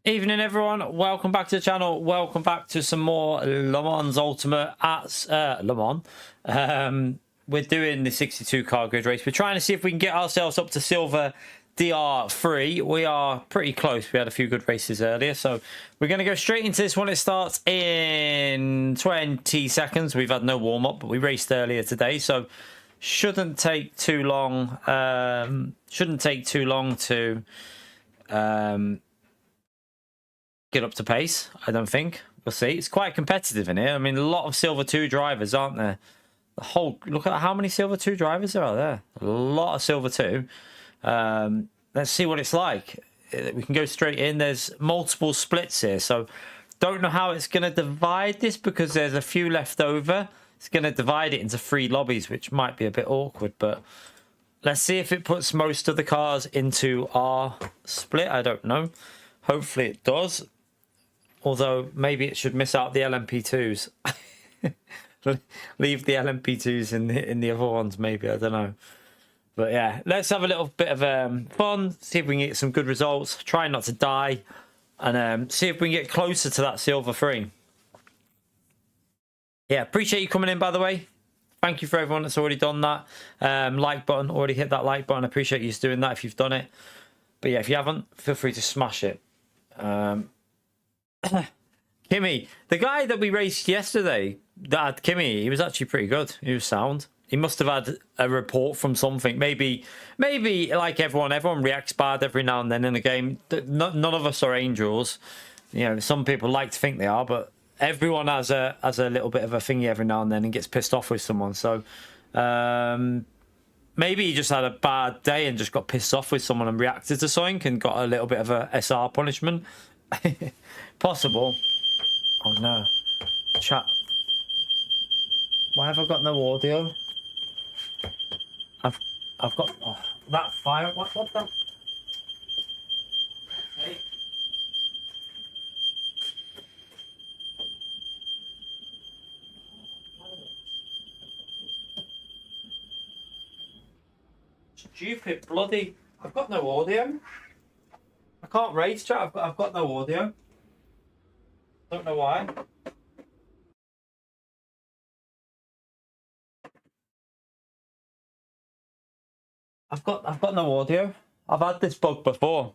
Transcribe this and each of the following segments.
Evening everyone, welcome back to the channel, welcome back to some more Le Mans Ultimate at Le Mans. We're doing the 62 car grid race. We're trying to see if we can get ourselves up to silver DR3. We are pretty close. We had a few good races earlier, so we're going to go straight into this one. It starts in 20 seconds. We've had no warm-up, but we raced earlier today, so shouldn't take too long. To get up to pace, I don't think. We'll see. It's quite competitive in here. I mean, a lot of Silver 2 drivers, aren't there? Look at how many Silver 2 drivers there are there. A lot of Silver 2. Let's see what it's like. We can go straight in. There's multiple splits here, so don't know how it's going to divide this because there's a few left over. It's going to divide it into 3 lobbies, which might be a bit awkward, but let's see if it puts most of the cars into our split. I don't know. Hopefully it does. Although maybe it should miss out the LMP2s. Leave the LMP2s in the other ones, maybe. I don't know. But yeah, let's have a little bit of fun. See if we can get some good results. Try not to die. And see if we can get closer to that silver 3. Yeah, appreciate you coming in, by the way. Thank you for everyone that's already done that. Like button, already hit that like button. I appreciate you doing that if you've done it. But yeah, if you haven't, feel free to smash it. Kimmy, the guy that we raced yesterday, that had Kimmy, he was actually pretty good. He was sound. He must have had a report from something. Maybe like everyone reacts bad every now and then in a game. None of us are angels. You know, some people like to think they are, but everyone has a little bit of a thingy every now and then and gets pissed off with someone. So maybe he just had a bad day and just got pissed off with someone and reacted to something and got a little bit of a SR punishment. Possible. Oh no. Chat. Why have I got no audio? I've got that fire. What the? Hey. Stupid bloody. I've got no audio. I can't race chat. I've got no audio. Don't know why. I've got no audio. I've had this bug before.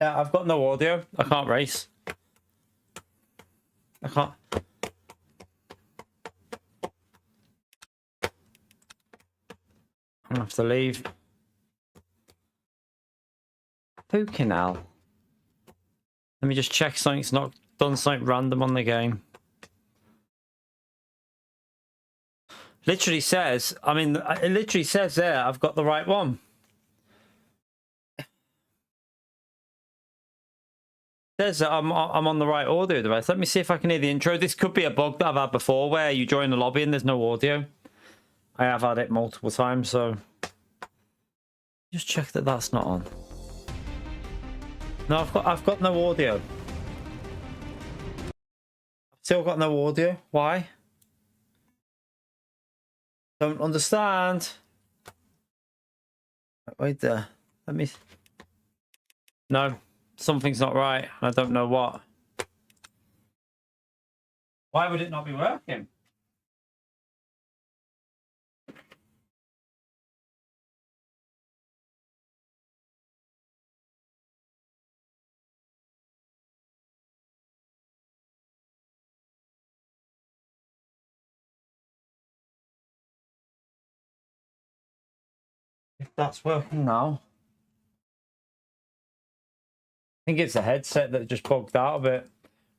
Yeah, I've got no audio. I can't race. I can't. I have to leave. Fucking hell. Let me just check something's not done something random on the game. Literally says, I mean, it literally says there, I've got the right one. It says that I'm on the right audio device. Let me see if I can hear the intro. This could be a bug that I've had before where you join the lobby and there's no audio. I have had it multiple times, so just check that that's not on. No, I've got no audio. I've still got no audio. Why? Don't understand. Wait there. Let me. No, something's not right. I don't know what. Why would it not be working? If that's working now. I think it's the headset that just bugged out a bit.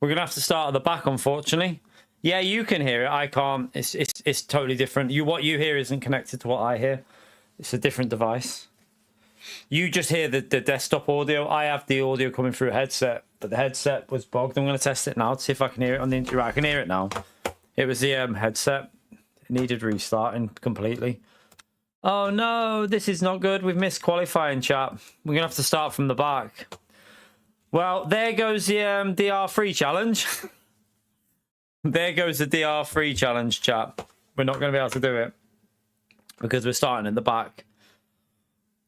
We're gonna have to start at the back, unfortunately. Yeah, you can hear it. I can't. It's totally different. What you hear isn't connected to what I hear. It's a different device. You just hear the desktop audio. I have the audio coming through a headset, but the headset was bugged. I'm gonna test it now to see if I can hear it on the internet. I can hear it now. It was the headset. It needed restarting completely. Oh no, this is not good. We've missed qualifying, chat. We're going to have to start from the back. Well, there goes the DR3 challenge. There goes the DR3 challenge, chat. We're not going to be able to do it because we're starting at the back.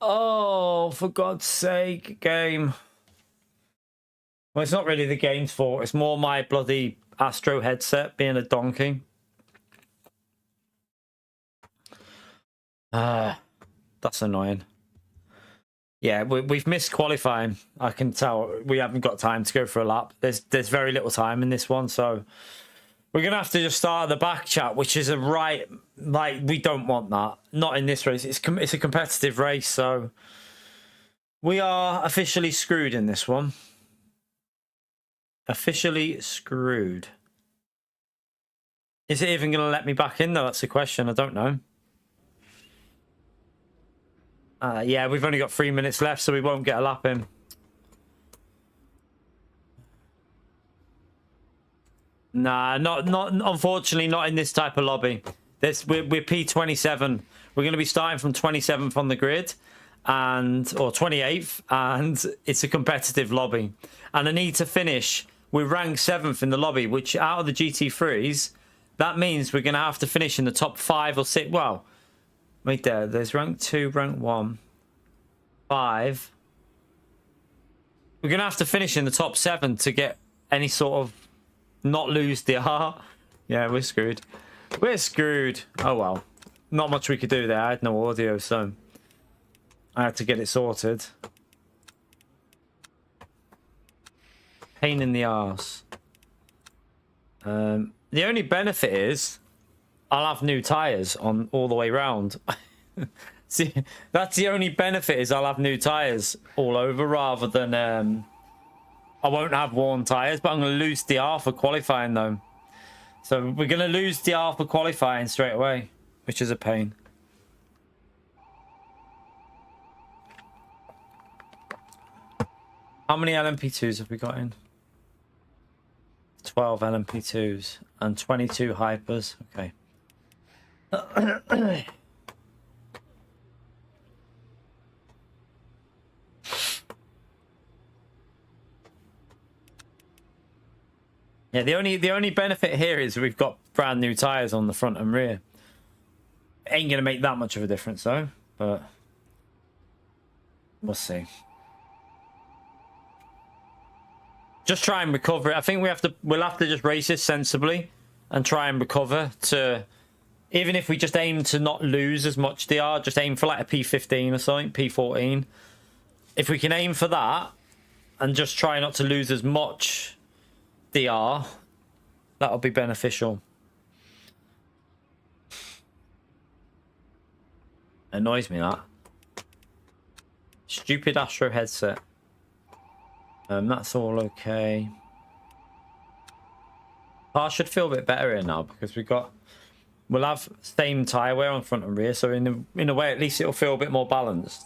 Oh, for God's sake, game. Well, it's not really the game's fault. It's more my bloody Astro headset being a donkey. That's annoying. Yeah, we've missed qualifying. I can tell we haven't got time to go for a lap. There's very little time in this one, so we're gonna have to just start at the back, chat, which is a right. Like, we don't want that. Not in this race. It's a competitive race, so we are officially screwed in this one. Officially screwed. Is it even gonna let me back in though? That's the question. I don't know. Yeah, we've only got 3 minutes left, so we won't get a lap in. Nah, not unfortunately, not in this type of lobby. We're P27. We're going to be starting from 27th on the grid, or 28th, and it's a competitive lobby. And I need to finish. We're ranked 7th in the lobby, which out of the GT3s, that means we're going to have to finish in the top 5 or 6. Well, wait there. There's rank 2, rank 1, 5. We're going to have to finish in the top 7 to get any sort of not lose the R. Yeah, we're screwed. We're screwed. Oh, well. Not much we could do there. I had no audio, so I had to get it sorted. Pain in the arse. The only benefit is I'll have new tyres on all the way round. See, that's the only benefit, is I'll have new tyres all over, rather than I won't have worn tyres, but I'm going to lose DR for qualifying though. So we're going to lose DR for qualifying straight away, which is a pain. How many LMP2s have we got in? 12 LMP2s and 22 hypers. Okay. Yeah, the only benefit here is we've got brand new tires on the front and rear. Ain't gonna make that much of a difference though, but we'll see. Just try and recover it. I think we'll have to just race this sensibly and try and recover to, even if we just aim to not lose as much DR, just aim for like a P15 or something, P14. If we can aim for that and just try not to lose as much DR, that'll be beneficial. Annoys me, that stupid Astro headset. That's all okay. Car should feel a bit better here now, because we'll have same tyre wear on front and rear, so in a way at least it'll feel a bit more balanced.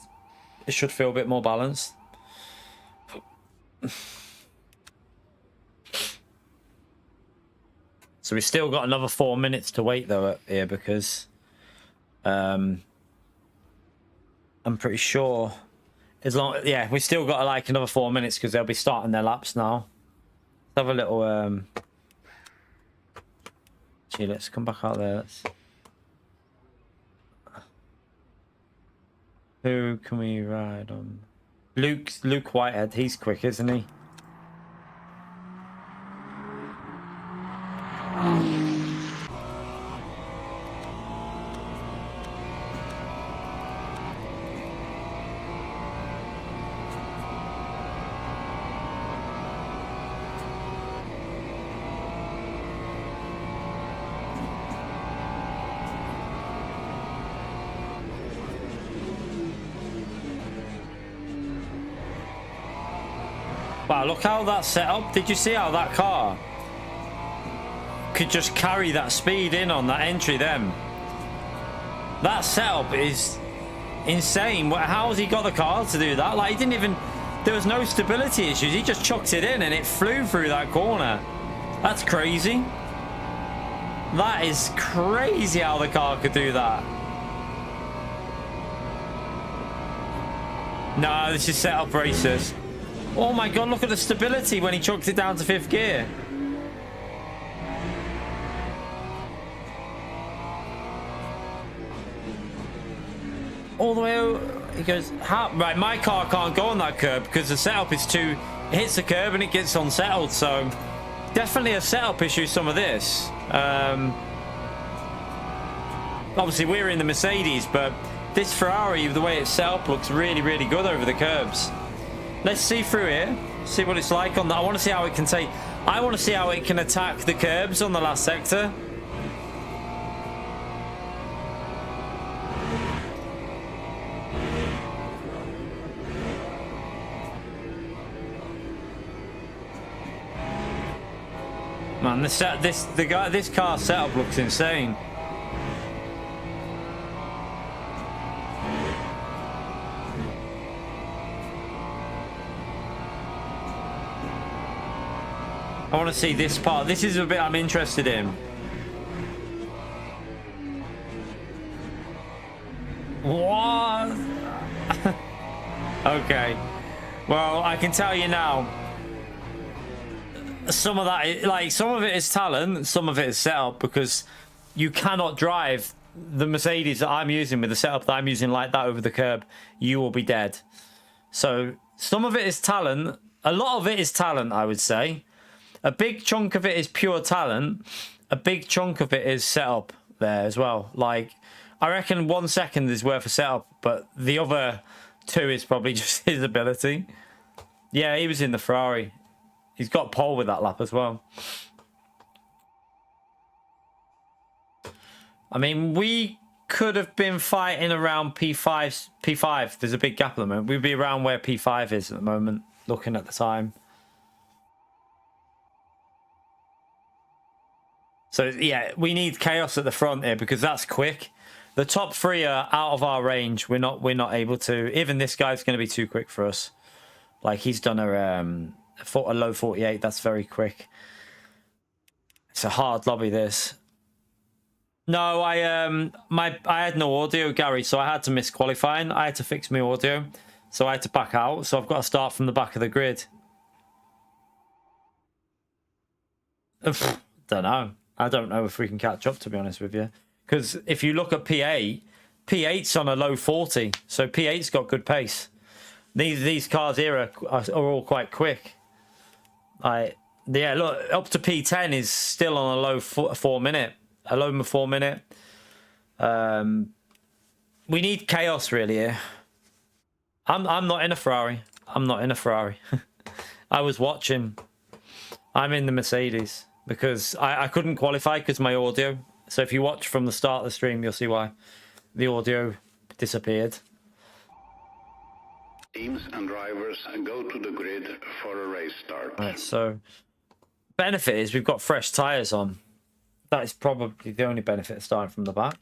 It should feel a bit more balanced. So we've still got another 4 minutes to wait though here, because I'm pretty sure yeah, we still got like another 4 minutes, because they'll be starting their laps now. Let's have a little gee, let's come back out there. Who can we ride on? Luke Whitehead, he's quick, isn't he? Wow, look how that's set up. Did you see how that car could just carry that speed in on that entry then? That setup is insane. How has he got the car to do that? Like, he didn't even... There was no stability issues. He just chucked it in and it flew through that corner. That's crazy. That is crazy how the car could do that. No, this is set up racist. Oh my god, look at the stability when he chucked it down to 5th gear. All the way over. He goes, how? Right, my car can't go on that curb because the setup is too... It hits the curb and it gets unsettled. So definitely a setup issue, some of this. Obviously, we're in the Mercedes, but this Ferrari, the way it's set up, looks really, really good over the curbs. Let's see through here. See what it's like on that. I want to see how it can take... I want to see how it can attack the curbs on the last sector. Man, this car setup looks insane. I want to see this part. This is a bit I'm interested in. What? Okay. Well, I can tell you now. Some of that, like, some of it is talent, some of it is setup, because you cannot drive the Mercedes that I'm using with the setup that I'm using like that over the curb. You will be dead. So some of it is talent. A lot of it is talent, I would say. A big chunk of it is pure talent. A big chunk of it is setup there as well. Like, I reckon 1 second is worth a setup, but the other 2 is probably just his ability. Yeah, he was in the Ferrari. He's got pole with that lap as well. I mean, we could have been fighting around P5. There's a big gap at the moment. We'd be around where P5 is at the moment, looking at the time. So, yeah, we need chaos at the front here because that's quick. The top 3 are out of our range. We're not able to. Even this guy's going to be too quick for us. Like, he's done a low 48. That's very quick. It's a hard lobby, this. No, I had no audio, Gary, so I had to miss qualifying. I had to fix my audio, so I had to back out. So I've got to start from the back of the grid. Don't know. I don't know if we can catch up, to be honest with you. Because if you look at P8, P8's on a low 40, so P8's got good pace. These cars here are all quite quick. Yeah, look, up to P10 is still on a low 4 minute. A low 4 minute. We need chaos really here. I'm not in a Ferrari. I'm not in a Ferrari. I was watching. I'm in the Mercedes because I couldn't qualify because my audio. So if you watch from the start of the stream, you'll see why the audio disappeared. Teams and drivers go to the grid for a race start. Right, so benefit is we've got fresh tyres on. That is probably the only benefit of starting from the back.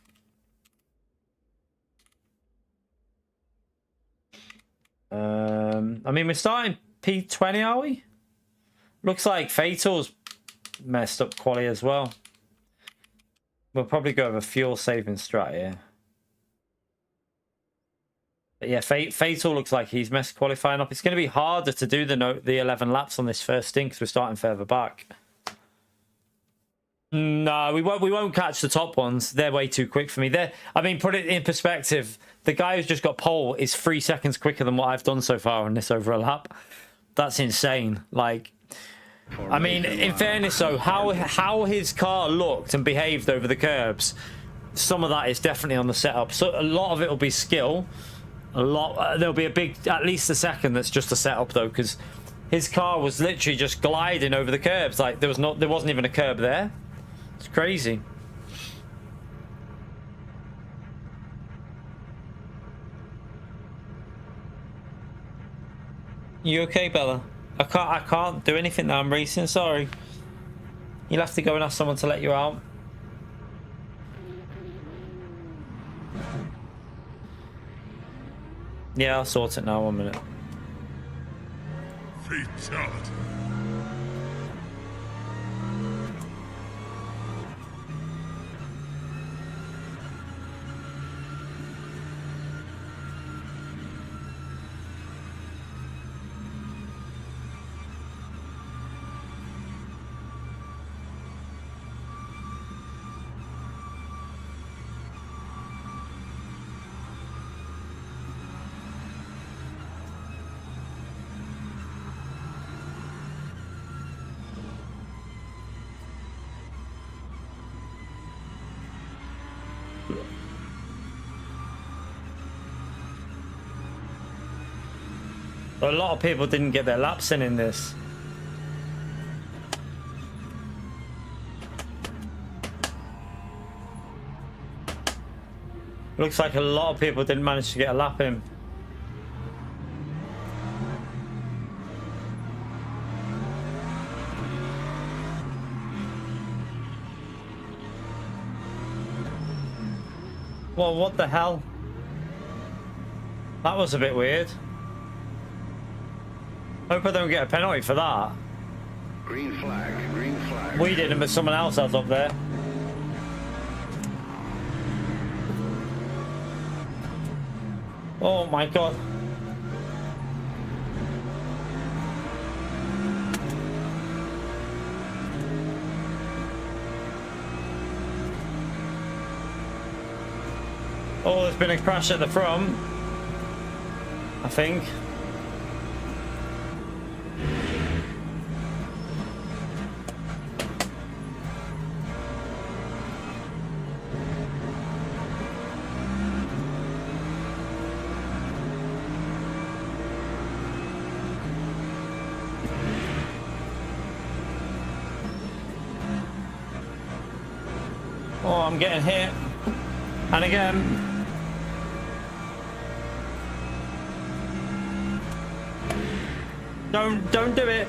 I mean, we're starting P20, are we? Looks like Fatal's messed up quali as well. We'll probably go with a fuel saving strat here. But yeah, Fatal looks like he's messed qualifying up. It's going to be harder to do the 11 laps on this first stint because we're starting further back. No, we won't catch the top ones. They're way too quick for me. I mean, put it in perspective. The guy who's just got pole is 3 seconds quicker than what I've done so far on this over a lap. That's insane. Like, I mean, in fairness, though, how his car looked and behaved over the curbs, some of that is definitely on the setup. So a lot of it will be skill. There'll be a big, at least a second that's just a setup though, because his car was literally just gliding over the curbs. Like there wasn't even a curb there. It's crazy. You okay, Bella? I can't do anything now. I'm racing. Sorry. You'll have to go and ask someone to let you out. Yeah, I'll sort it now. 1 minute. Fatality. A lot of people didn't get their laps in this. Looks like a lot of people didn't manage to get a lap in. Well, what the hell? That was a bit weird. Hope I don't get a penalty for that. Green flag, green flag. We didn't, but someone else has up there. Oh my god. Oh, there's been a crash at the front, I think. Oh, I'm getting hit. And again. Don't do it.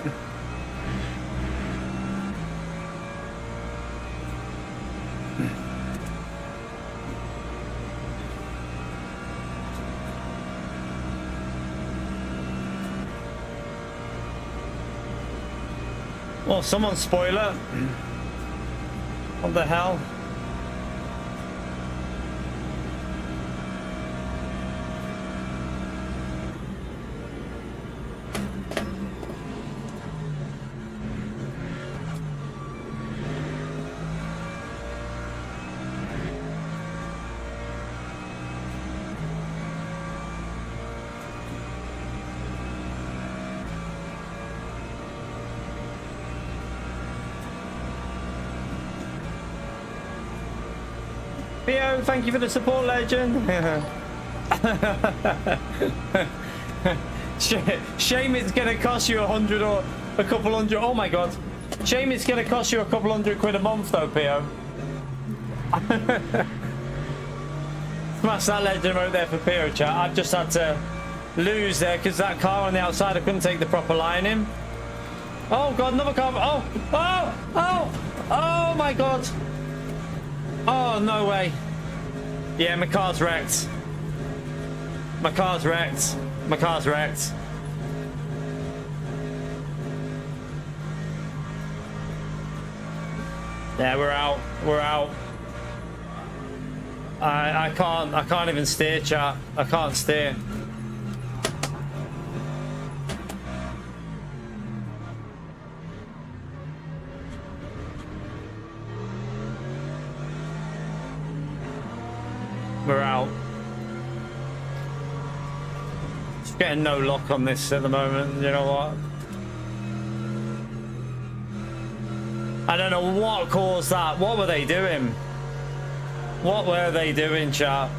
Well, someone's spoiler. What the hell? Theo, thank you for the support, legend. Shame it's gonna cost you 100 or a couple hundred. Oh my god. Shame it's gonna cost you a couple £100 a month though, Theo. Smash that legend right there for Theo, chat. I've just had to lose there because that car on the outside, I couldn't take the proper line in. Oh god, another car. Oh my god. Oh, no way. Yeah, my car's wrecked. My car's wrecked. My car's wrecked. Yeah, we're out. We're out. I can't even steer, chat. I can't steer. We're out. Just getting no lock on this at the moment. You know what? I don't know what caused that. What were they doing? What were they doing, chat?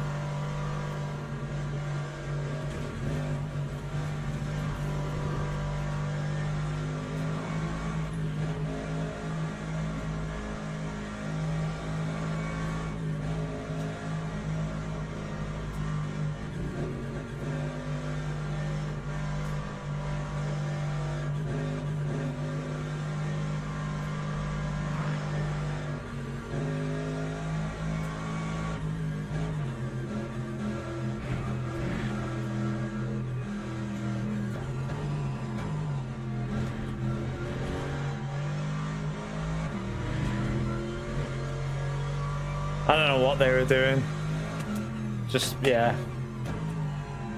I don't know what they were doing. Just, yeah.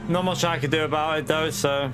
Not much I could do about it though, so.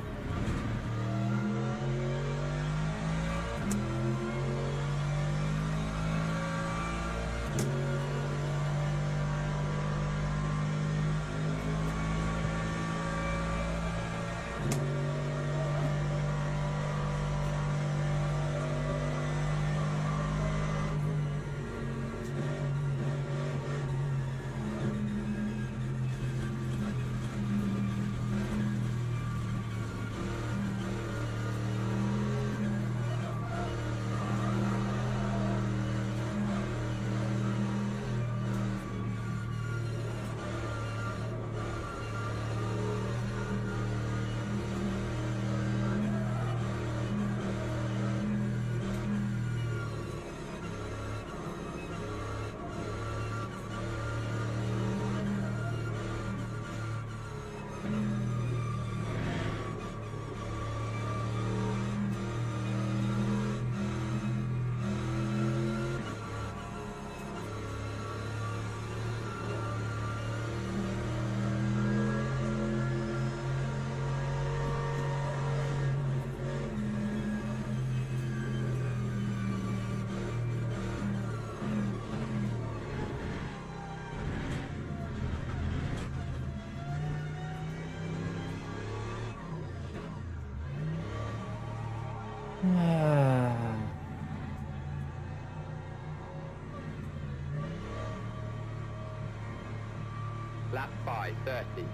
Lap 5,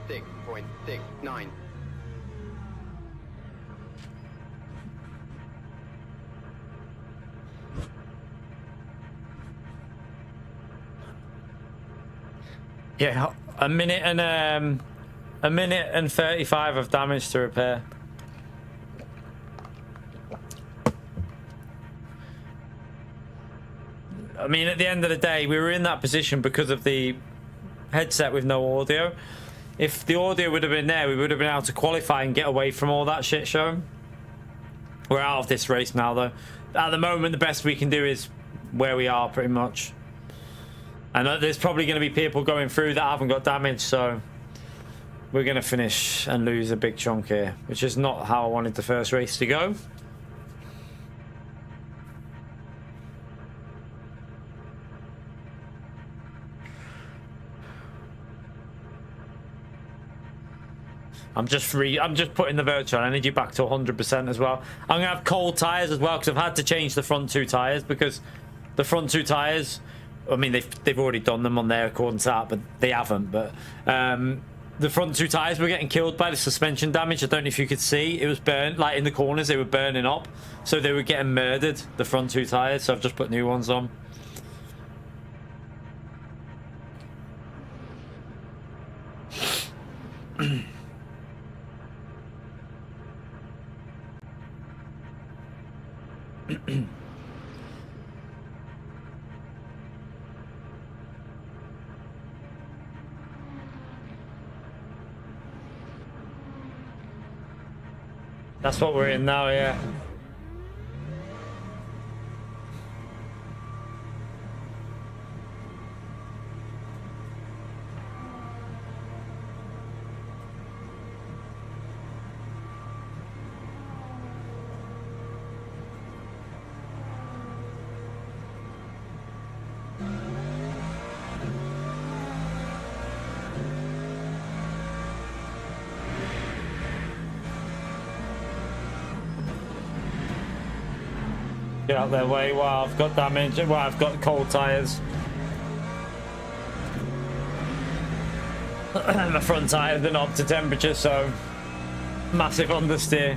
36.69. Yeah, a minute and 35 of damage to repair. I mean, at the end of the day, we were in that position because of the headset with no audio. If the audio would have been there, we would have been able to qualify and get away from all that shit show. We're out of this race now, though. At the moment, the best we can do is where we are, pretty much. And there's probably going to be people going through that haven't got damage, so we're going to finish and lose a big chunk here, which is not how I wanted the first race to go. I'm just putting the virtual energy back to 100% as well. I'm gonna have cold tires as well, because I've had to change the front two tires, because the front two tires, I mean, they've already done them on there according to that, but they haven't. But the front two tires were getting killed by the suspension damage. I don't know if you could see, it was burnt, like in the corners they were burning up, so they were getting murdered, the front two tires. So I've just put new ones on. That's what we're in now, yeah. Get out their way. Wow, I've got damage. Well, I've got cold tires. The front tires are not up to temperature, so massive understeer.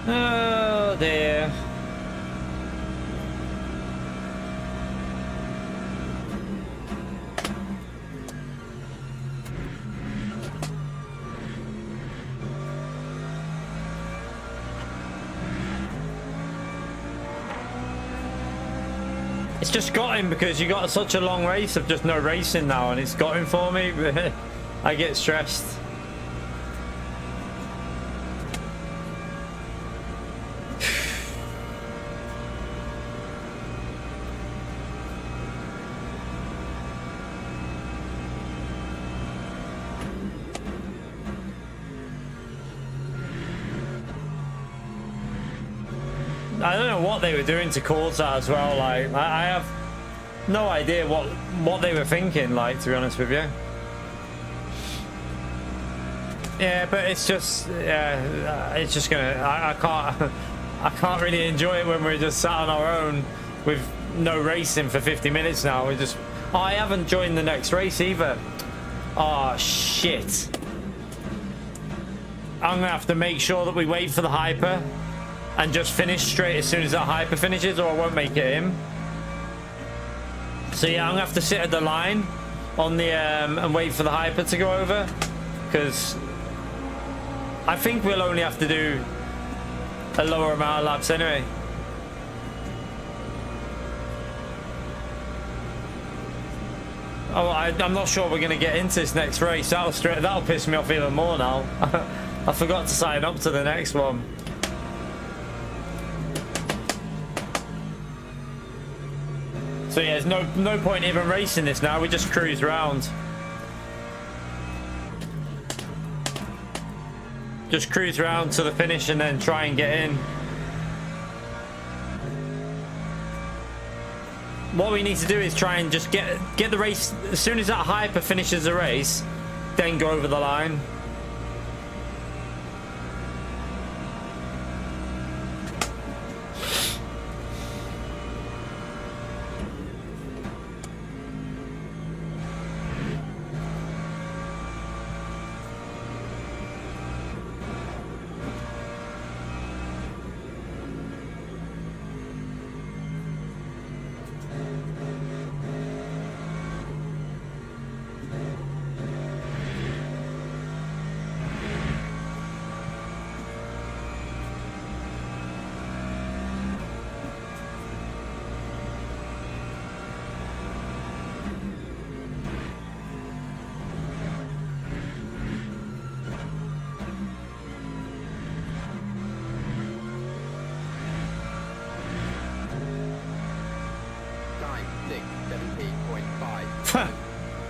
Oh dear. It's just got him because you got such a long race of just no racing now, and it's got him for me. I get stressed. I don't know what they were doing to cause that as well. Like, I have no idea what they were thinking, like, to be honest with you. Yeah, but it's just, it's just gonna, I can't really enjoy it when we're just sat on our own with no racing for 50 minutes now. We're just, oh, I haven't joined the next race either. Oh, shit. I'm gonna have to make sure that we wait for the hyper and just finish straight as soon as that hyper finishes, or I won't make it in. So yeah, I'm gonna have to sit at the line on the and wait for the hyper to go over, because I think we'll only have to do a lower amount of laps anyway. Oh, I'm not sure we're gonna get into this next race. That'll piss me off even more now. I forgot to sign up to the next one. So yeah, there's no point even racing this now. We just cruise around. Just cruise around to the finish and then try and get in. What we need to do is try and just get the race as soon as that hyper finishes the race, then go over the line.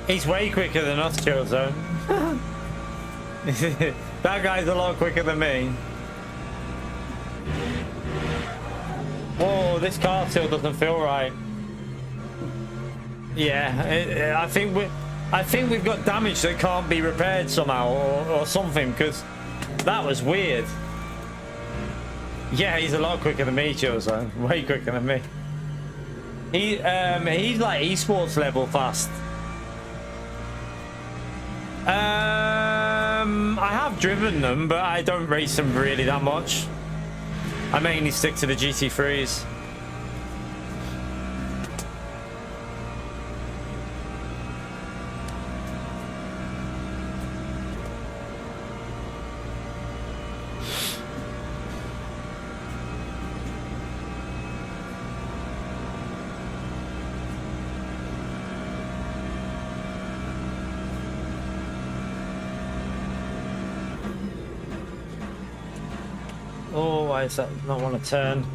He's way quicker than us, Chill Zone. That guy's a lot quicker than me. Whoa, this car still doesn't feel right. Yeah, I think we've got damage that can't be repaired somehow or something, because that was weird. Yeah, he's a lot quicker than me, Chill Zone. Way quicker than me. He's like esports level fast. I have driven them, but I don't race them really that much. I mainly stick to the GT3s. Oh, why does that not want to turn?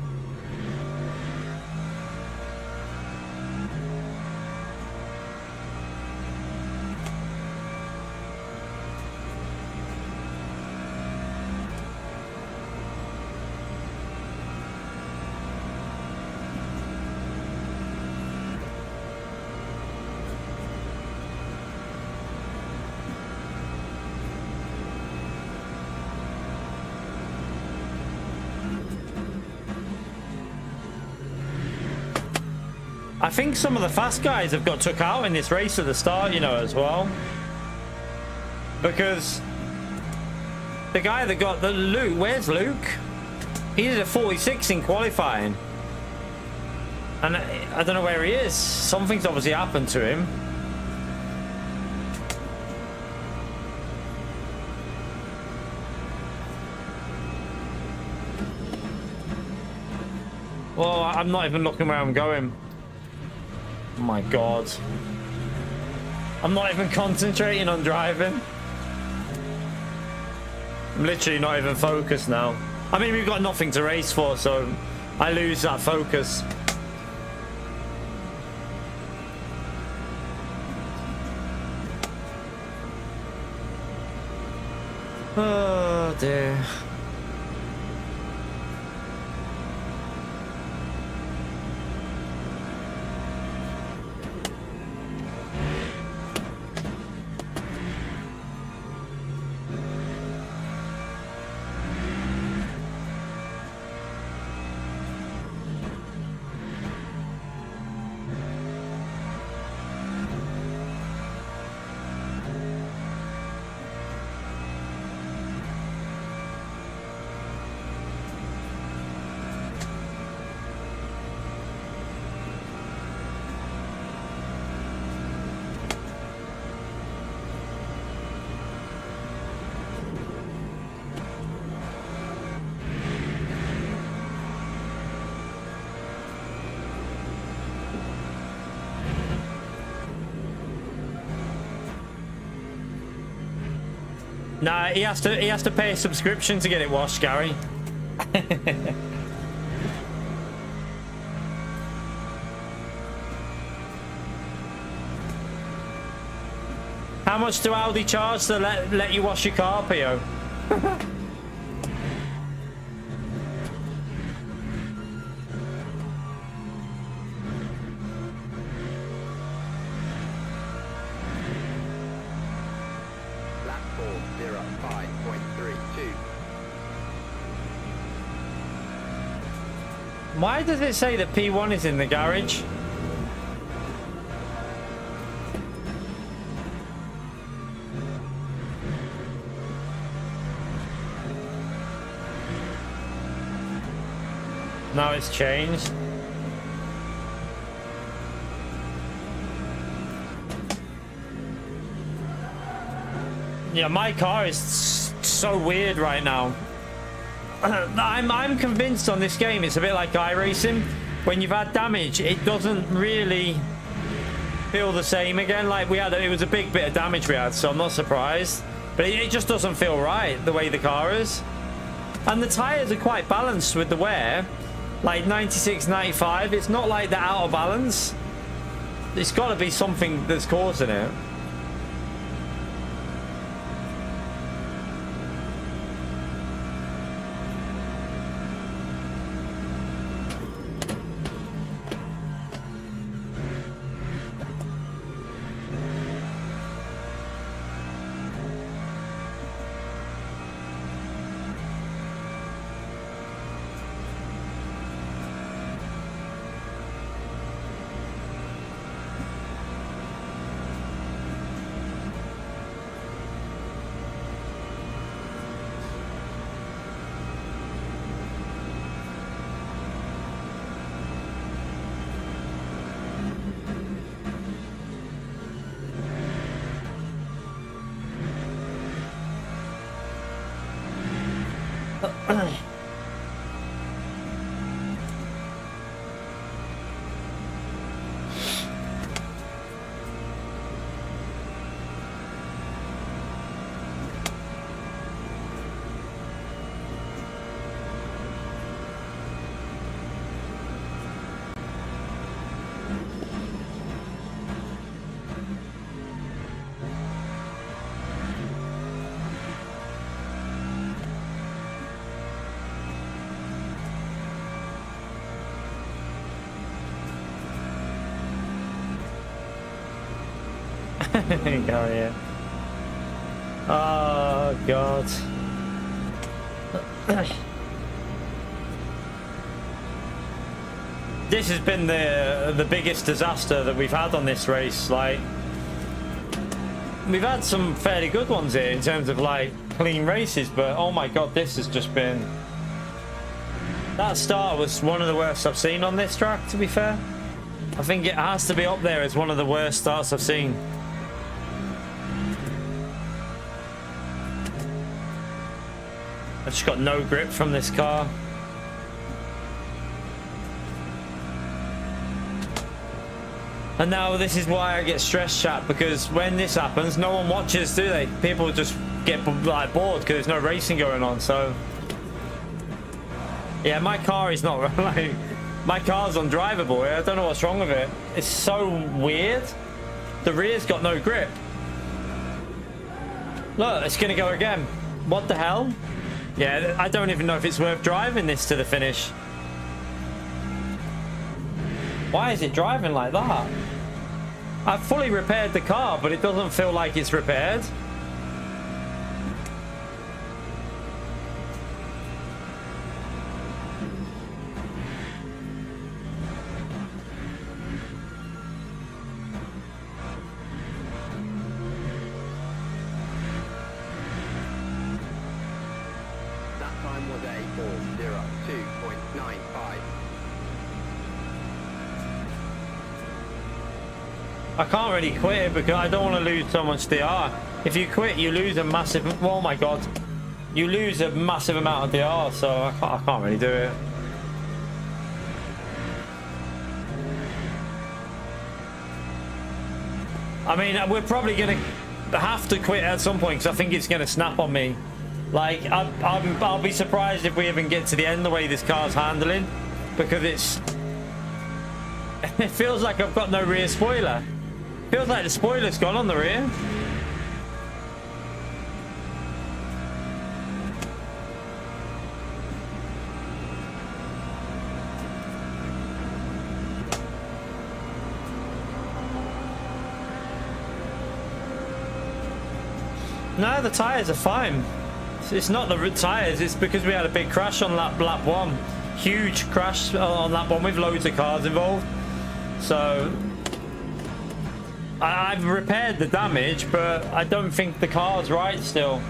I think some of the fast guys have got took out in this race at the start, you know, as well. Because the guy that got the Luke, where's Luke? He did a 46 in qualifying. And I don't know where he is. Something's obviously happened to him. Well, I'm not even looking where I'm going. Oh my god. I'm not even concentrating on driving. I'm literally not even focused now. I mean, we've got nothing to race for, so I lose that focus. Oh dear. Nah, he has to pay a subscription to get it washed, Gary. much do Audi charge to let you wash your car, Pio? Why does it say that P1 is in the garage? Now it's changed. Yeah, my car is so weird right now. I'm convinced on this game it's a bit like iRacing. When you've had damage, it doesn't really feel the same again. Like we had, it was a big bit of damage we had, so I'm not surprised. But it just doesn't feel right the way the car is. And the tires are quite balanced with the wear. Like 96, 95, it's not like they're out of balance. It's got to be something that's causing it. Go here. Oh god. This has been the biggest disaster that we've had on this race. Like, we've had some fairly good ones here in terms of like clean races, but oh my god, this has just been, that start was one of the worst I've seen on this track, to be fair. I think it has to be up there as one of the worst starts I've seen. I've just got no grip from this car. And now this is why I get stressed, chat, because when this happens, no one watches, do they? People just get like bored because there's no racing going on. So yeah, my car is not like, my car's undrivable. I don't know what's wrong with it. It's so weird. The rear's got no grip. Look, it's gonna go again. What the hell? Yeah, I don't even know if it's worth driving this to the finish. Why is it driving like that? I've fully repaired the car, but it doesn't feel like it's repaired. I can't really quit it because I don't want to lose so much DR. If you quit, you lose a massive... Oh my god. You lose a massive amount of DR, so I can't really do it. I mean, we're probably going to have to quit at some point because I think it's going to snap on me. Like, I'll be surprised if we even get to the end the way this car's handling, because it feels like I've got no rear spoiler. Feels like the spoiler's gone on the rear. No, the tyres are fine. It's not the tyres, it's because we had a big crash on lap one. Huge crash on lap one with loads of cars involved. So I've repaired the damage, but I don't think the car's right still.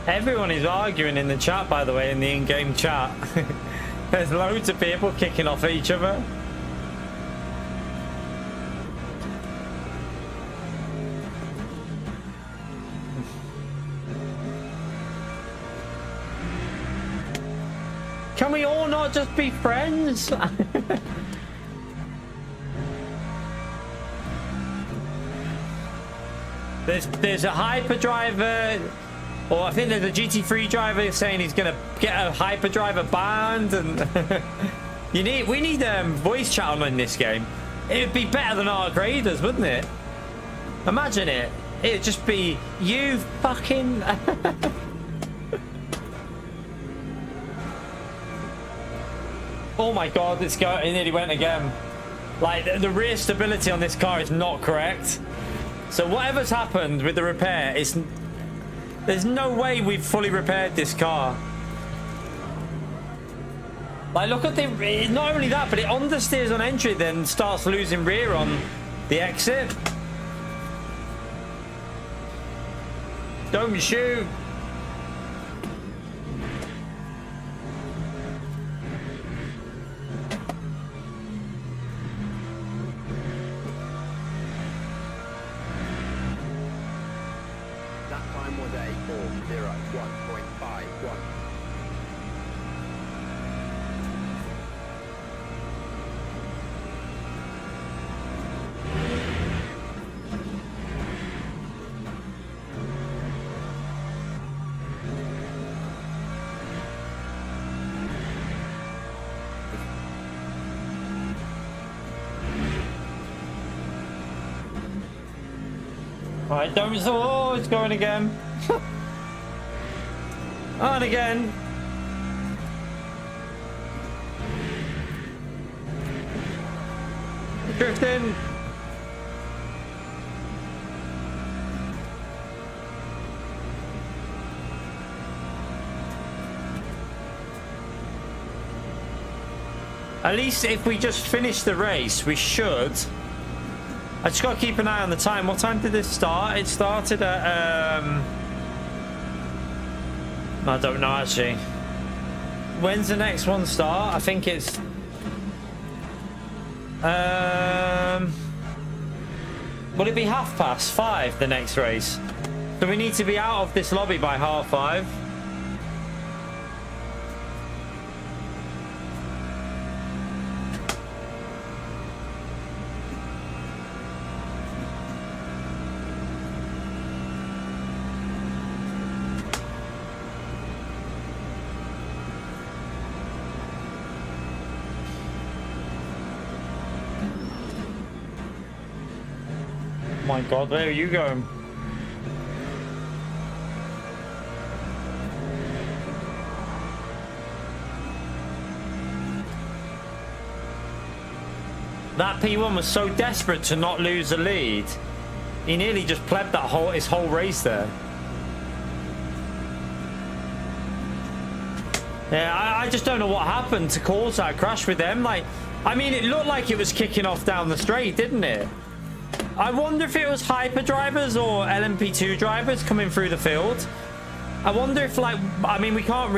Everyone is arguing in the chat, by the way, in the in-game chat. There's loads of people kicking off at each other. Can we all not just be friends? There's a hyperdriver, or I think there's a GT3 driver saying he's gonna get a hyperdriver banned, and we need voice chat on in this game. It would be better than Arc Raiders, wouldn't it? Imagine it. It'd just be you fucking. Oh my god, it nearly went again. Like, the rear stability on this car is not correct. So whatever's happened with the repair, there's no way we've fully repaired this car. Like, look at not only that, but it understeers on entry, then starts losing rear on the exit. Don't shoot. Alright, don't. Oh, it's going again. On again. Drifting. At least if we just finish the race, we should. I just got to keep an eye on the time. What time did this start? It started at, I don't know, actually. When's the next one start? I think it's... Will it be 5:30, the next race? So we need to be out of this lobby by 5:30. My god, where are you going? That P1 was so desperate to not lose the lead. He nearly just plebbed that his whole race there. Yeah, I just don't know what happened to cause that crash with them. Like, I mean, it looked like it was kicking off down the straight, didn't it? I wonder if it was hyper drivers or LMP2 drivers coming through the field. I wonder if, like, I mean, we can't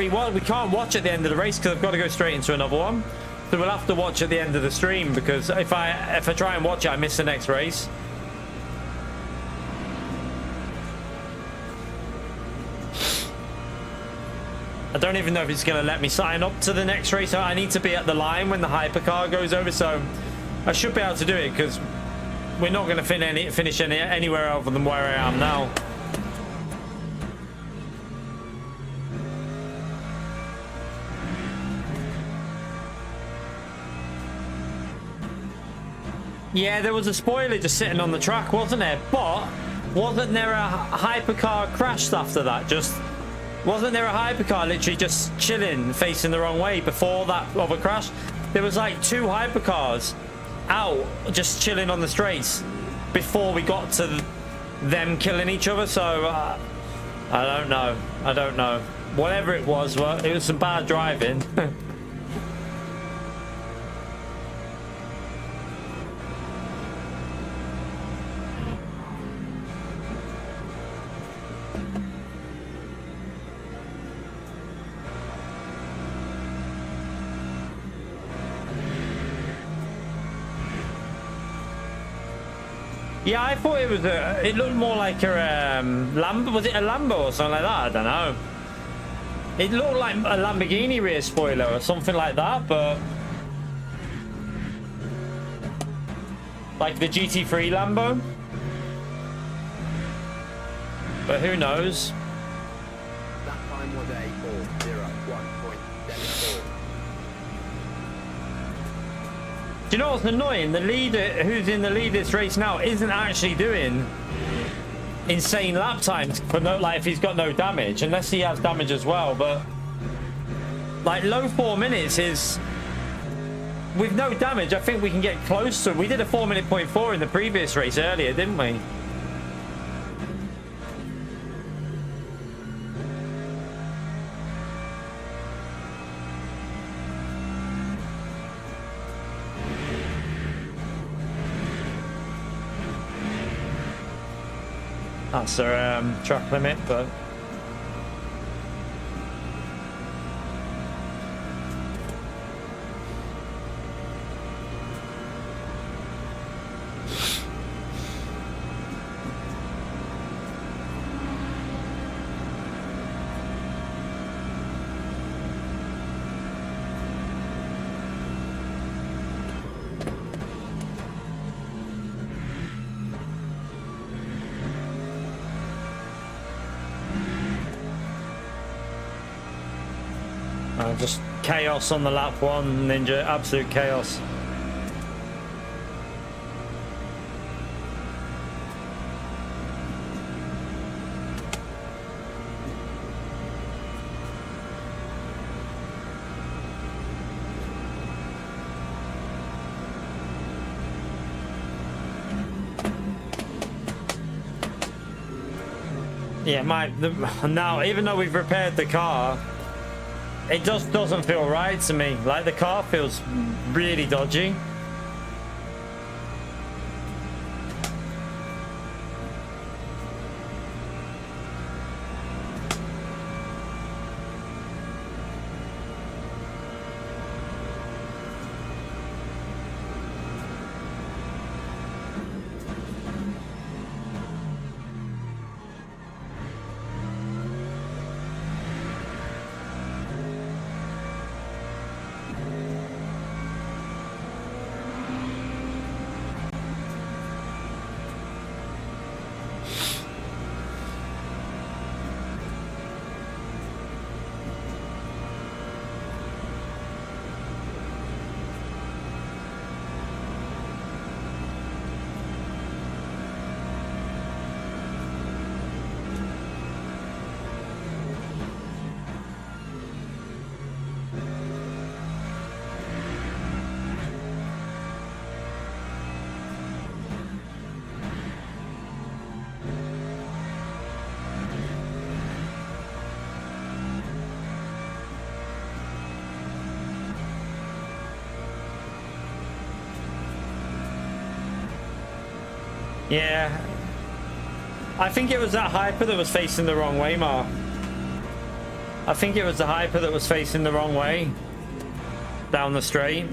watch at the end of the race because I've got to go straight into another one. So we'll have to watch at the end of the stream, because if I try and watch it, I miss the next race. I don't even know if it's going to let me sign up to the next race. I need to be at the line when the hypercar goes over, so I should be able to do it, because we're not going to finish anywhere other than where I am now. Yeah, there was a spoiler just sitting on the track, wasn't there? But wasn't there a hypercar crashed after that? Wasn't there a hypercar literally just chilling, facing the wrong way before that other crash? There was like 2 hypercars out, just chilling on the straights before we got to them killing each other. So I don't know. I don't know. Whatever it was, well, it was some bad driving. Yeah, I thought it was it looked more like a Lambo. Was it a Lambo or something like that? I don't know. It looked like a Lamborghini rear spoiler or something like that, but like the GT3 Lambo. But who knows? That time was a 4:01.74. Do you know what's annoying? The leader, who's in the lead this race now, isn't actually doing insane lap times for like if he's got no damage, unless he has damage as well. But like low 4 minutes is with no damage. I think we can get close to. We did a 4-minute point 4 in the previous race earlier, didn't we? That's our track limit, but just chaos on the lap 1, Ninja. Absolute chaos. Yeah, now even though we've repaired the car, it just doesn't feel right to me. Like, the car feels really dodgy. Yeah. I think it was that hyper that was facing the wrong way, Mark. I think it was the hyper that was facing the wrong way. Down the straight.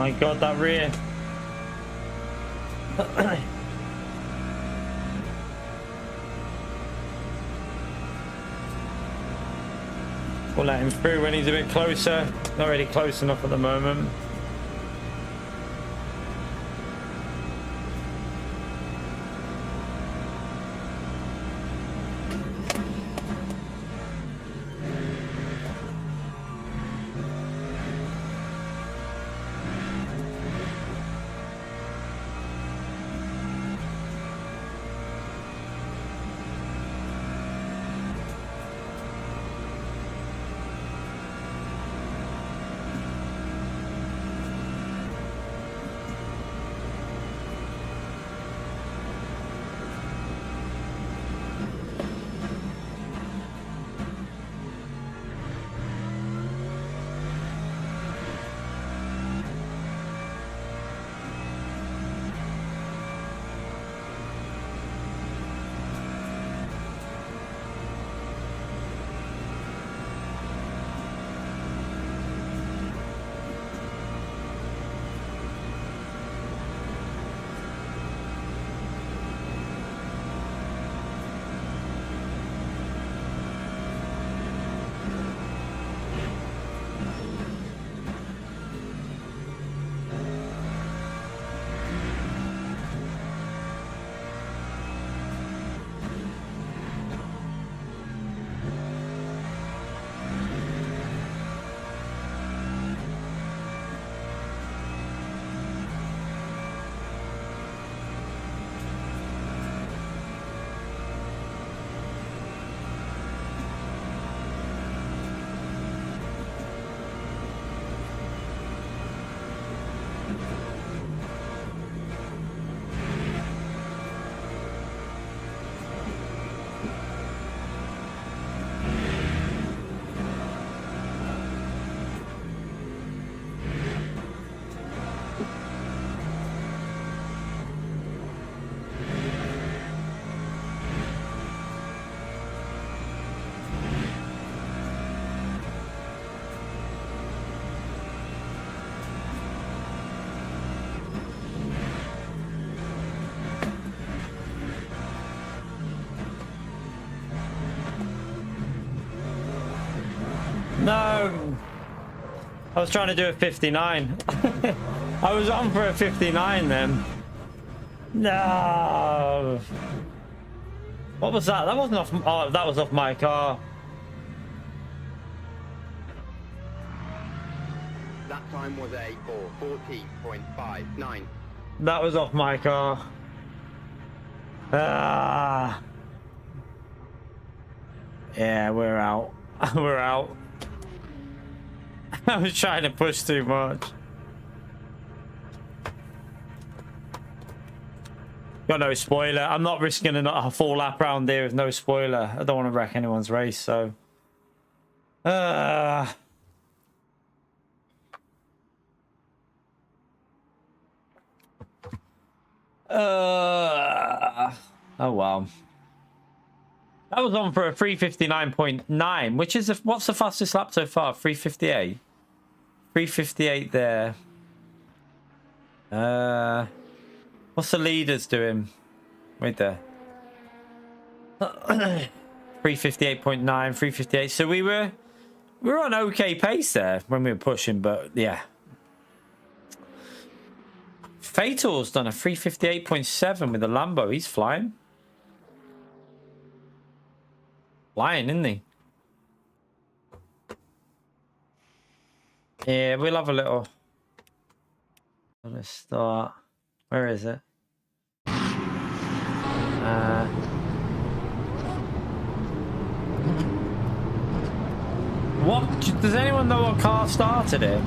My God, that rear. We'll let him through when he's a bit closer. Not really close enough at the moment. No! I was trying to do a 59. I was on for a 59 then. No! What was that? That wasn't off. Oh, that was off my car. That time was a 4:40.59. That was off my car. Ah. Yeah, we're out. We're out. I was trying to push too much. Got no spoiler. I'm not risking a full lap round there with no spoiler. I don't want to wreck anyone's race, so. Oh well. That was on for a 359.9, which is what's the fastest lap so far? 358. 358 there. What's the leaders doing? Wait there. 358.9, 358. So we were on okay pace there when we were pushing, but yeah. Fatal's done a 358.7 with a Lambo. He's flying. Flying, isn't he? Yeah, we'll have a little. Let's start. Where is it? What? Does anyone know what car started it?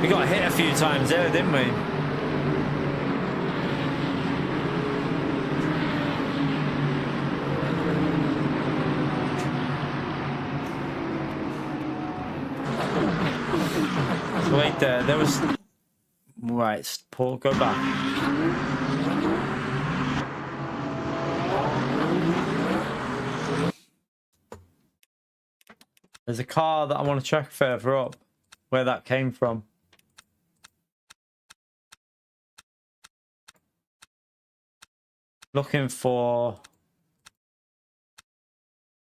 We got hit a few times there, didn't we? So wait there. There was. Right, Paul, go back. There's a car that I want to check further up, where that came from. Looking for.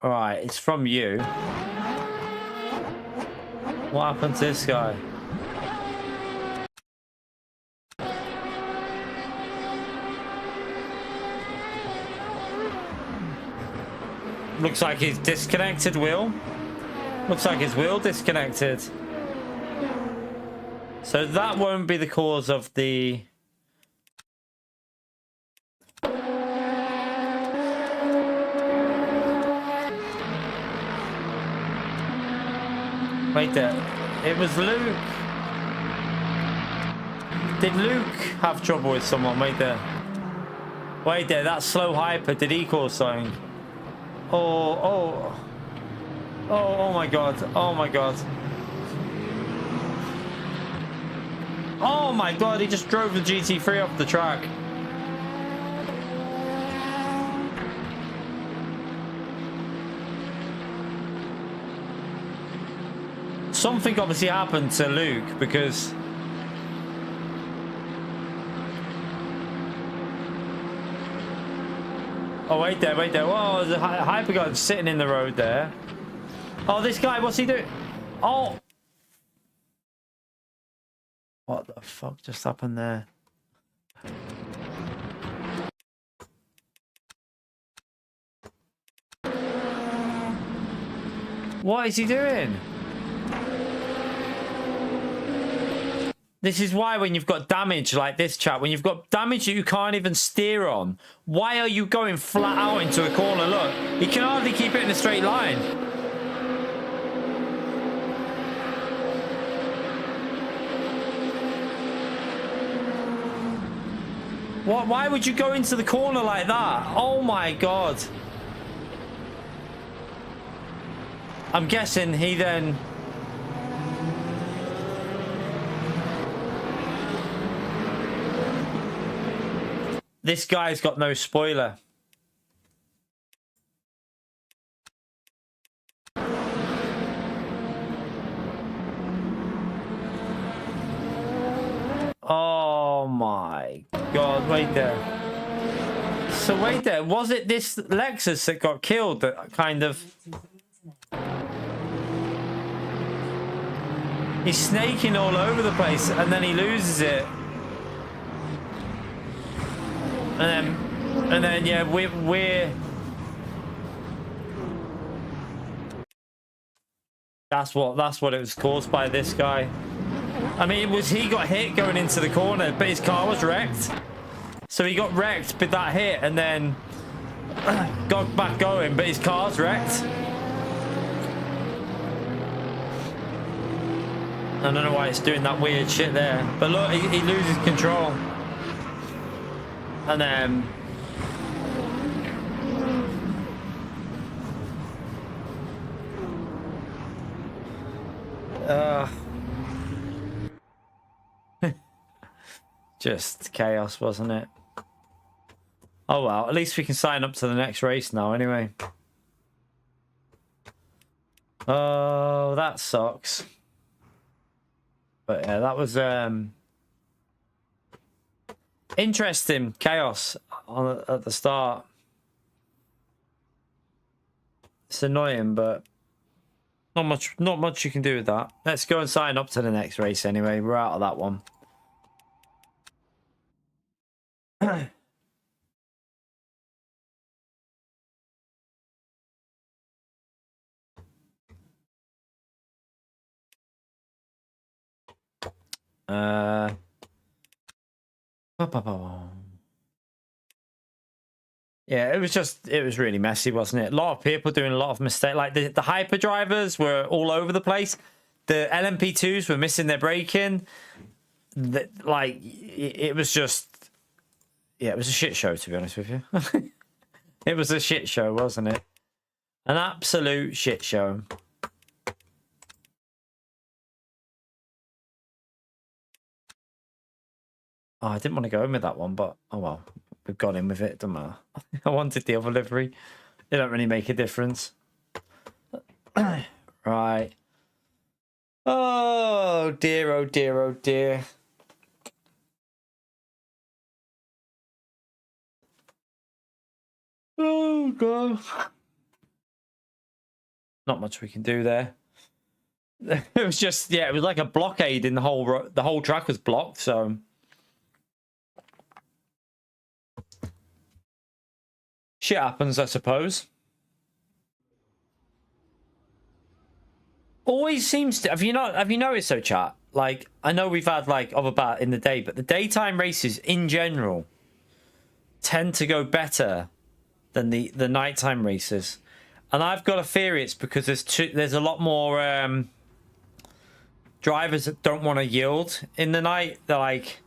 All right, it's from you. What happened to this guy? Looks like he's disconnected, Will. Looks like his wheel disconnected. So that won't be the cause of the... Wait there. It was Luke. Did Luke have trouble with someone? Wait there. Wait there. That slow hyper. Did he cause something? Oh my god. Oh my god. Oh my god, he just drove the GT3 off the track. Something obviously happened to Luke because... Oh, wait there, wait there. Whoa, there's a hyperguard sitting in the road there. Oh, this guy, what's he doing? Oh! What the fuck just happened there? What is he doing? This is why when you've got damage like this, chat, when you've got damage that you can't even steer on, why are you going flat out into a corner? Look, you can hardly keep it in a straight line. What? Why would you go into the corner like that? Oh my god. I'm guessing he then... This guy's got no spoiler. Oh my god, wait there. So wait there, was it this Lexus that got killed that kind of... He's snaking all over the place, and then he loses it. And then yeah, we're that's what it was caused by, this guy. I mean, he got hit going into the corner, but his car was wrecked. So he got wrecked with that hit, and then got back going, but his car's wrecked. I don't know why it's doing that weird shit there. But look, he loses control. And then... just chaos, wasn't it? Oh well, at least we can sign up to the next race now anyway. Oh, that sucks. But yeah, that was interesting chaos at the start. It's annoying, but not much you can do with that. Let's go and sign up to the next race anyway. We're out of that one. Yeah, it was really messy, wasn't it? A lot of people doing a lot of mistakes. Like the hyper drivers were all over the place. The LMP2s were missing their braking. Like it was just, yeah, it was a shit show, to be honest with you. It was a shit show, wasn't it? An absolute shit show. Oh, I didn't want to go in with that one, but oh well. We've got in with it, doesn't matter. I wanted the other livery. It don't really make a difference. Right. Oh dear, oh dear, oh dear. Oh god. Not much we can do there. It was just, yeah, it was like a blockade in the whole track was blocked, so shit happens, I suppose. Always seems to. Have you noticed though, chat? Like, I know we've had like other bat in the day, but the daytime races in general tend to go better than the nighttime races, and I've got a theory it's because there's a lot more drivers that don't want to yield in the night. They're like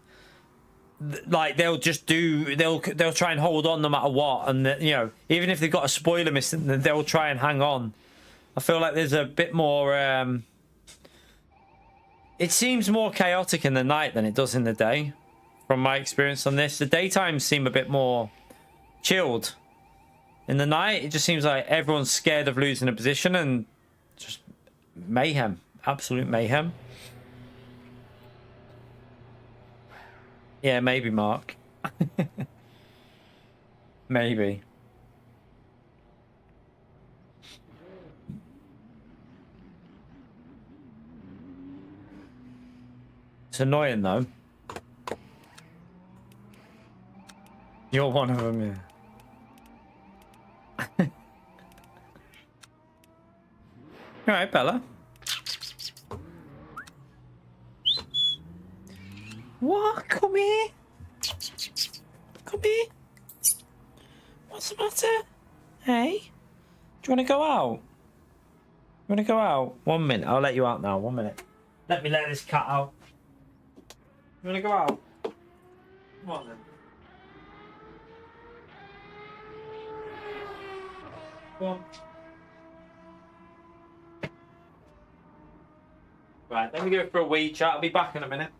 they'll try and hold on no matter what, and you know, even if they've got a spoiler missing, they'll try and hang on. I feel like there's a bit more it seems more chaotic in the night than it does in the day, from my experience on this. The daytime seem a bit more chilled. In the night, it just seems like everyone's scared of losing a position, and just mayhem, absolute mayhem. Yeah, maybe, Mark. Maybe. It's annoying, though. You're one of them, yeah. All right, Bella. What? Come here. Come here. What's the matter? Hey? Do you want to go out? You want to go out? 1 minute. I'll let you out now. 1 minute. Let me let this cat out. You want to go out? Come on, then. Go on. Right, let me go for a wee chat. I'll be back in a minute.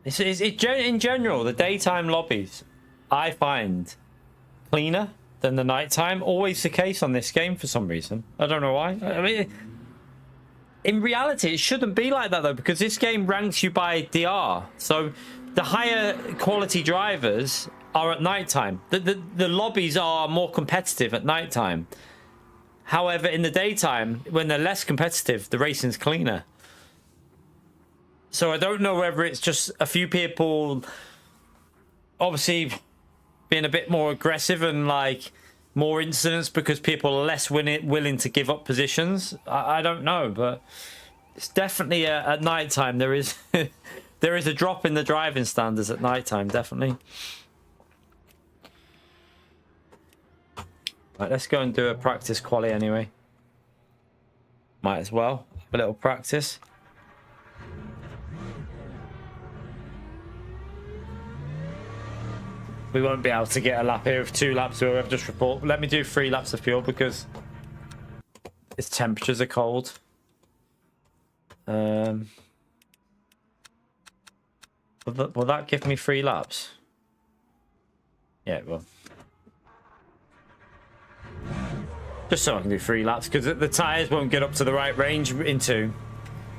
In general, the daytime lobbies, I find cleaner than the nighttime. Always the case on this game for some reason. I don't know why. I mean, in reality, it shouldn't be like that though, because this game ranks you by DR. So the higher quality drivers are at nighttime. The lobbies are more competitive at nighttime. However, in the daytime, when they're less competitive, the racing's cleaner. So I don't know whether it's just a few people obviously being a bit more aggressive and like more incidents because people are less willing to give up positions. I don't know, but it's definitely at nighttime there is there is a drop in the driving standards at nighttime, definitely. Right, let's go and do a practice quali anyway. Might as well have a little practice. We won't be able to get a lap here of 2 laps. We'll have just report. Let me do 3 laps of fuel because its temperatures are cold. Will that give me 3 laps? Yeah, it will. Just so I can do 3 laps because the tyres won't get up to the right range in 2.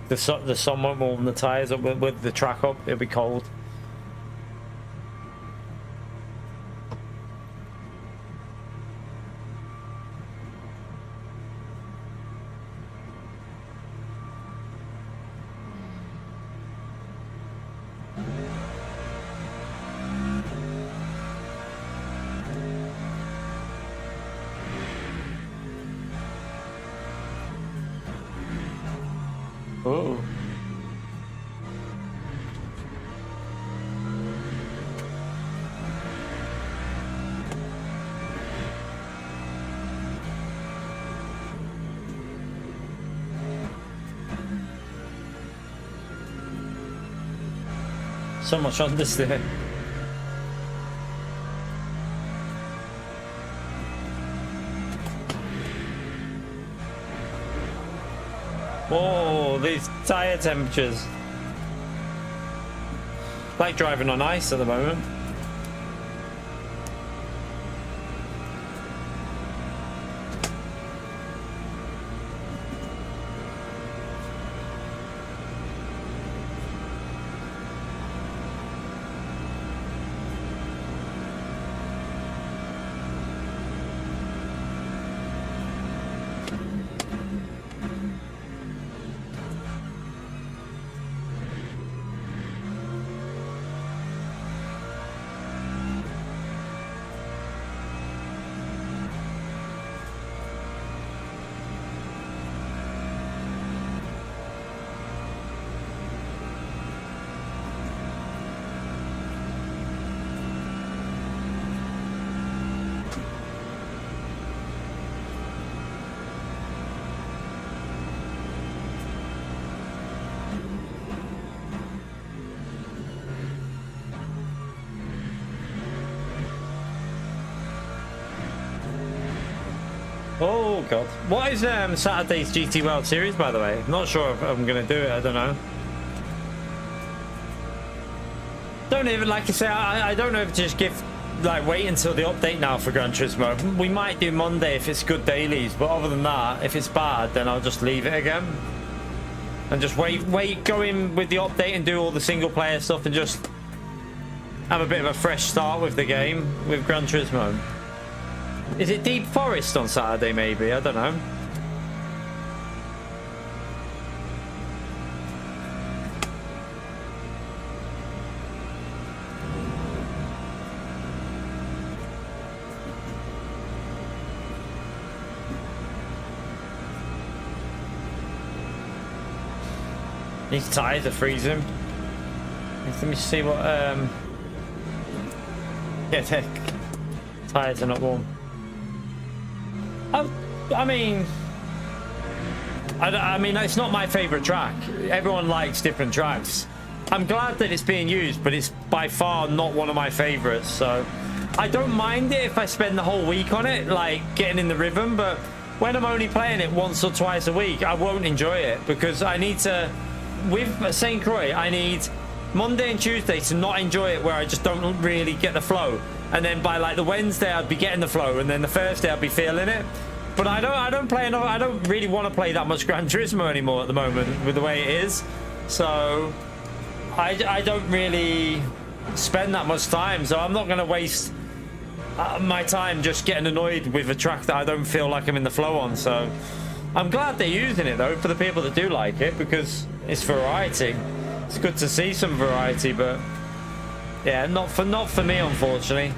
The sun won't warm the tyres up with the track up. It'll be cold. Oh. So much on this there. Whoa, these tire temperatures. Like driving on ice at the moment. Oh god. What is Saturday's GT World Series, by the way? I'm not sure if I'm gonna do it, I don't know. Don't even, like I say, I don't know if to just give, like, wait until the update now for Gran Turismo. We might do Monday if it's good dailies, but other than that, if it's bad, then I'll just leave it again. And just go in with the update and do all the single player stuff and just have a bit of a fresh start with the game, with Gran Turismo. Is it Deep Forest on Saturday, maybe? I don't know. These tyres are freezing. Let me see what... Yeah, tyres are not warm. I mean, I mean, it's not my favorite track. Everyone likes different tracks. I'm glad that it's being used, but it's by far not one of my favorites. So I don't mind it if I spend the whole week on it, like getting in the rhythm. But when I'm only playing it once or twice a week, I won't enjoy it because I need to, with St. Croix, I need Monday and Tuesday to not enjoy it where I just don't really get the flow. And then by like the Wednesday, I'd be getting the flow. And then the Thursday, I'd be feeling it. But I don't play enough. I don't really want to play that much Gran Turismo anymore at the moment with the way it is. So I don't really spend that much time. So I'm not going to waste my time just getting annoyed with a track that I don't feel like I'm in the flow on. So I'm glad they're using it though for the people that do like it because it's variety. It's good to see some variety, but yeah, not for me, unfortunately.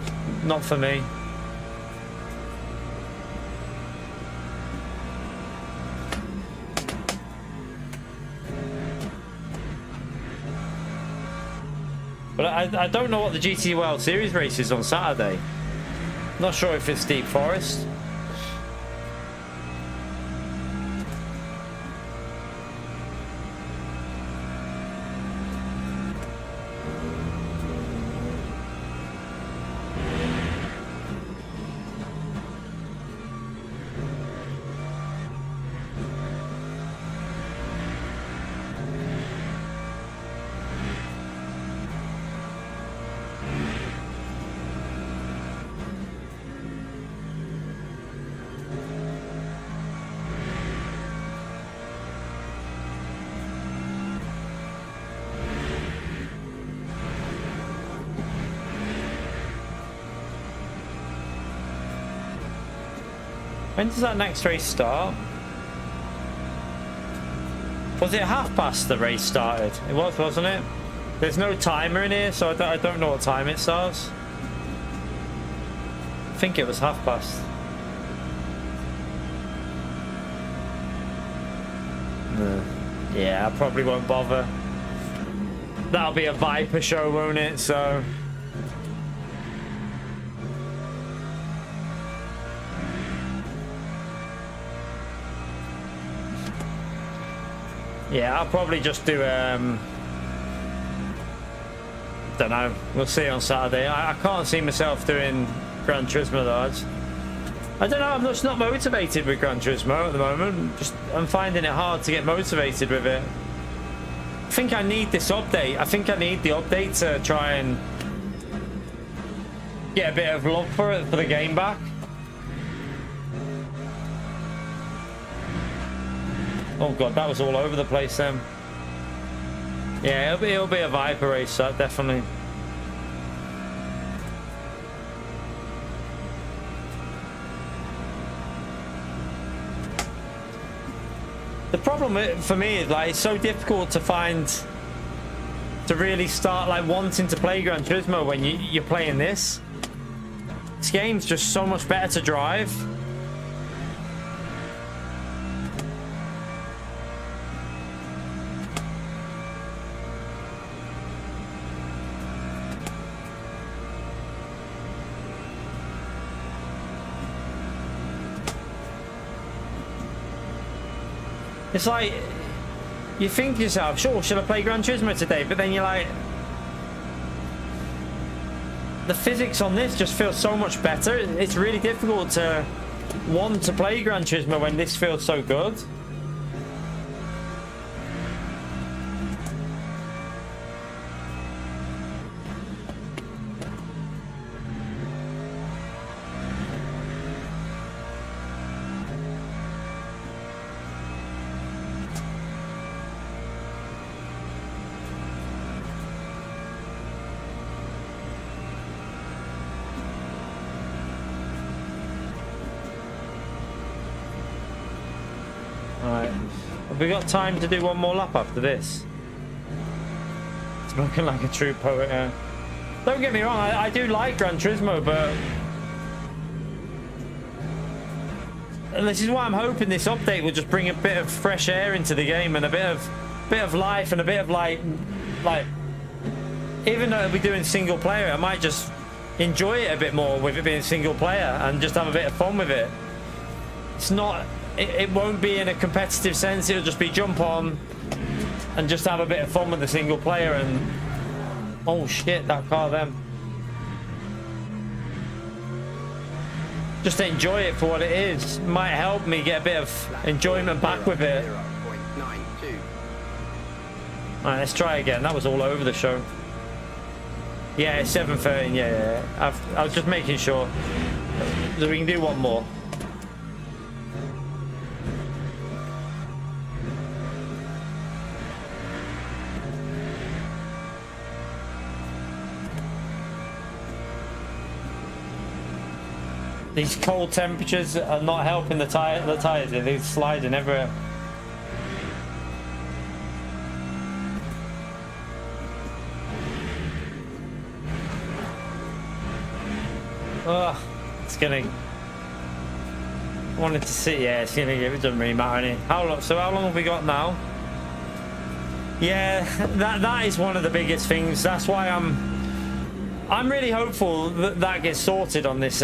Not for me. But I don't know what the GT World Series race is on Saturday. Not sure if it's Deep Forest. When does that next race start? Was it past the race started? It was, wasn't it? There's no timer in here, so I don't know what time it starts. I think it was past. Yeah, I probably won't bother. That'll be a Viper show, won't it? So yeah, I'll probably just do don't know, we'll see on Saturday. I can't see myself doing Gran Turismo though. I don't know, I'm just not motivated with Gran Turismo at the moment. I'm finding it hard to get motivated with it. I think I need this update. I think I need the update to try and get a bit of love for it, for the game back. Oh god, that was all over the place then. Yeah, it'll be a Viper race, that definitely. The problem for me is like it's so difficult to really start like wanting to play Gran Turismo when you're playing this. This game's just so much better to drive. It's like, you think to yourself, sure, should I play Gran Turismo today? But then you're like, the physics on this just feels so much better. It's really difficult to want to play Gran Turismo when this feels so good. Alright, have we got time to do one more lap after this? It's looking like a true poet. Don't get me wrong, I do like Gran Turismo, but this is why I'm hoping this update will just bring a bit of fresh air into the game and a bit of life and a bit of like even though it'll be doing single player, I might just enjoy it a bit more with it being single player and just have a bit of fun with it. It's not it won't be in a competitive sense. It'll just be jump on and just have a bit of fun with the single player. And oh shit, that car then. Just enjoy it for what it is. Might help me get a bit of enjoyment back with it. 0.92. Alright, let's try again. That was all over the show. Yeah, it's 7:13. Yeah. I was just making sure that we can do one more. These cold temperatures are not helping the tires. They're sliding everywhere. Oh, it's gonna. I wanted to see. Yeah, it's gonna. It doesn't really matter any. How long? So how long have we got now? Yeah, that is one of the biggest things. That's why I'm really hopeful that that gets sorted on this.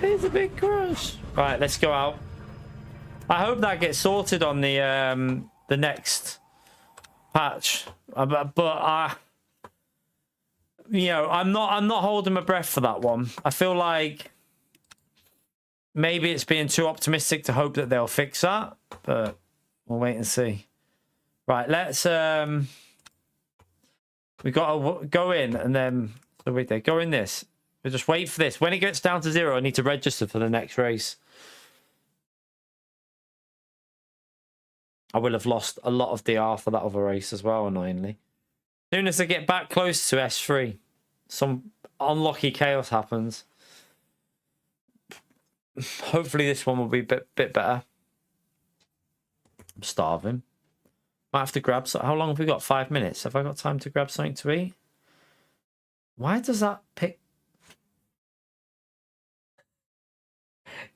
It's a big crush. Right, let's go out. I hope that gets sorted on the next patch. But you know, I'm not holding my breath for that one. I feel like maybe it's being too optimistic to hope that they'll fix that, but we'll wait and see. Right, let's we gotta go in and then so wait there, go in this. We'll just wait for this. When it gets down to 0, I need to register for the next race. I will have lost a lot of DR for that other race as well, annoyingly. As soon as I get back close to S3, some unlucky chaos happens. Hopefully this one will be a bit better. I'm starving. Might have to grab some. How long have we got? 5 minutes. Have I got time to grab something to eat? Why does that pick?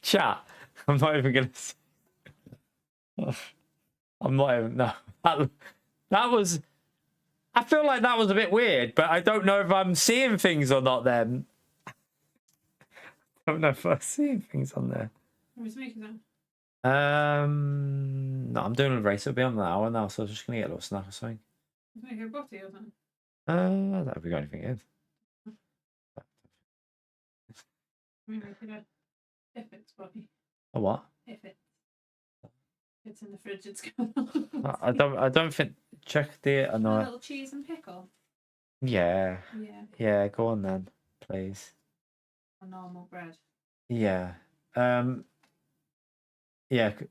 Chat. I'm not even gonna. I'm not even. No. That was. I feel like that was a bit weird, but I don't know if I'm seeing things or not. Then. I don't know if I'm seeing things on there. What was making that? No, I'm doing a race. It'll be on an hour now, so I'm just gonna get a little snack or something. Was making a body or something? I don't know if we got anything in. I mean, we could if it's body. A what? If it's in the fridge, it's going on. I don't think. Check the. A No. little cheese and pickle. Yeah. Yeah. Yeah. Go on then, please. Or normal bread. Yeah. Yeah.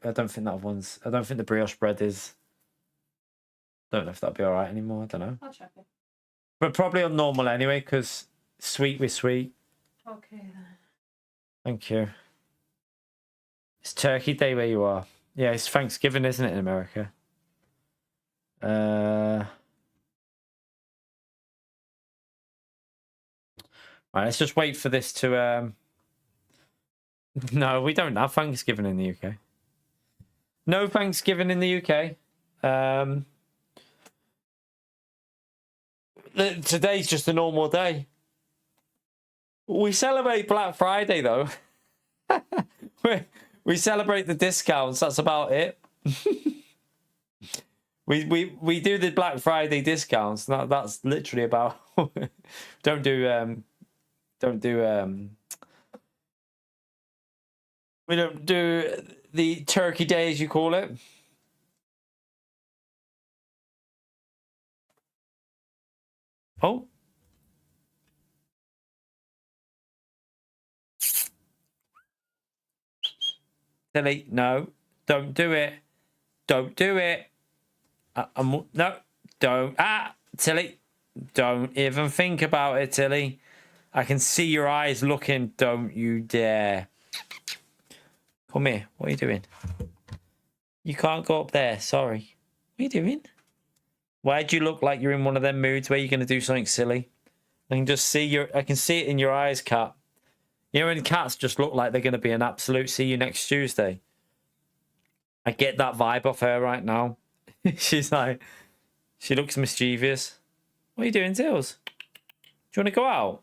I don't think that one's. I don't think the brioche bread is. Don't know if that'll be all right anymore. I don't know. I'll check it. But probably on normal anyway, because sweet with sweet. Okay then. Thank you. It's Turkey Day where you are. Yeah, it's Thanksgiving, isn't it, in America? Right, let's just wait for this to No, we don't have Thanksgiving in the UK. No Thanksgiving in the UK. Today's just a normal day. We celebrate Black Friday though. We celebrate the discounts. That's about it. we do the Black Friday discounts. That's literally about. Don't do. We don't do the Turkey Day, as you call it. Oh. Tilly, no, don't do it. Don't do it. No, don't. Tilly, don't even think about it, Tilly. I can see your eyes looking. Don't you dare. Come here. What are you doing? You can't go up there. Sorry. What are you doing? Why do you look like you're in one of them moods where you're going to do something silly? I can just see I can see it in your eyes, cat. You know when cats just look like they're going to be an absolute see you next Tuesday? I get that vibe off her right now. She's like, she looks mischievous. What are you doing, Tills? Do you want to go out?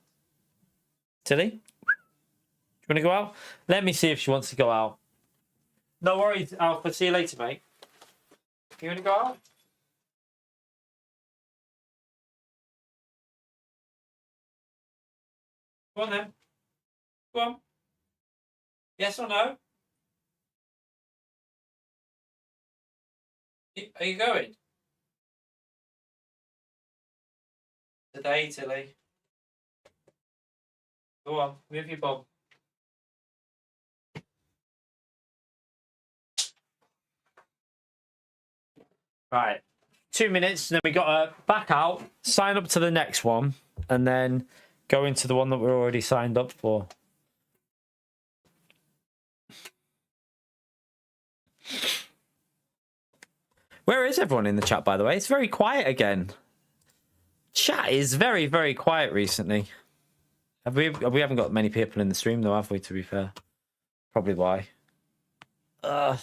Tilly? want to go out? Let me see if she wants to go out. No worries, Alpha. See you later, mate. You want to go out? Go on then. Go on. Yes or no? Are you going? Today, Tilly. Go on, move your bum. Right. 2 minutes, then we got to back out, sign up to the next one, and then go into the one that we're already signed up for. Where is everyone in the chat, by the way? It's very quiet again. Chat is very, very quiet recently. We haven't got many people in the stream, though, have we, to be fair? Probably why. Oh.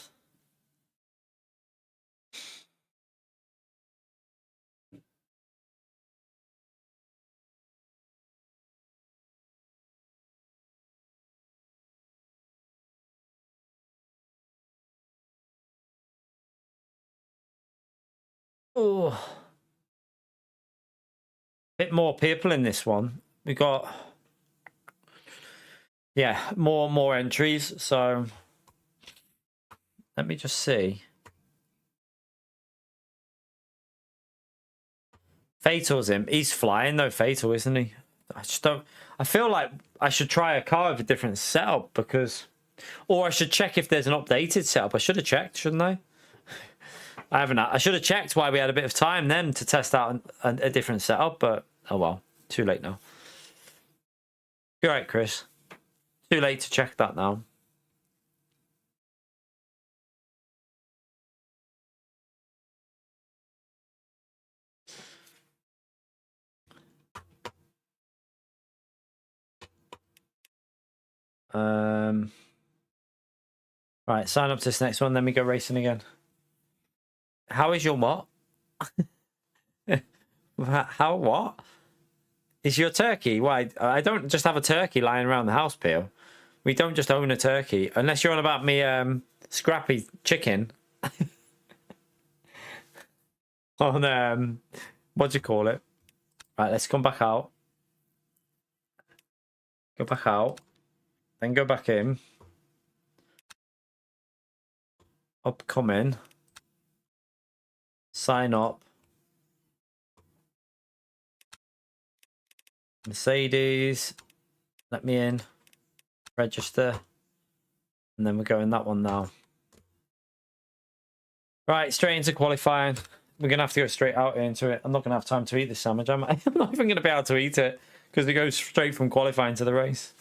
Bit more people in this one. We got... Yeah, more entries, so... Let me just see. Fatal's him. He's flying though, Fatal, isn't he? I just don't... I feel like I should try a car with a different setup because... Or I should check if there's an updated setup. I should have checked, shouldn't I? I haven't. I should have checked while we had a bit of time then to test out a different setup, but oh well. Too late now. You're right, Chris. Too late to check that now. Right, sign up to this next one, then we go racing again. How is your what? How what? Is your turkey? Why? I don't just have a turkey lying around the house, Peel. We don't just own a turkey. Unless you're on about me scrappy chicken. On what do you call it? Right, let's come back out. Go back out. Then go back in. Upcoming. Sign up. Mercedes. Let me in. Register. And then we're going that one now. Right, straight into qualifying. We're going to have to go straight out into it. I'm not going to have time to eat this sandwich, am I? I'm not even going to be able to eat it because we go straight from qualifying to the race.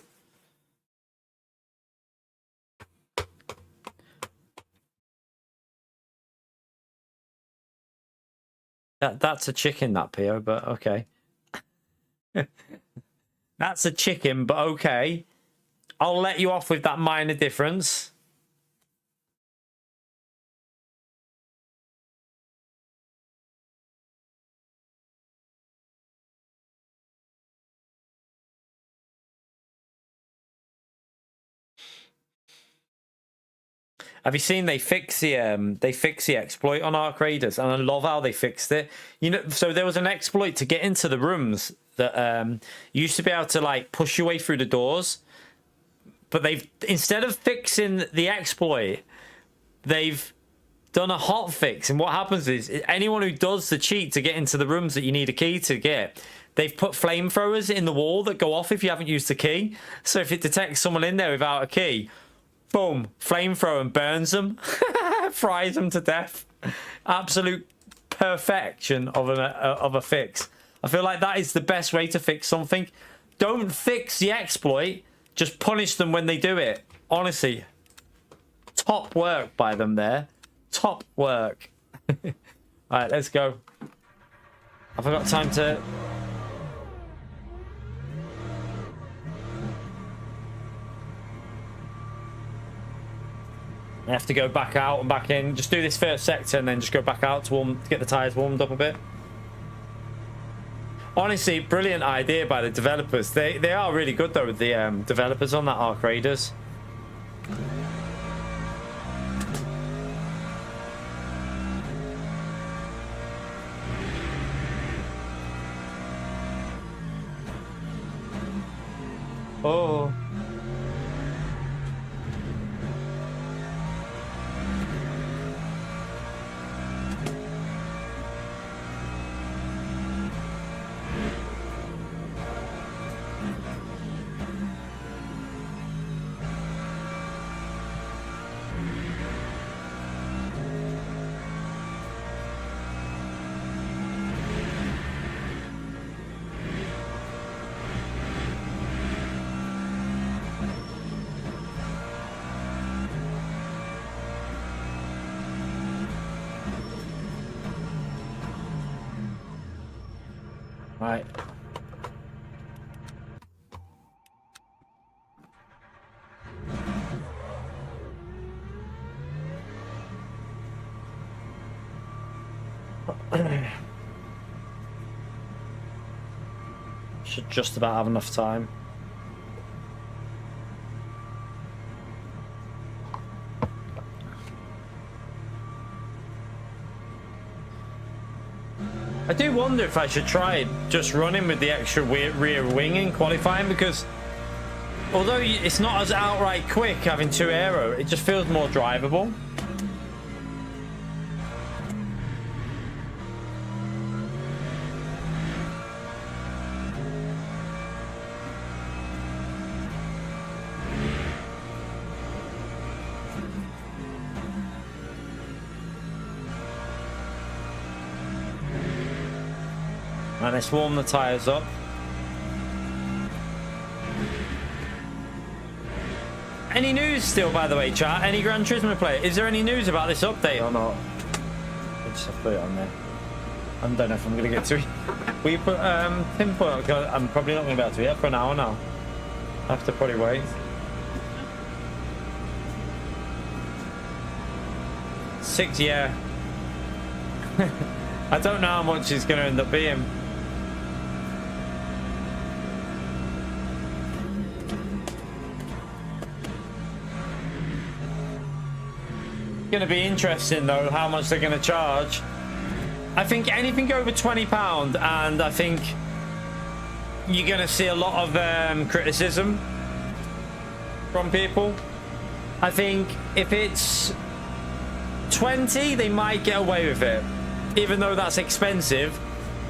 That's a chicken, that, Pio, but okay. That's a chicken, but okay. I'll let you off with that minor difference. Have you seen they fix the exploit on Arc Raiders, and I love how they fixed it. You know, so there was an exploit to get into the rooms that you used to be able to like push your way through the doors, but they've instead of fixing the exploit, they've done a hot fix. And what happens is anyone who does the cheat to get into the rooms that you need a key to get, they've put flamethrowers in the wall that go off if you haven't used the key. So if it detects someone in there without a key, boom, flamethrower and burns them, fries them to death. Absolute perfection of a fix. I feel like that is the best way to fix something. Don't fix the exploit, just punish them when they do it. Honestly, top work by them there. Top work. All right, let's go. Have I got time to... I have to go back out and back in. Just do this first sector and then just go back out to get the tyres warmed up a bit. Honestly, brilliant idea by the developers. They are really good though with the developers on that Arc Raiders. Oh. Right. Should just about have enough time. I do wonder if I should try just running with the extra rear wing in qualifying, because although it's not as outright quick having 2 aero, it just feels more drivable. And let's warm the tyres up. Any news still, by the way, chat? Any Gran Turismo player? Is there any news about this update or not? I just have to put it on there. I don't know if I'm going to get to it. Will you put pinpoint? I'm probably not going to be able to do that for an hour now. I have to probably wait. 6, yeah. I don't know how much it's going to end up being. Going to be interesting though how much they're going to charge. I think anything over £20, and I think you're going to see a lot of criticism from people. I think if it's 20, they might get away with it, even though that's expensive.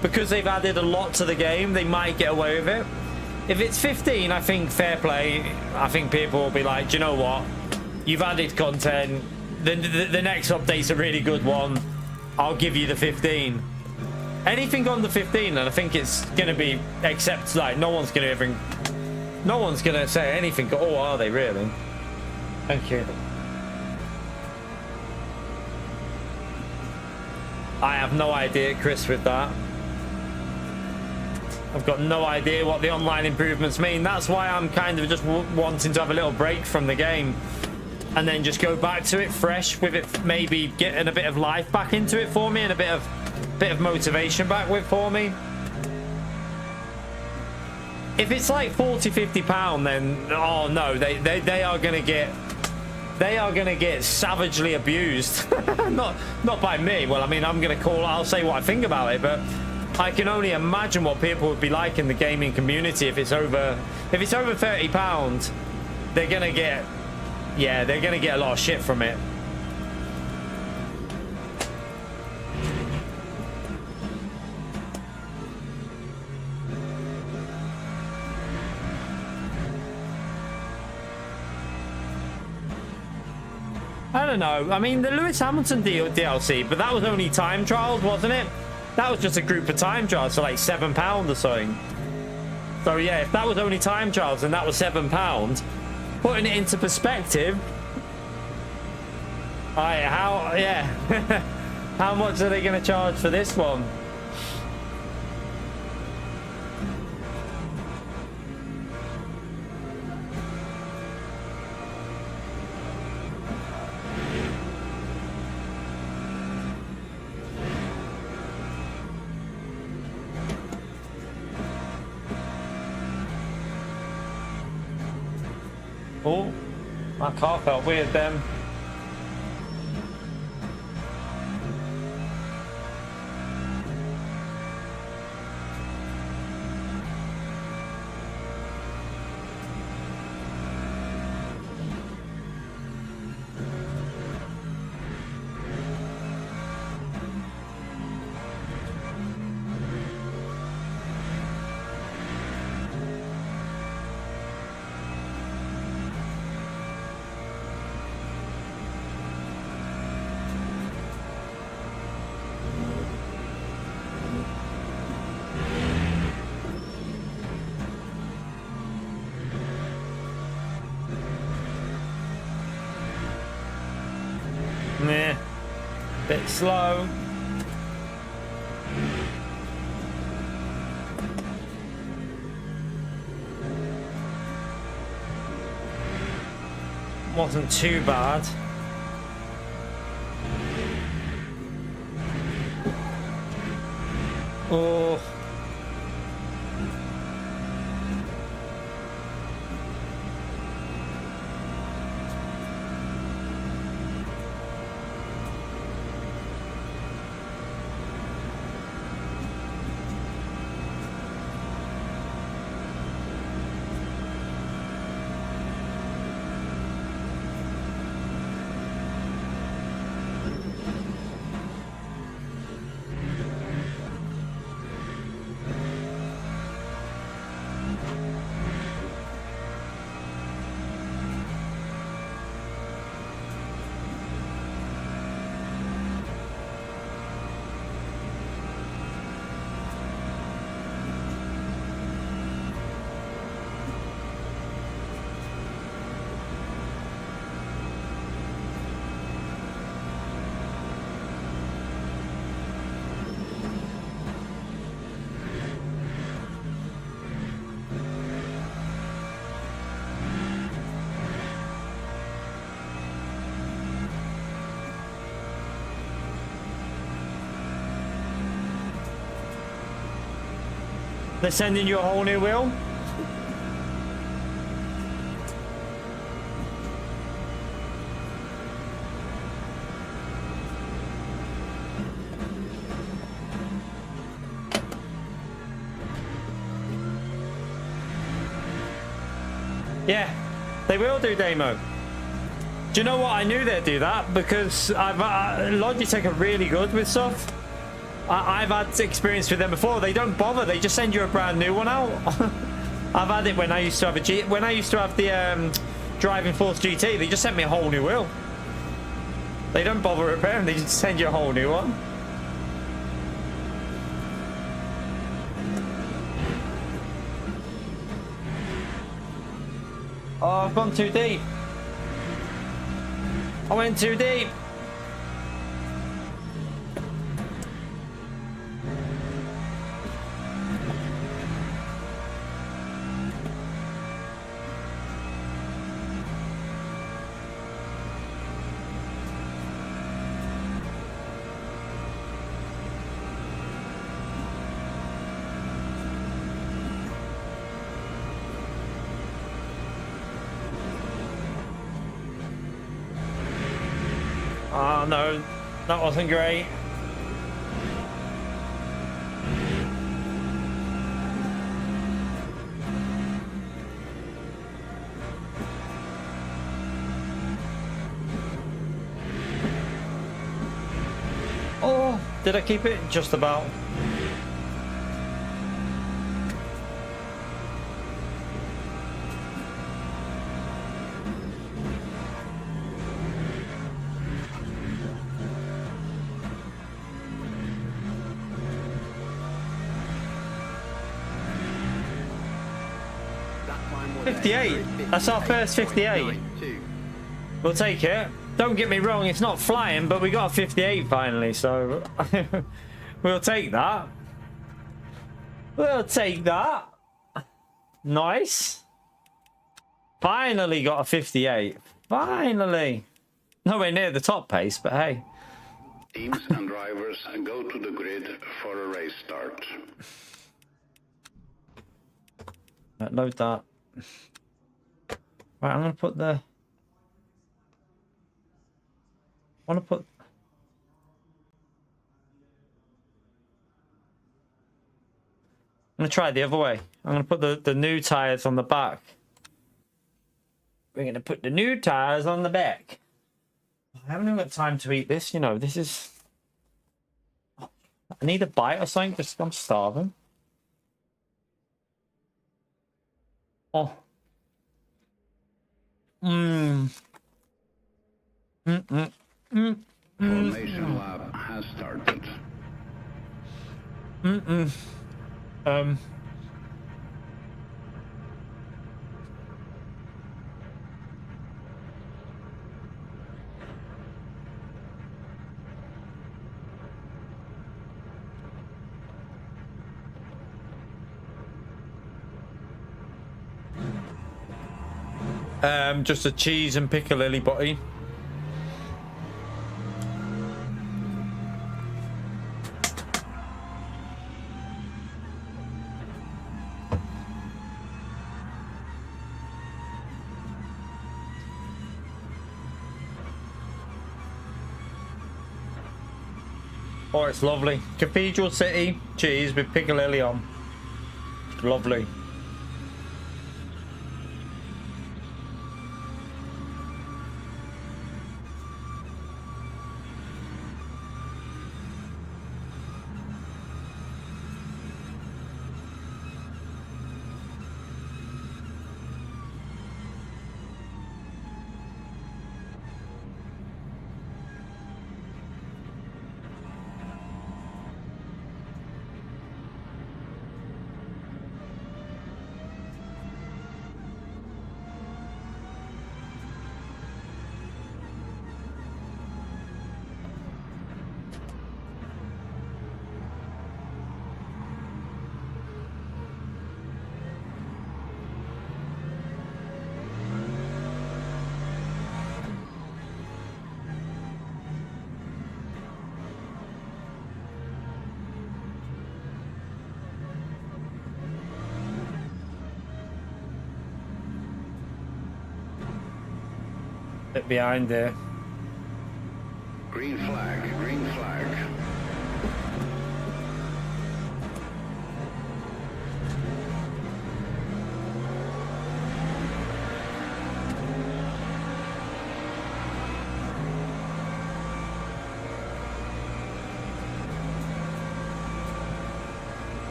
Because they've added a lot to the game, they might get away with it. If it's 15, I think fair play. I think people will be like, do you know what, you've added content, the next update's a really good one, I'll give you the 15. Anything on the 15, and I think it's gonna be, except like no one's gonna say anything at all, are they really? Thank you. I have no idea, Chris, with that. I've got no idea what the online improvements mean. That's why I'm kind of just wanting to have a little break from the game and then just go back to it fresh with it, maybe getting a bit of life back into it for me and a bit of motivation back with for me. If it's like 40-50 pound, then oh no, they are gonna get savagely abused. not by me. Well, I mean, I'll say what I think about it, but I can only imagine what people would be like in the gaming community if it's over £30. They're gonna get a lot of shit from it. I don't know. I mean, the Lewis Hamilton DLC, but that was only time trials, wasn't it? That was just a group of time trials for like £7 or something. So yeah, if that was only time trials and that was £7, putting it into perspective, how much are they going to charge for this one? Oh, my car felt weird then. Meh. Bit slow. Wasn't too bad. Oh. They're sending you a whole new wheel? Yeah, they will do demo. Do you know what? I knew they'd do that because Logitech are really good with stuff. I've had experience with them before. They don't bother. They just send you a brand new one out. I've had it when I used to have the Driving Force GT. They just sent me a whole new wheel. They don't bother repairing. They just send you a whole new one. Oh, I've gone too deep. I went too deep. Oh no, that wasn't great. Oh, did I keep it? Just about. That time was 58. That's our first 58. We'll take it. Don't get me wrong, it's not flying, but we got a 58 finally, so we'll take that. We'll take that. Nice. Finally got a 58. Finally. Nowhere near the top pace, but hey. Teams and drivers go to the grid for a race start. Load that. Right, I'm gonna put the. I want to put. I'm gonna try it the other way. I'm gonna put the new tires on the back. We're gonna put the new tires on the back. I haven't even got time to eat this. You know, this is. I need a bite or something. Just I'm starving. Oh. Mmm. Formation lab has started. Um. Just a cheese and piccalilli butty. Oh, it's lovely. Cathedral City cheese with piccalilli on. It's lovely. Bit behind there. Green flag, green flag.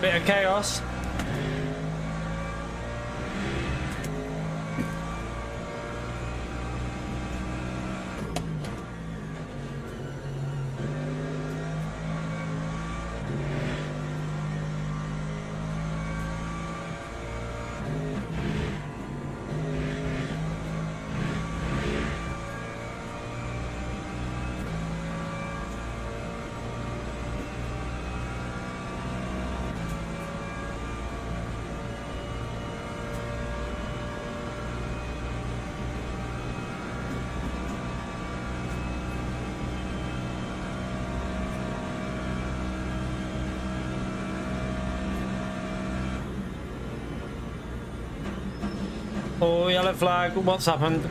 Bit of chaos. Oh, yellow flag. What's happened?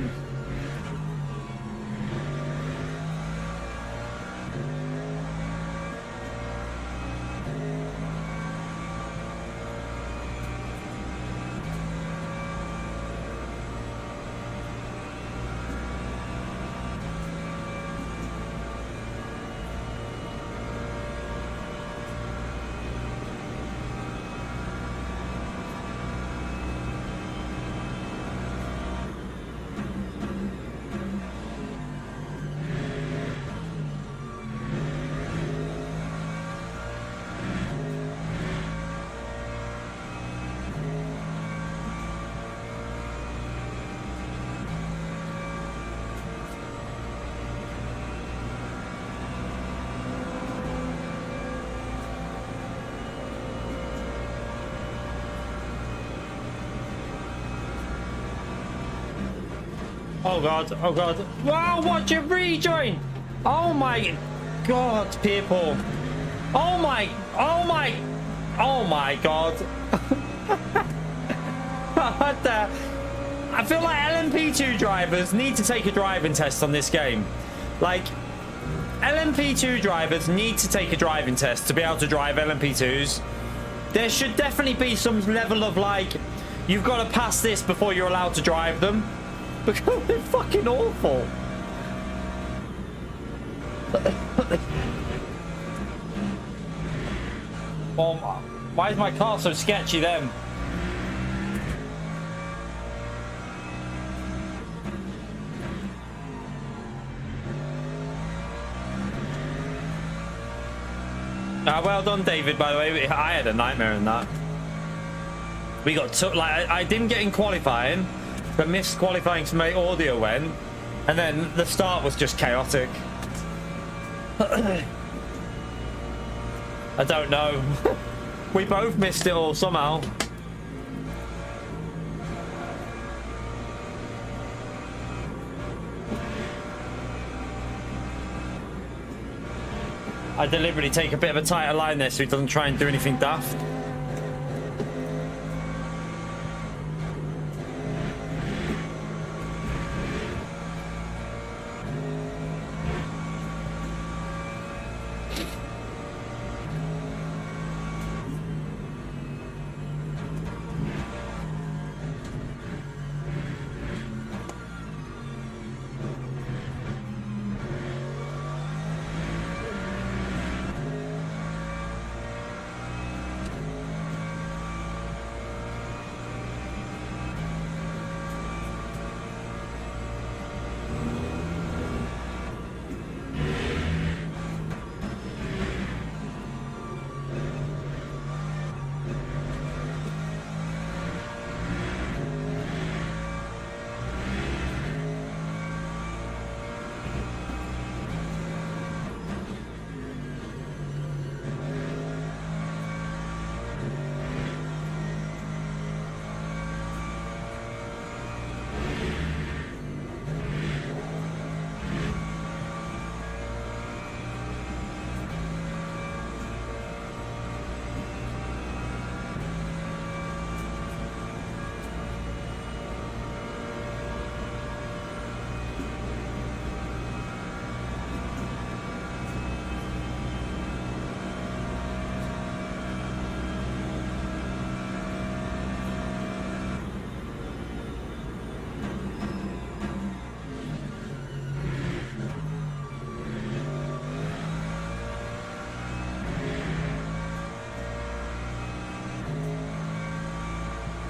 Oh god, oh god. Wow, watch it rejoin. Oh my god, people. Oh my god. What the? I feel like LMP2 drivers need to take a driving test on this game. Like, LMP2 drivers need to take a driving test to be able to drive LMP2s. There should definitely be some level of, like, you've got to pass this before you're allowed to drive them. Because they're fucking awful. Oh, why is my car so sketchy then? Well done, David, by the way. I had a nightmare in that. We got took, like, I didn't get in qualifying, but missed qualifying to my audio went, and then the start was just chaotic. I don't know. We both missed it all somehow. I deliberately take a bit of a tighter line there so he doesn't try and do anything daft.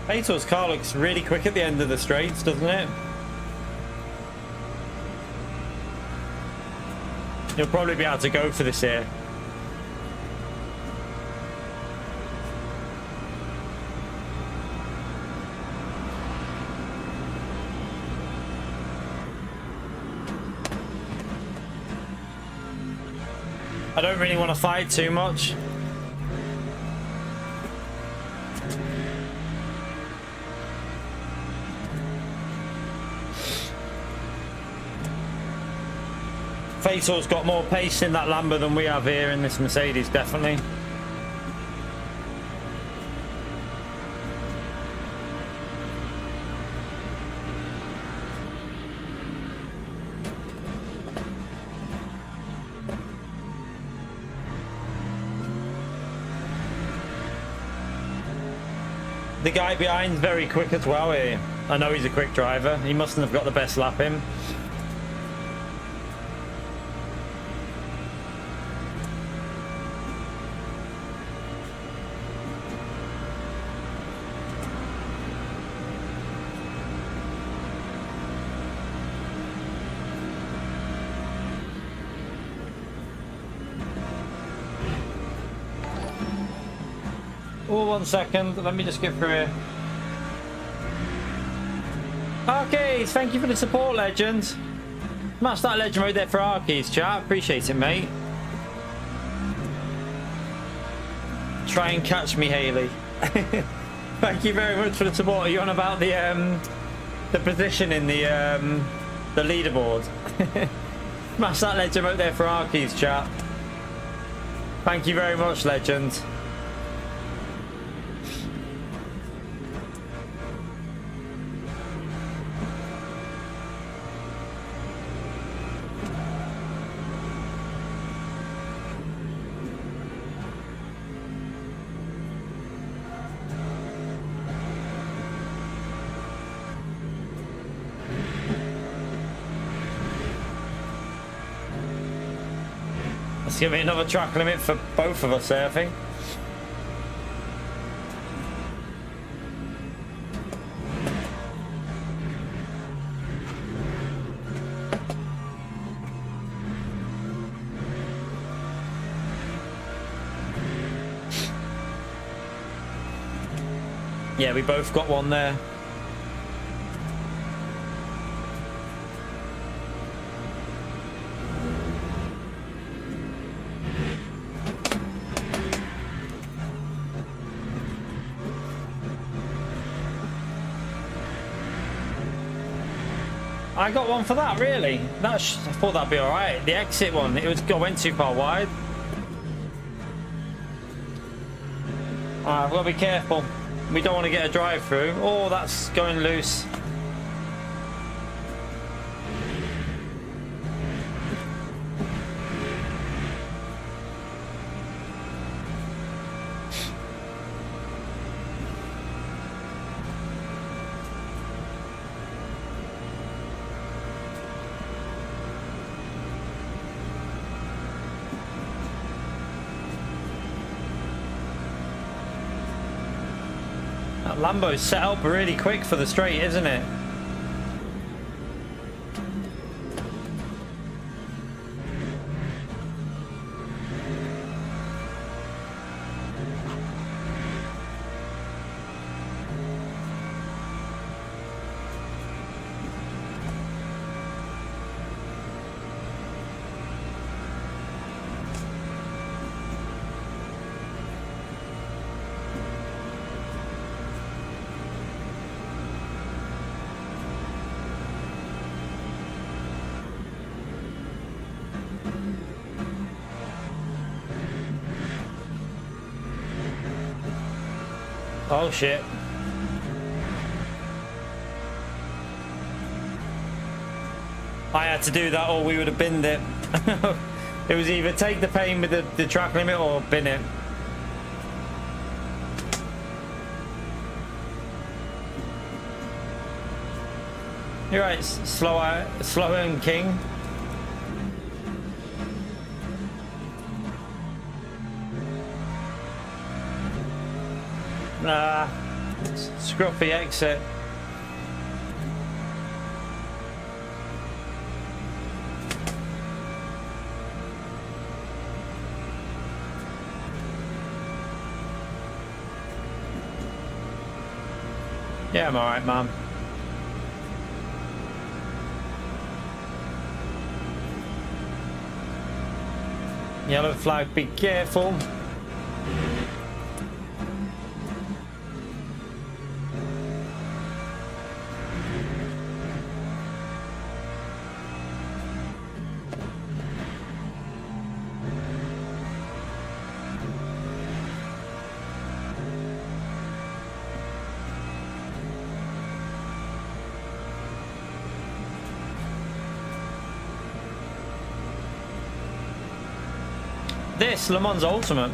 Fatal's car looks really quick at the end of the straights, doesn't it? You'll probably be able to go for this here. I don't really want to fight too much. Fatal's got more pace in that Lambo than we have here in this Mercedes, definitely. The guy behind's very quick as well here. I know he's a quick driver. He mustn't have got the best lap in. Oh, 1 second. Let me just get through here. Arcades, thank you for the support, legend. Might start legend right there for Arcades, chat. Appreciate it, mate. Try and catch me, Haley. Thank you very much for the support. Are you on about the position in the the leaderboard. Smash that legend out there for Arkies, chat. Thank you very much, legend. Let's give me another track limit for both of us there, I think. Yeah, we both got one there. I got one for that, really. I thought that'd be all right. The exit one, I went too far wide. I've got to be careful. We don't want to get a drive through. Oh, that's going loose. Lambo's set up really quick for the straight, isn't it? Oh shit. I had to do that or we would have binned it. It was either take the pain with the track limit or bin it. You're right, slow and king. Nah, scruffy exit. Yeah, I'm alright, man. Yellow flag, be careful. This Le Mans Ultimate.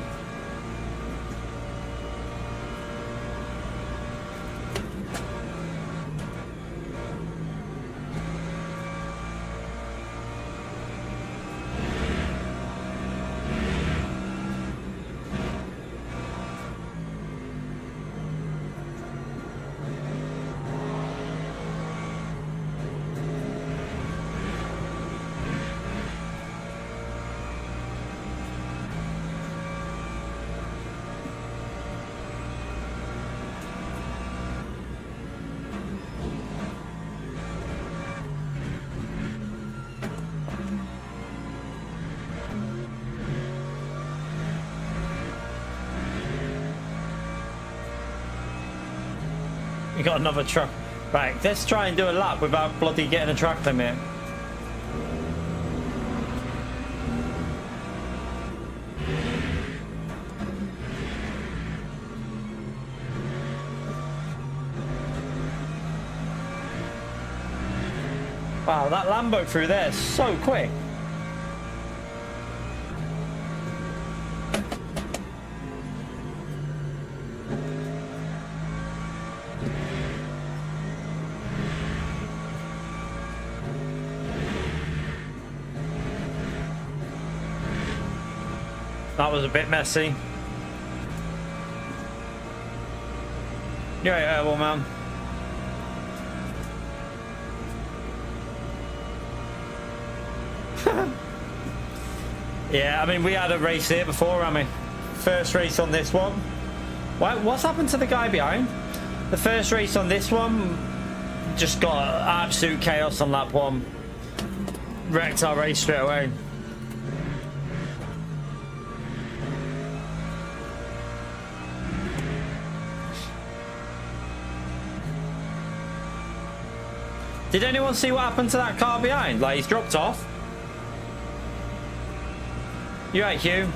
We got another truck. Right, let's try and do a lap without bloody getting a track limit. Wow, that Lambo through there is so quick. That was a bit messy. Yeah, well, man. Yeah, I mean, we had a race here before, haven't we? First race on this one. What's happened to the guy behind? The first race on this one just got absolute chaos on lap one. Wrecked our race straight away. Did anyone see what happened to that car behind? Like, he's dropped off. You right, Hugh?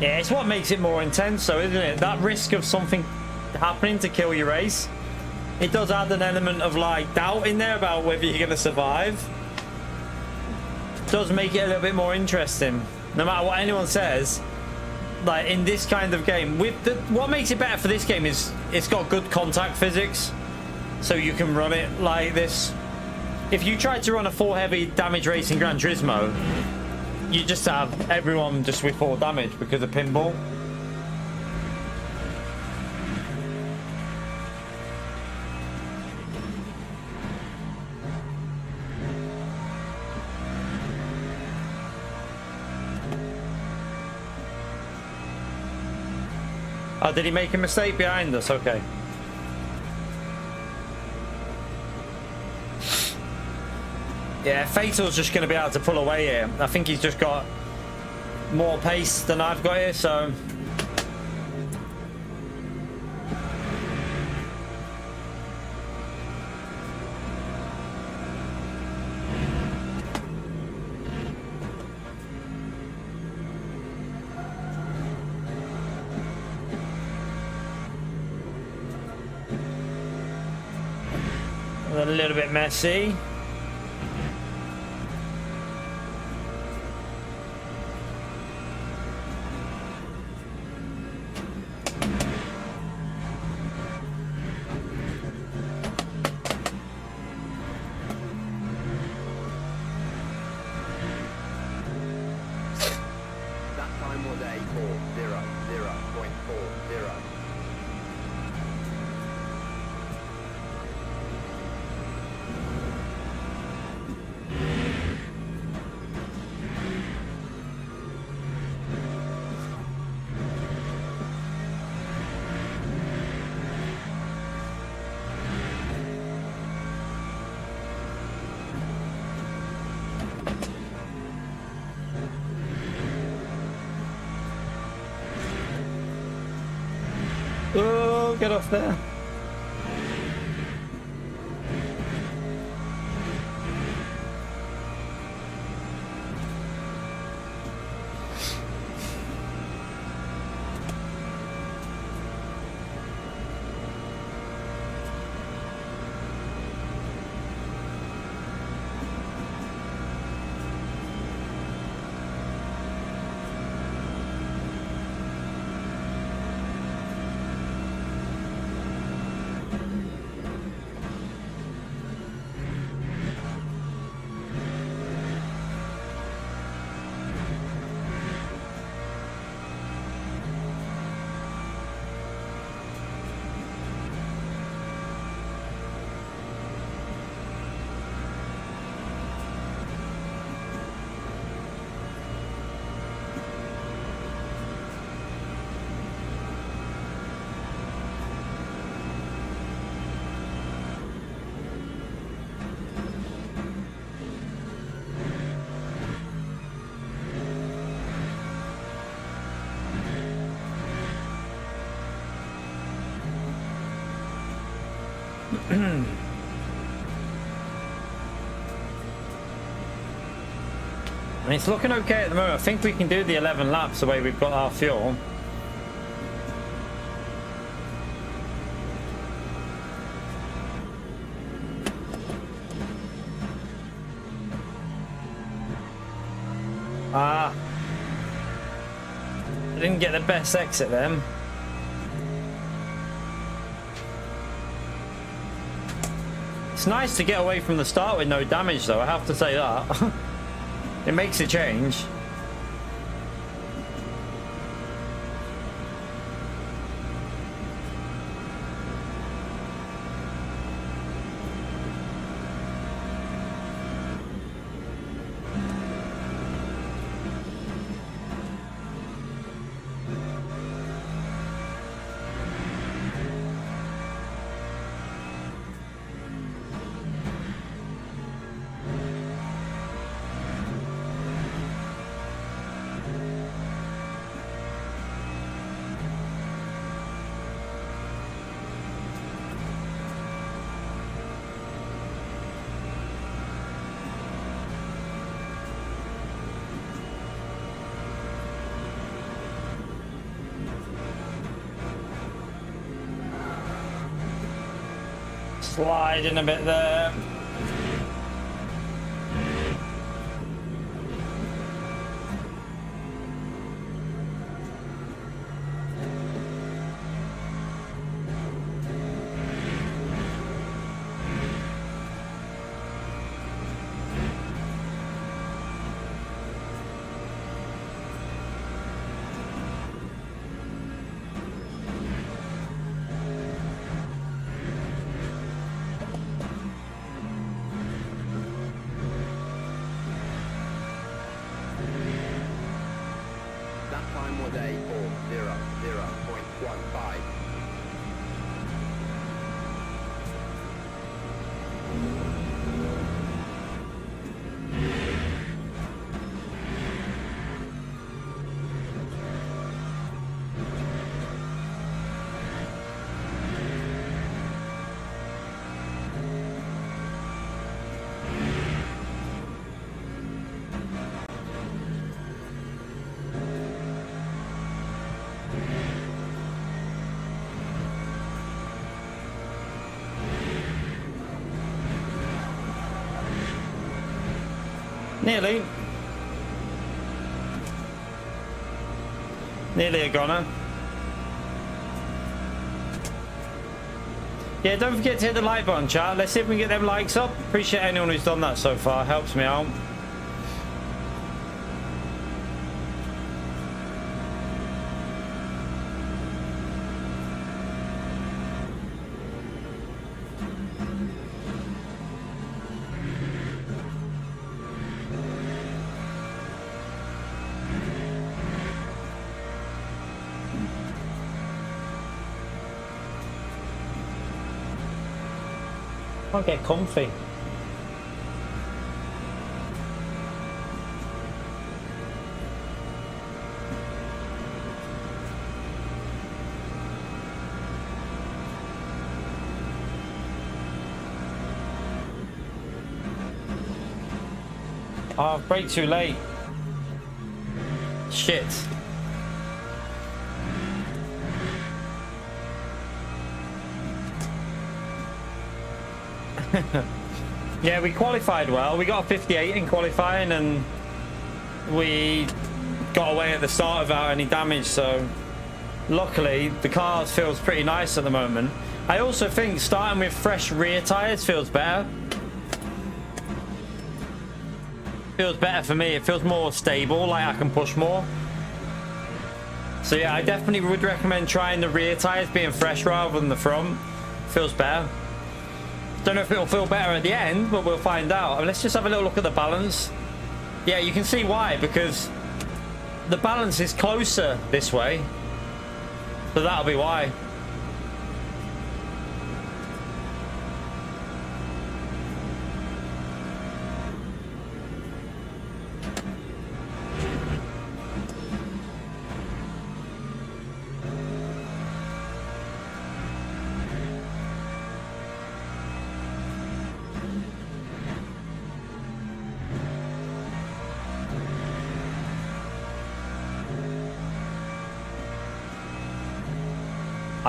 Yeah, it's what makes it more intense, though, isn't it? That risk of something happening to kill your race. It does add an element of, like, doubt in there about whether you're going to survive. It does make it a little bit more interesting. No matter what anyone says, like, in this kind of game, what makes it better for this game is it's got good contact physics, so you can run it like this. If you tried to run a full heavy damage racing Gran Turismo, you just have everyone just with full damage because of pinball. Oh, did he make a mistake behind us? Okay. Yeah, Fatal's just going to be able to pull away here. I think he's just got more pace than I've got here, so... A little bit messy. Oh, get off there. And it's looking okay at the moment. I think we can do the 11 laps the way we've got our fuel. I didn't get the best exit then. It's nice to get away from the start with no damage though, I have to say that. It makes a change. Sliding a bit there. That time was a 4:00.15. Nearly. Nearly a goner. Yeah, don't forget to hit the like button, chat. Let's see if we can get them likes up. Appreciate anyone who's done that so far. Helps me out. Can't get comfy. Oh, brake too late. Shit. Yeah, we qualified well. We got a 58 in qualifying and we got away at the start without any damage, so luckily the car feels pretty nice at the moment. I also think starting with fresh rear tires feels better. Feels better for me. It feels more stable, like I can push more. So yeah, I definitely would recommend trying the rear tires being fresh rather than the front. Feels better. Don't know if it'll feel better at the end, but we'll find out. Let's just have a little look at the balance. Yeah, you can see why, because the balance is closer this way. So that'll be why.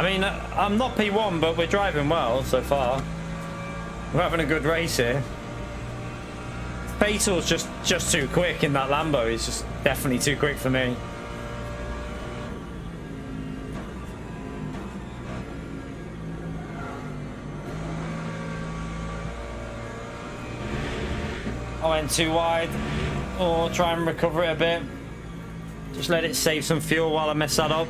I mean, I'm not P1, but we're driving well so far. We're having a good race here. Fatal's just too quick in that Lambo. He's just definitely too quick for me. I went too wide. Or try and recover it a bit. Just let it save some fuel while I mess that up.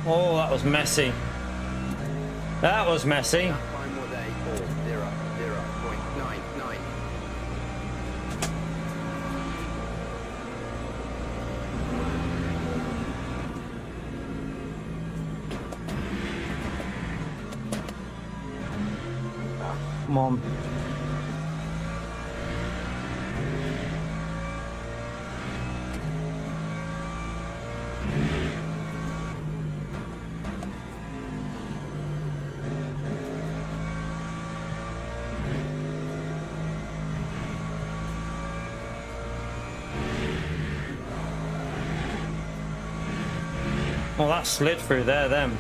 Oh, that was messy. That was messy. That time was a 0.99. Come on. Well, that slid through there then.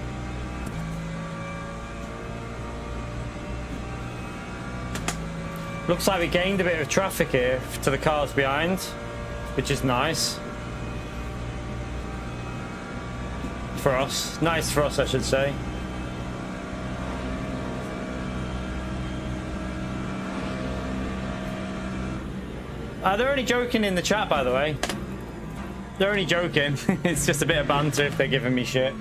Looks like we gained a bit of traffic here to the cars behind, which is nice. For us. Nice for us, I should say. They're only joking in the chat, by the way. They're only joking. It's just a bit of banter if they're giving me shit.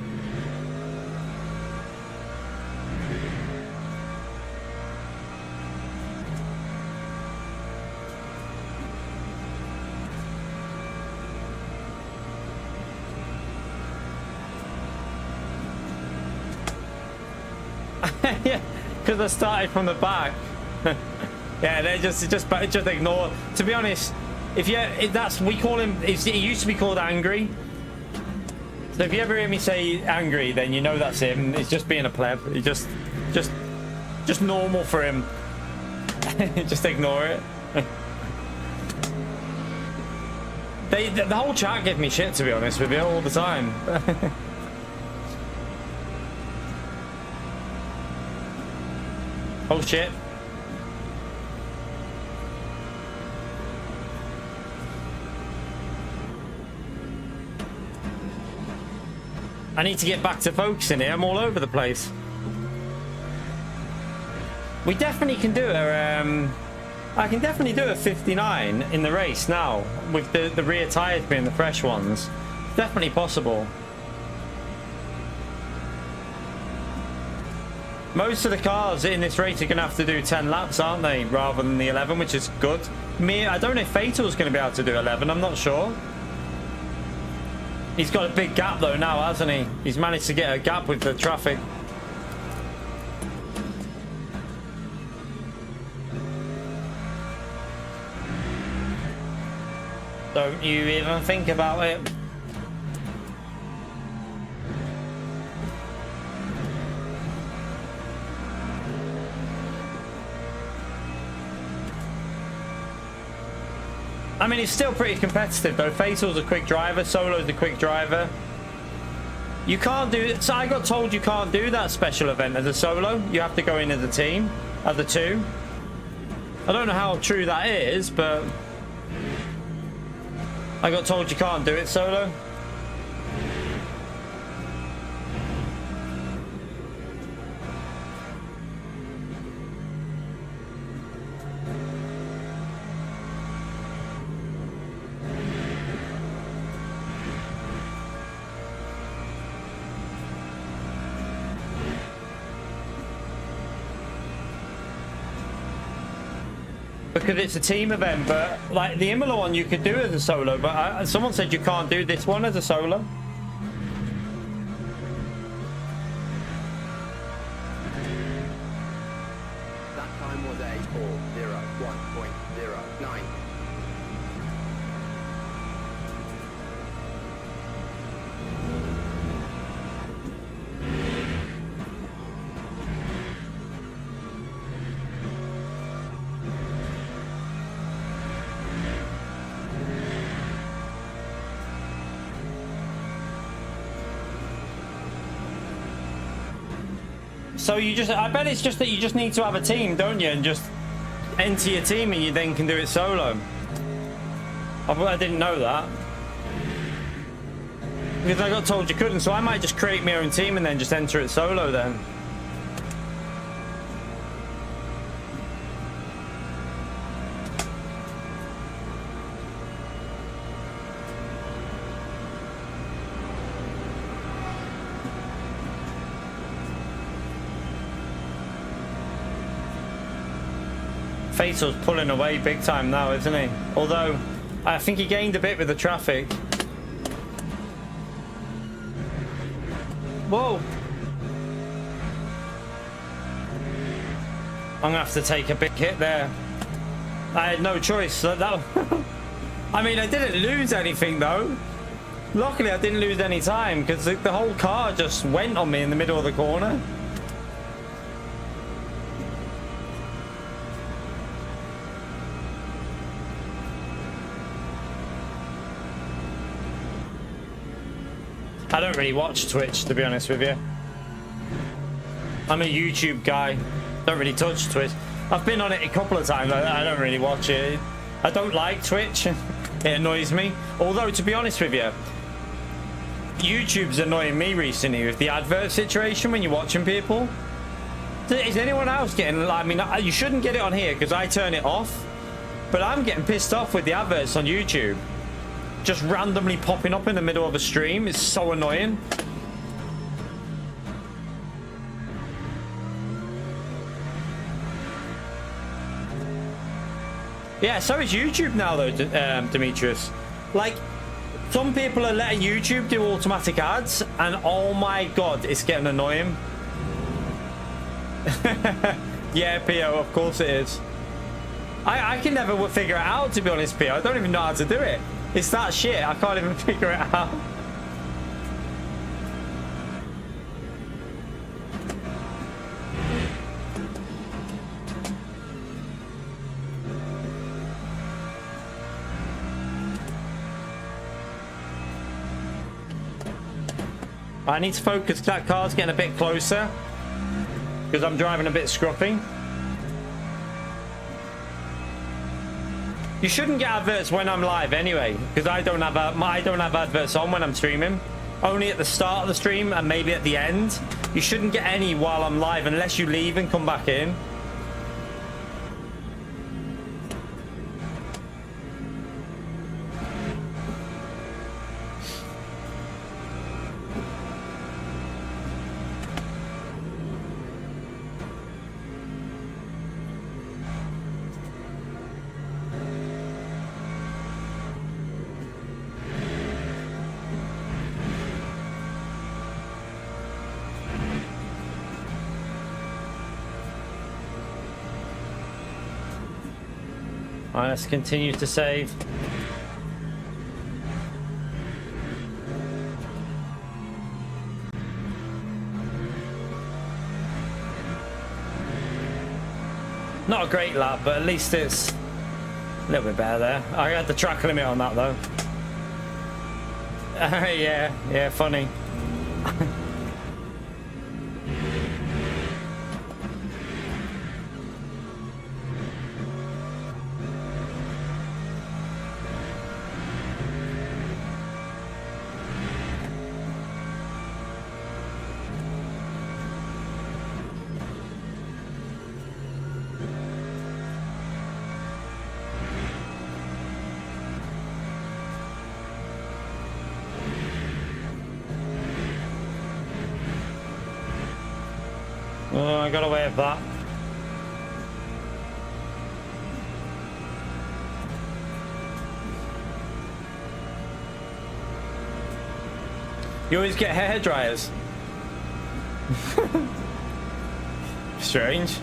Yeah, because I started from the back. Yeah, they just ignore. To be honest, we call him. It used to be called angry. So if you ever hear me say angry, then you know that's him. It's just being a pleb. He just normal for him. Just ignore it. The whole chat give me shit, to be honest with you, all the time. Oh shit. I need to get back to focusing here. I'm all over the place. We definitely can do a I can definitely do a 59 in the race now with the rear tires being the fresh ones. It's definitely possible. Most of the cars in this race are going to have to do 10 laps, aren't they? Rather than the 11, which is good. I don't know if Fatal's going to be able to do 11. I'm not sure. He's got a big gap though now, hasn't he? He's managed to get a gap with the traffic. Don't you even think about it. I mean, it's still pretty competitive though. Fatal's a quick driver, Solo's a quick driver. You can't do... So I got told you can't do that special event as a solo. You have to go in as a team, as a two. I don't know how true that is, but... I got told you can't do it solo. Because it's a team event, but like the Imola one you could do as a solo, but someone said you can't do this one as a solo. That time was a 1.09. So you just, I bet it's just that you just need to have a team, don't you? And just enter your team and you then can do it solo. I didn't know that. Because I got told you couldn't, so I might just create my own team and then just enter it solo then. Fatal's pulling away big time now, isn't he? Although, I think he gained a bit with the traffic. Whoa! I'm gonna have to take a big hit there. I had no choice. I mean, I didn't lose anything though. Luckily, I didn't lose any time because the whole car just went on me in the middle of the corner. I don't really watch Twitch, to be honest with you. I'm a YouTube guy. Don't really touch Twitch. I've been on it a couple of times. I don't really watch it. I don't like Twitch. It annoys me. Although, to be honest with you, YouTube's annoying me recently with the advert situation when you're watching people. Is anyone else getting... I mean, you shouldn't get it on here because I turn it off. But I'm getting pissed off with the adverts on YouTube. Just randomly popping up in the middle of a stream is so annoying. Yeah, so is YouTube now though, Demetrius. Like, some people are letting YouTube do automatic ads and oh my god, it's getting annoying. Yeah, Pio, of course it is. I can never figure it out, to be honest, Pio. I don't even know how to do it. It's that shit. I can't even figure it out. I need to focus. That car's getting a bit closer because I'm driving a bit scruffy. You shouldn't get adverts when I'm live anyway, because I don't have adverts on when I'm streaming. Only at the start of the stream and maybe at the end. You shouldn't get any while I'm live unless you leave and come back in. Alright, let's continue to save. Not a great lap, but at least it's a little bit better there. I had the track limit on that though. Yeah, funny. Oh, I got away with that. You always get hair dryers. Strange.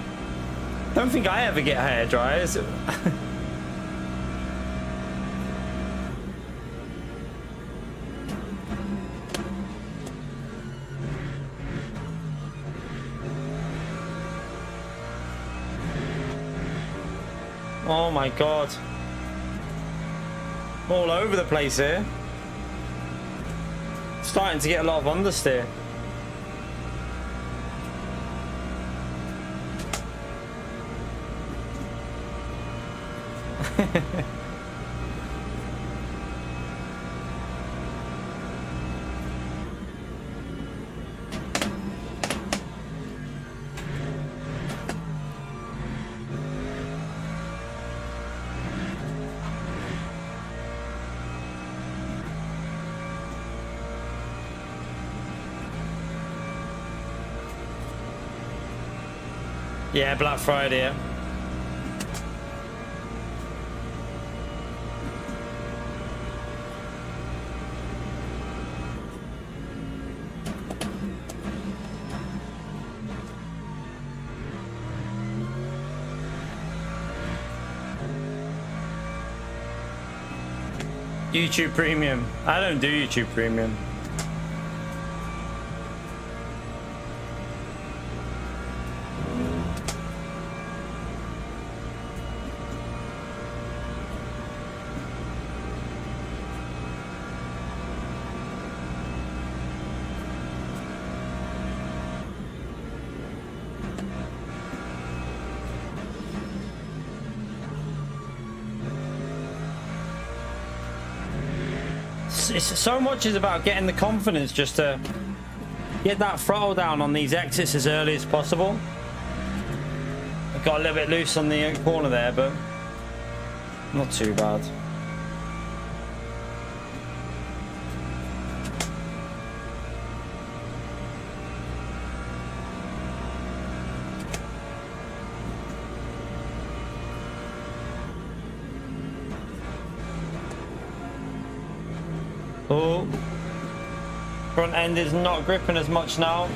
Don't think I ever get hair dryers. Oh my god. All over the place here. Starting to get a lot of understeer. Yeah, Black Friday. Yeah. YouTube Premium. I don't do YouTube Premium. It's so much is about getting the confidence just to get that throttle down on these exits as early as possible. I got a little bit loose on the corner there, but not too bad. Oh, front end is not gripping as much now.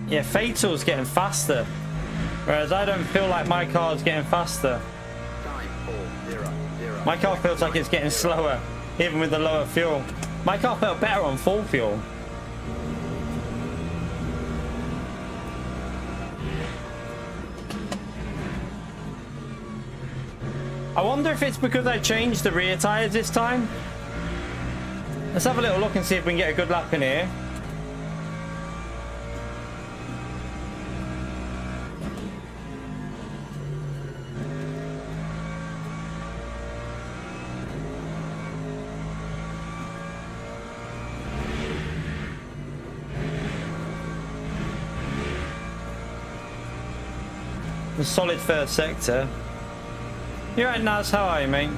Yeah, Fatal's getting faster, whereas I don't feel like my car's getting faster. My car feels like it's getting slower, even with the lower fuel. My car felt better on full fuel. I wonder if it's because I changed the rear tyres this time. Let's have a little look and see if we can get a good lap in here. A solid first sector. You're right, Naz. How are you, mate?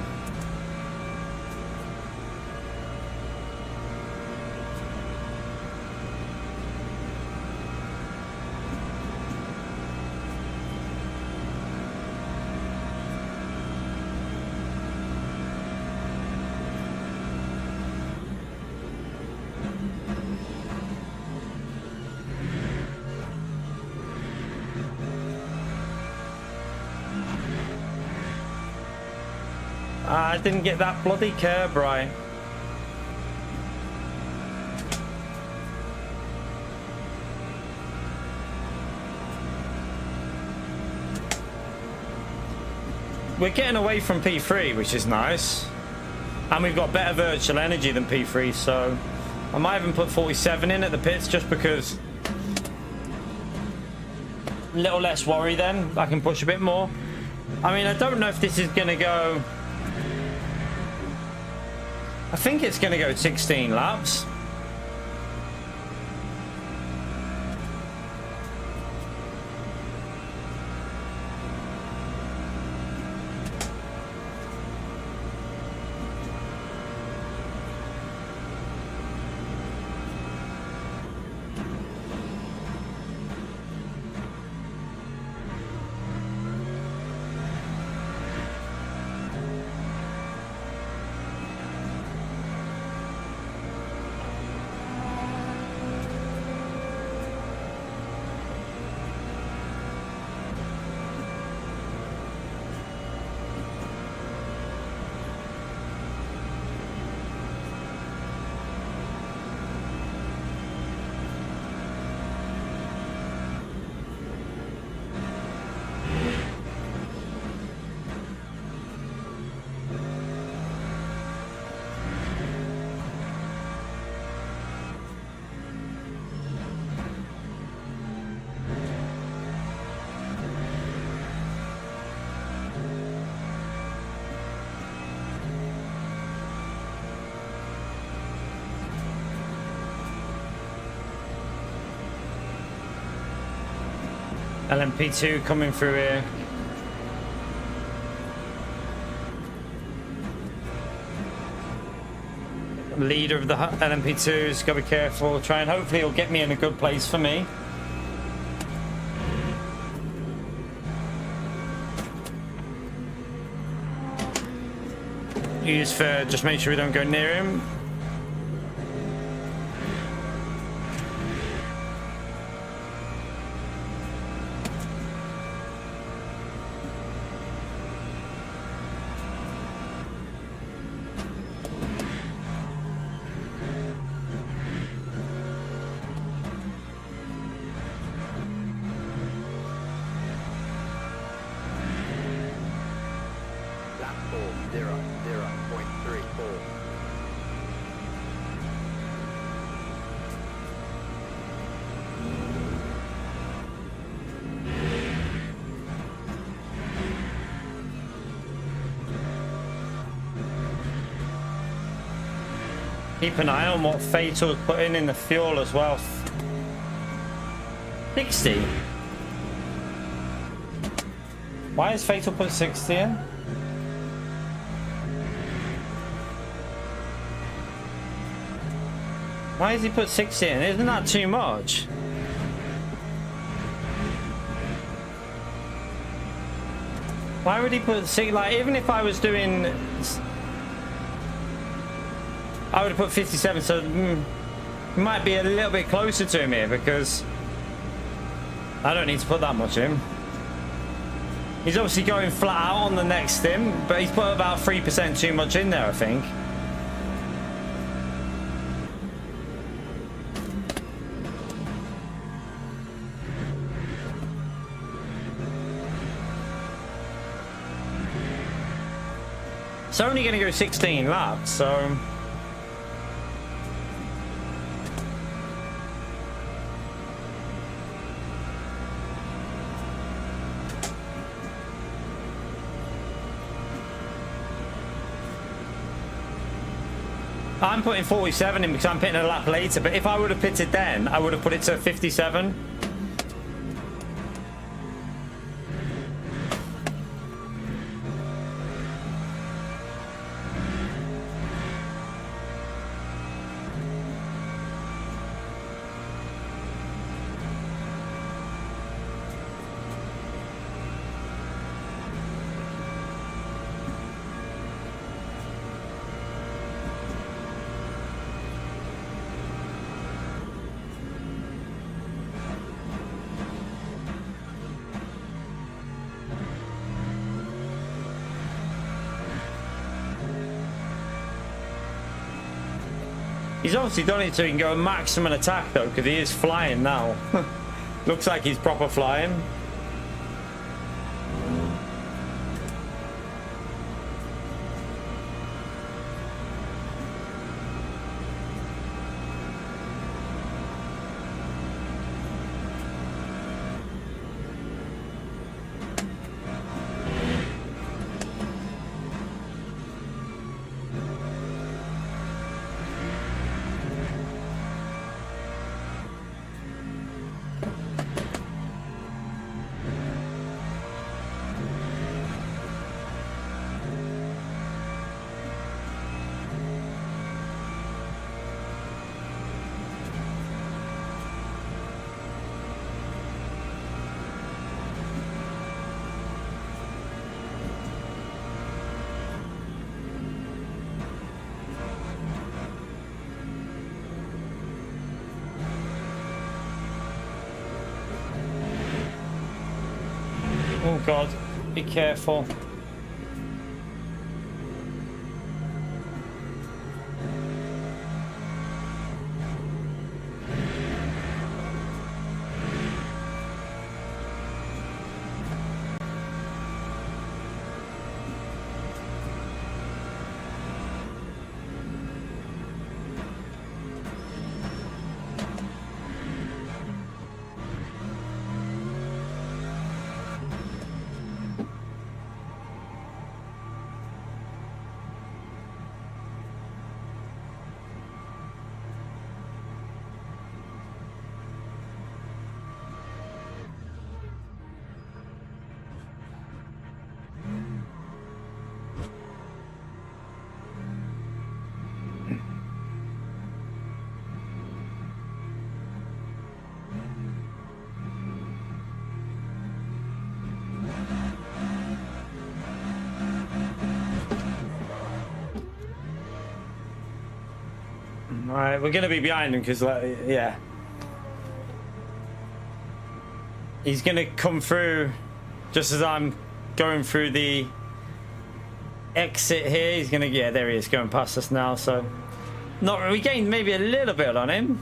I didn't get that bloody curb right. We're getting away from P3, which is nice. And we've got better virtual energy than P3, so I might even put 47 in at the pits just because a little less worry then. I can push a bit more. I mean, I don't know if this is going to go... I think it's going to go 16 laps. LMP2 coming through here. Leader of the LMP2's got to be careful. Try and hopefully he'll get me in a good place for me. Use for just make sure we don't go near him. Lap 4:0.34. Keep an eye on what Fatal's putting in the fuel as well. 60. Why has Fatal put 60 in? Why has he put 60 in? Isn't that too much? Why would he put 6? Like, even if I was doing, I would have put 57. So might be a little bit closer to him here because I don't need to put that much in. He's obviously going flat out on the next stim, but he's put about 3% too much in there, I think. It's only going to go 16 laps, so... I'm putting 47 in because I'm pitting a lap later, but if I would have pitted then, I would have put it to 57. He's obviously done it so he can go a maximum attack though, because he is flying now. Looks like he's proper flying. Oh God, be careful. All right, we're gonna be behind him because, like, yeah, he's gonna come through just as I'm going through the exit here. He's gonna, yeah, there he is, going past us now. So, not we gained maybe a little bit on him.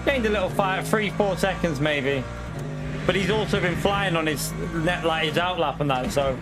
Gained a little 3-4 seconds maybe, but he's also been flying on his net, like his outlap and that. So.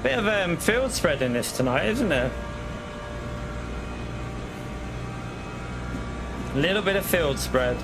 Bit of field spread in this tonight, isn't it? A little bit of field spread.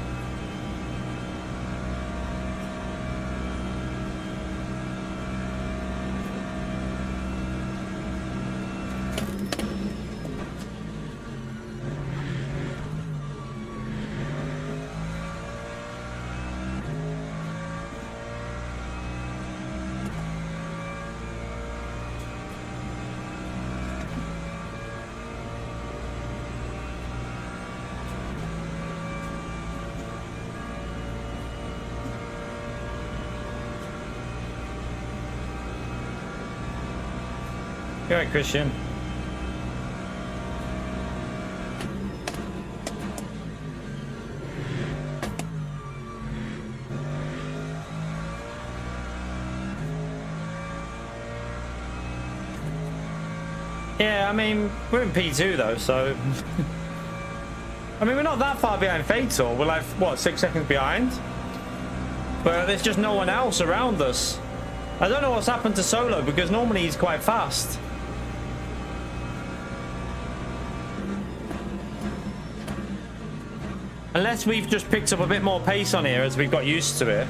You're right, Christian. Yeah, I mean, we're in P2 though, so... I mean, we're not that far behind Fatal. We're like, what, 6 seconds behind? But there's just no one else around us. I don't know what's happened to Solo, because normally he's quite fast. Unless we've just picked up a bit more pace on here as we've got used to it.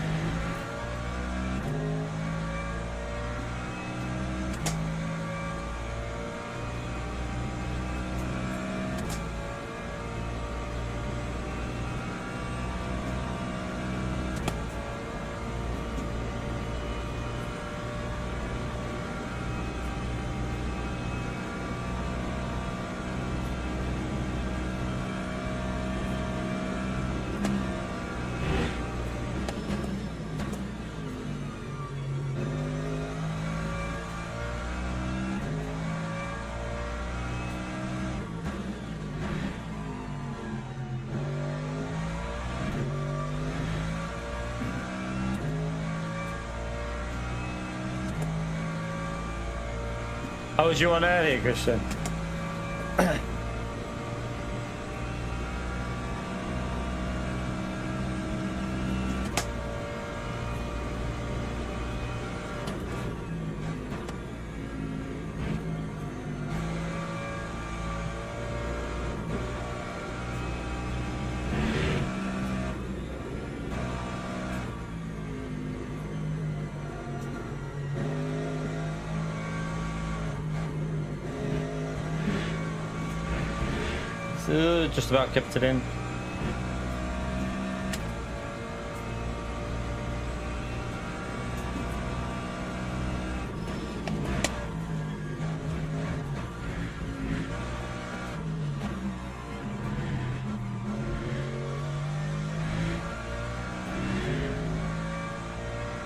How was you on earlier, Christian? Just about kept it in.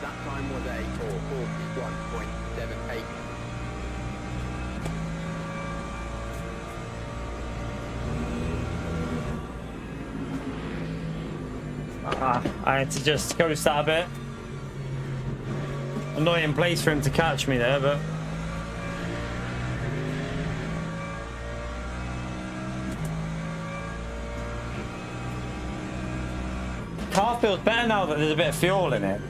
That time was a 4:41.78. I had to just coast that a bit. Annoying place for him to catch me there, but... Car feels better now that there's a bit of fuel in it.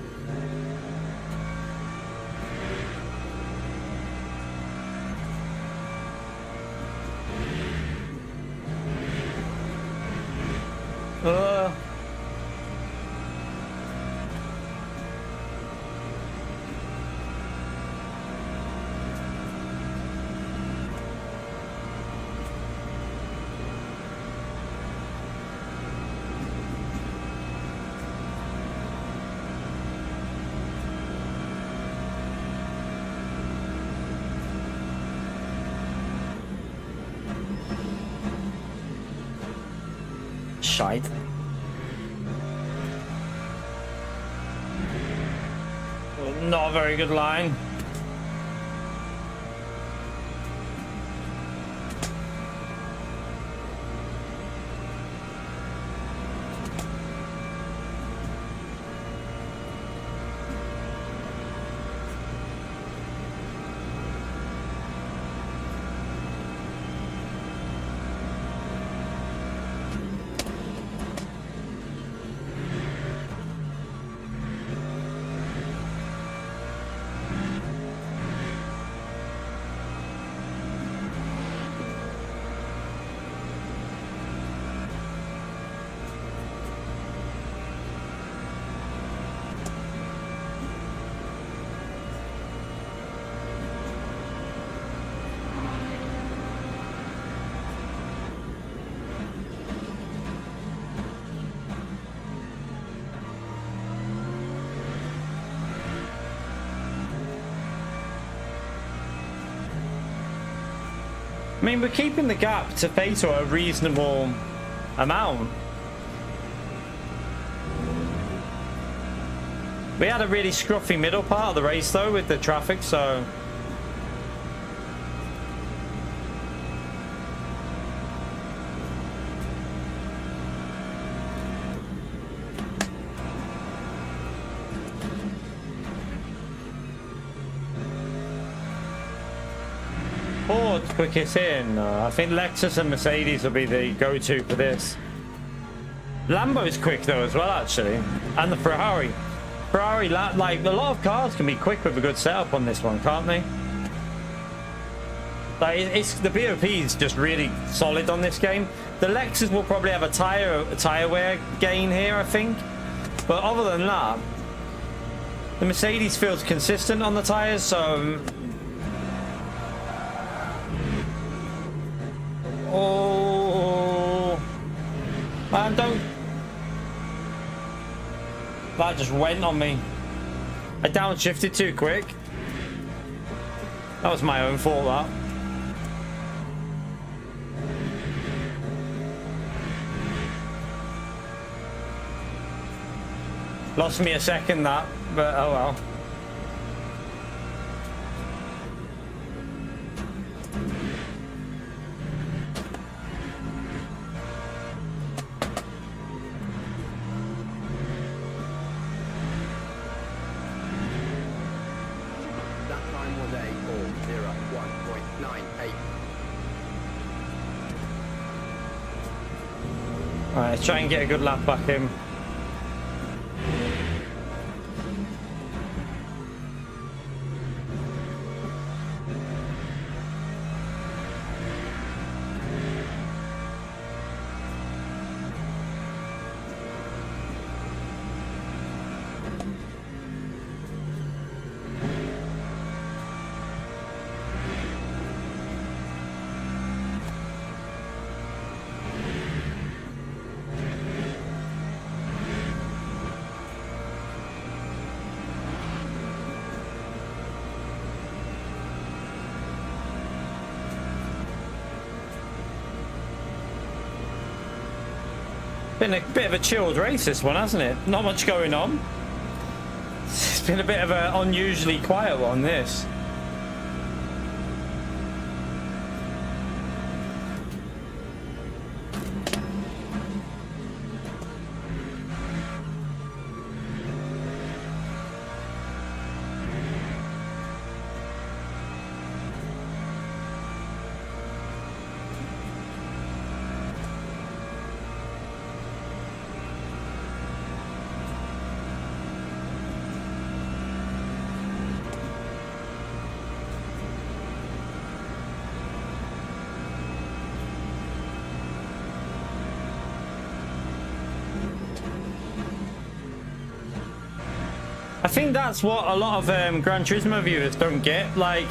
shite. Not a very good line. I mean, we're keeping the gap to Fatal a reasonable amount. We had a really scruffy middle part of the race though with the traffic, so Ford quickest in. I think Lexus and Mercedes will be the go-to for this. Lambo's quick though as well, actually, and the Ferrari. Ferrari, like a lot of cars can be quick with a good setup on this one, can't they? Like it's the BOP is just really solid on this game. The Lexus will probably have a tire wear gain here, I think, but other than that, the Mercedes feels consistent on the tires, so. Oh, man, don't. That just went on me. I downshifted too quick. That was my own fault, that. Lost me a second, that, but oh well. Alright, let's try and get a good lap back in. Been a bit of a chilled race, this one, hasn't it? Not much going on. It's been a bit of an unusually quiet one, this. I think that's what a lot of Gran Turismo viewers don't get, like,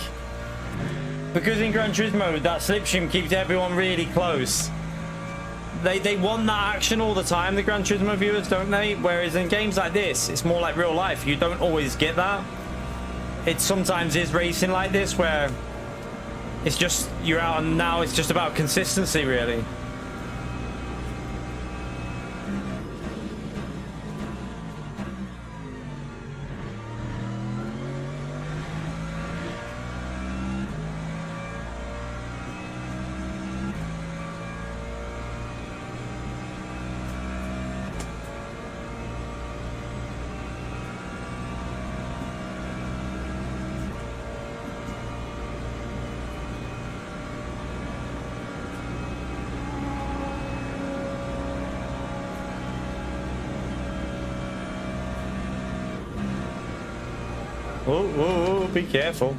because in Gran Turismo that slipstream keeps everyone really close. They want that action all the time, the Gran Turismo viewers, don't they? Whereas in games like this, it's more like real life. You don't always get that. It sometimes is racing like this where it's just you're out, and now it's just about consistency, really. Oh, be careful.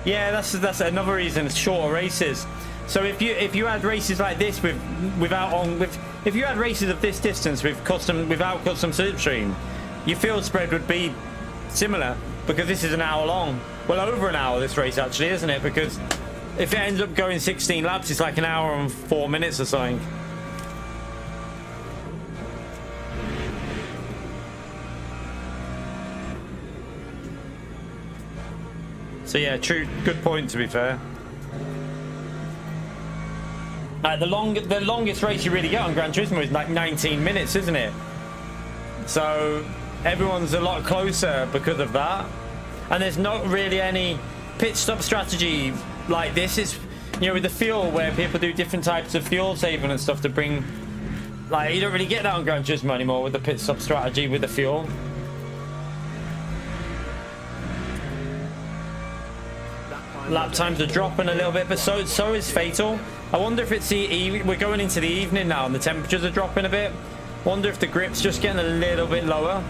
Yeah, that's another reason. It's shorter races. So if you had races like this if you had races of this distance without custom slipstream, your field spread would be similar, because this is an hour long. Well, over an hour this race actually, isn't it? Because if it ends up going 16 laps, it's like an hour and 4 minutes or something. So yeah, true, good point to be fair. The longest race you really get on Gran Turismo is like 19 minutes, isn't it? So everyone's a lot closer because of that. And there's not really any pit stop strategy like this. Is, you know, with the fuel, where people do different types of fuel saving and stuff to bring, like, you don't really get that on Gran Turismo anymore with the pit stop strategy with the fuel. Lap times are dropping a little bit, but so is Fatal. I wonder if it's we're going into the evening now and the temperatures are dropping a bit. Wonder if the grip's just getting a little bit lower,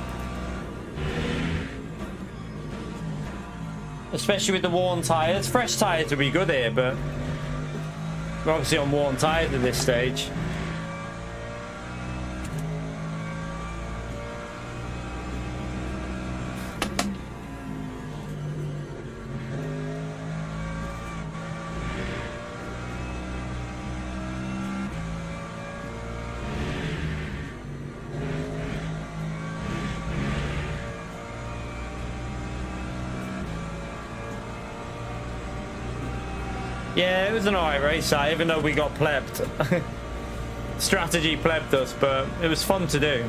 especially with the worn tires. Fresh tires would be good here, but we're obviously on worn tires at this stage. Yeah, it was an alright race, even though we got plebbed. Strategy plebbed us, but it was fun to do.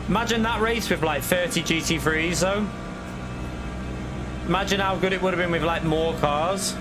Imagine that race with like 30 GT3s though. Imagine how good it would have been with like more cars.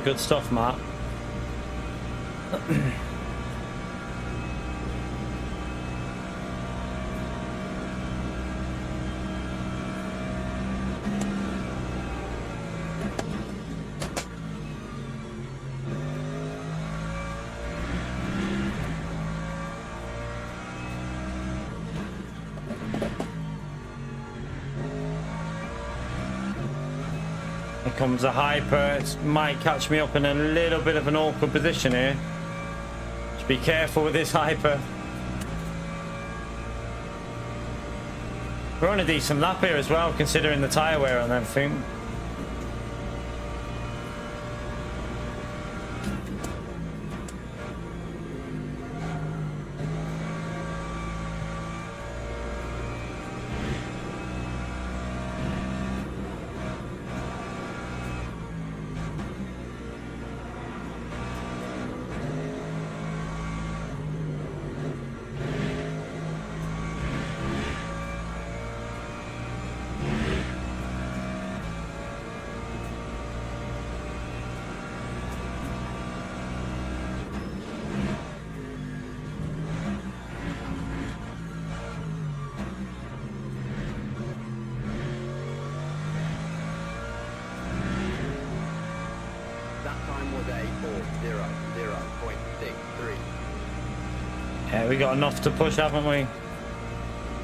Good stuff, Matt. Here comes a hyper. It might catch me up in a little bit of an awkward position here. Just be careful with this hyper. We're on a decent lap here as well, considering the tyre wear and everything. That time was a 4:00.63. Yeah, we got enough to push, haven't we?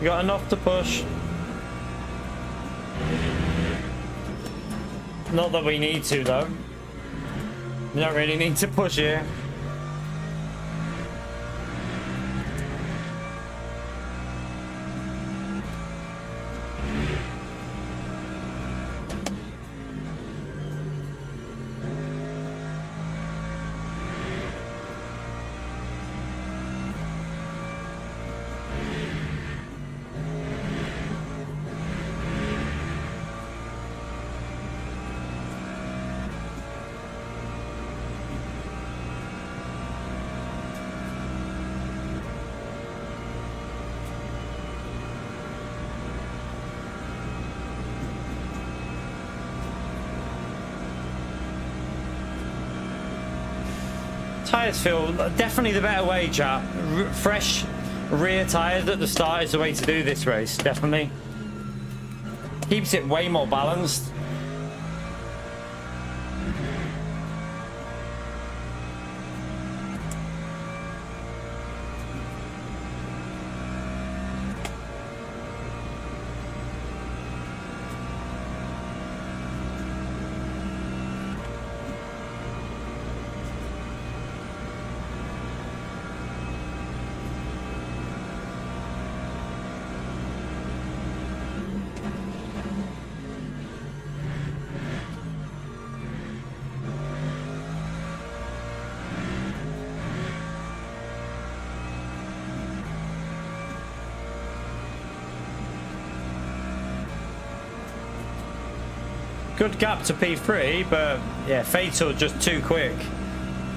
We got enough to push. Not that we need to, though. We don't really need to push here. Tyres feel definitely the better way, chap. Fresh rear tyres at the start is the way to do this race, definitely. Keeps it way more balanced. Good gap to P3, but yeah, Fatal just too quick.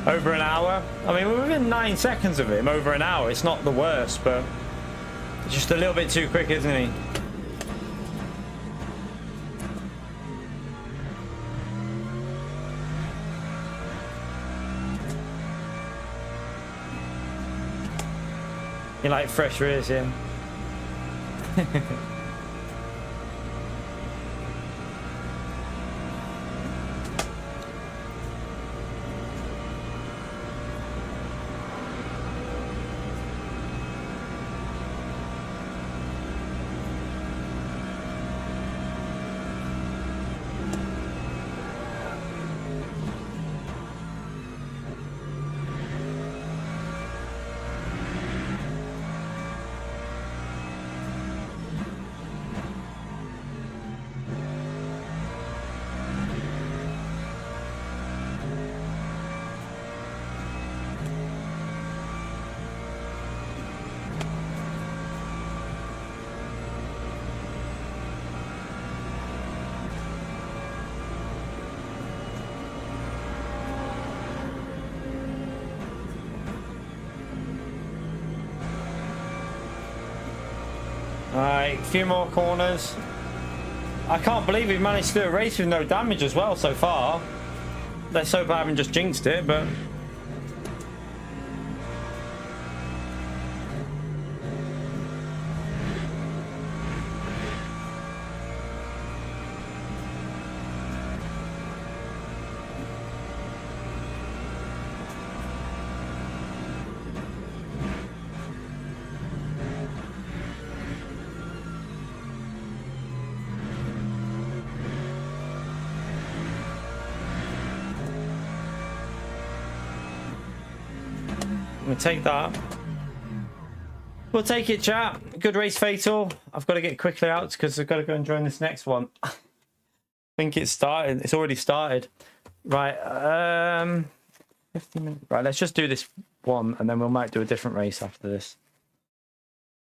Over an hour. I mean, we're within 9 seconds of him over an hour. It's not the worst, but just a little bit too quick, isn't he? You like fresh rears, yeah? Alright, a few more corners. I can't believe we've managed to do a race with no damage as well so far. Let's hope I haven't just jinxed it, but... We'll take that. We'll take it, chat. Good race, Fatal. I've got to get quickly out because I've got to go and join this next one. I think it's started. It's already started. Right. 50 minutes. Right, let's just do this one and then we might do a different race after this.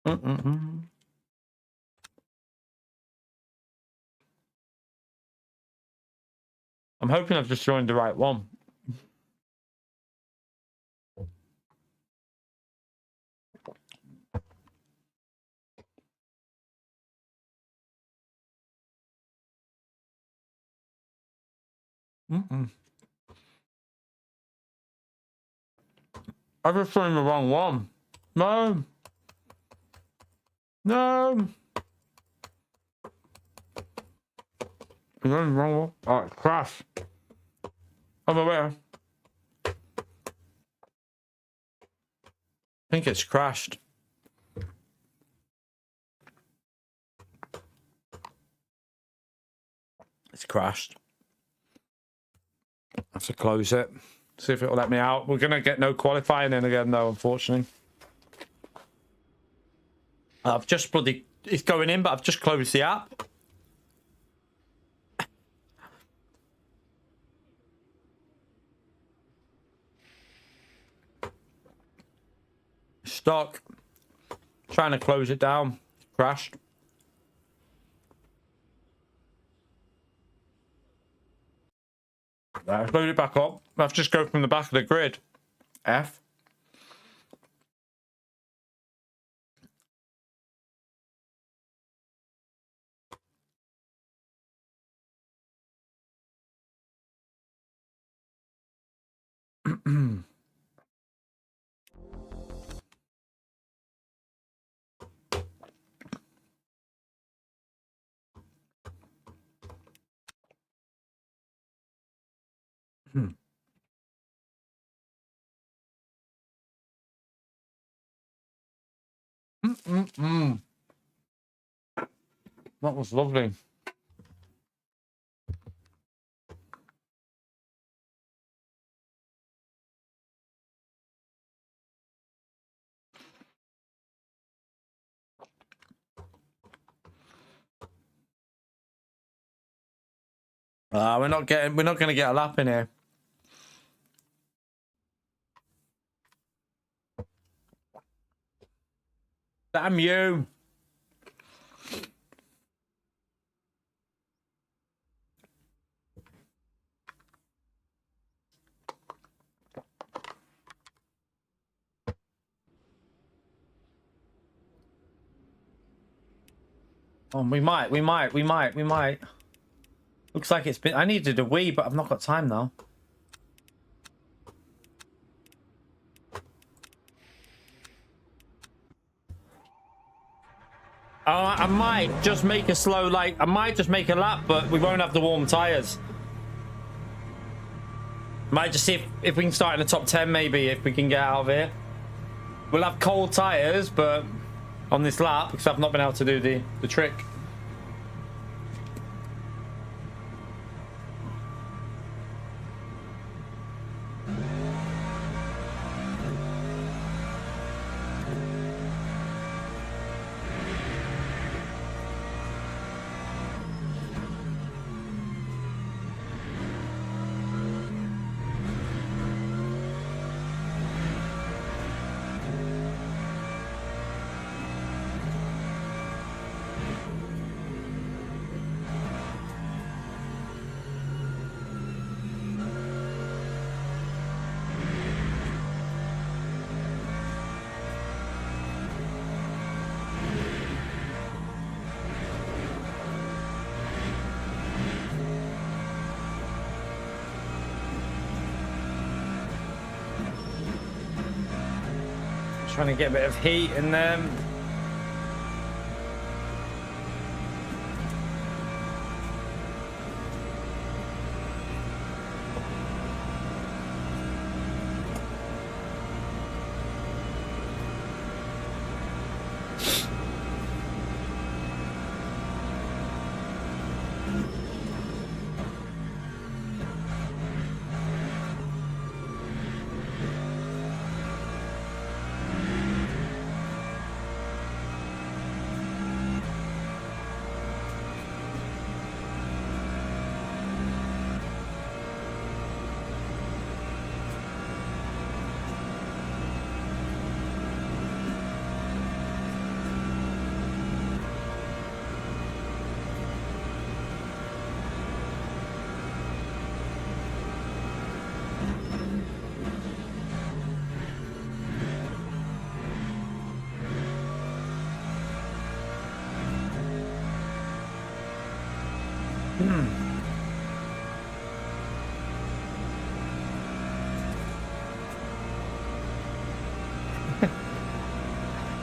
I'm hoping I've just joined the right one. I just joined the wrong one. No. No. You're in the wrong one. Alright, crash. I'm aware. I think it's crashed. It's crashed. I have to close it. See if it'll let me out. We're gonna get no qualifying in again though, unfortunately. I've just bloody... It's going in, but I've just closed the app. Stuck. Trying to close it down. Crashed. Right, load it back up. I have to just go from the back of the grid. F. That was lovely. We're not going to get a lap in here. Damn you. Oh, we might. Looks like it's been... I needed a wee, but I've not got time now. I might just make a slow, like... I might just make a lap, but we won't have the warm tyres. Might just see if we can start in the top 10, maybe, if we can get out of here. We'll have cold tyres, but... on this lap, because I've not been able to do the trick. Trying to get a bit of heat in them.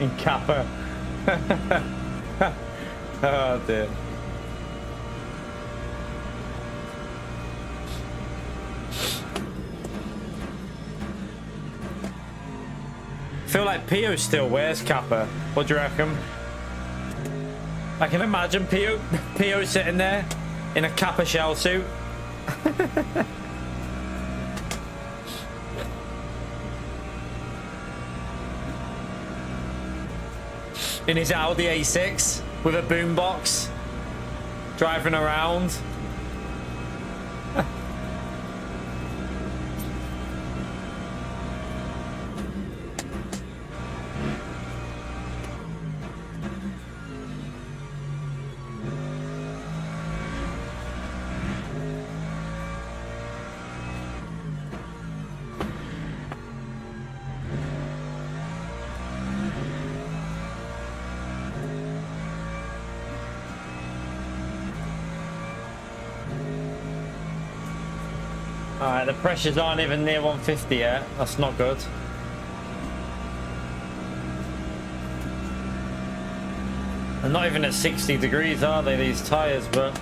In Kappa. Oh dear. feel like Pio still wears Kappa. What do you reckon? I can imagine Pio sitting there in a Kappa shell suit. In his Audi A6 with a boombox, driving around. Alright, the pressures aren't even near 150 yet. That's not good. They're not even at 60 degrees, are they, these tyres, but...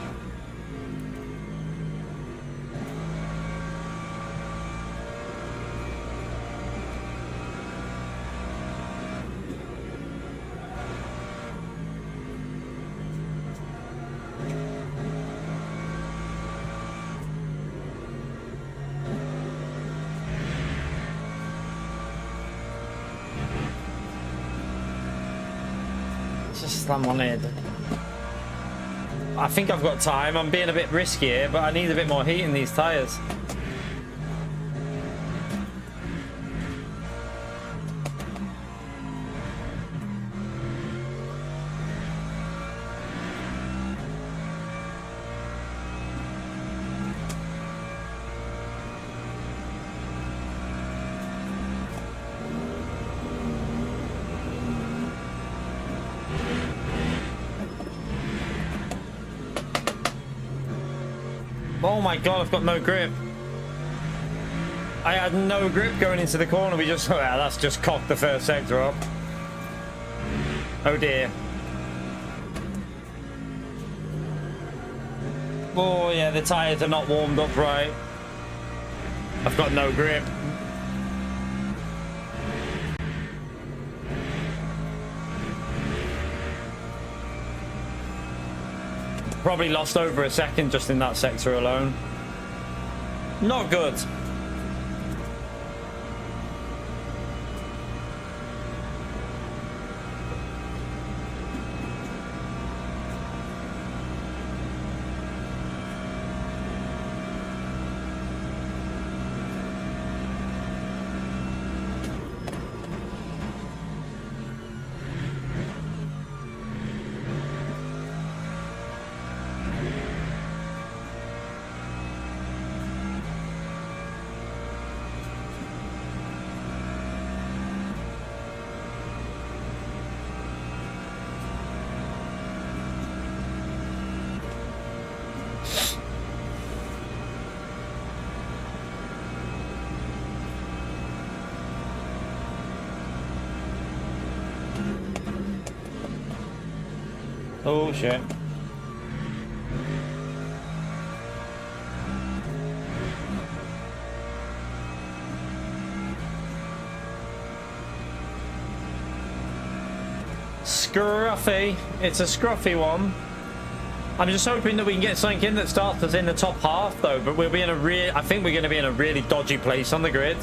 Just slam on it. I think I've got time. I'm being a bit risky here, but I need a bit more heat in these tyres. Oh my god, I've got no grip. I had no grip going into the corner. We just, yeah, that's just cocked the first sector up. Oh dear. Oh yeah, the tyres are not warmed up right. I've got no grip. Probably lost over a second just in that sector alone. Not good. Oh shit. Scruffy. It's a scruffy one. I'm just hoping that we can get something in that starts us in the top half though, but we'll be in a I think we're going to be in a really dodgy place on the grid.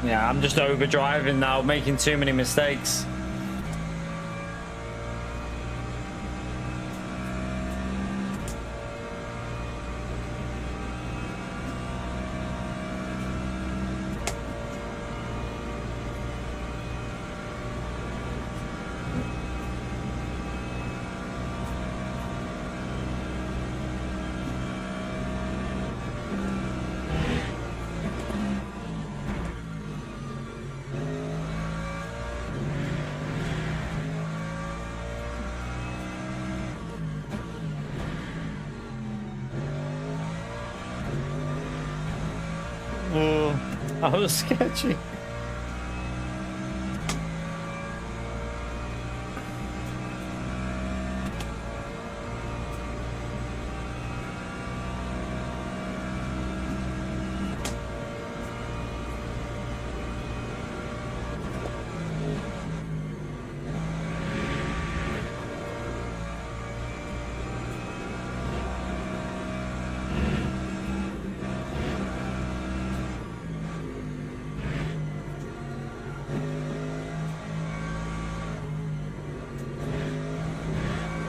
Yeah, I'm just overdriving now, making too many mistakes. Oh, that was sketchy.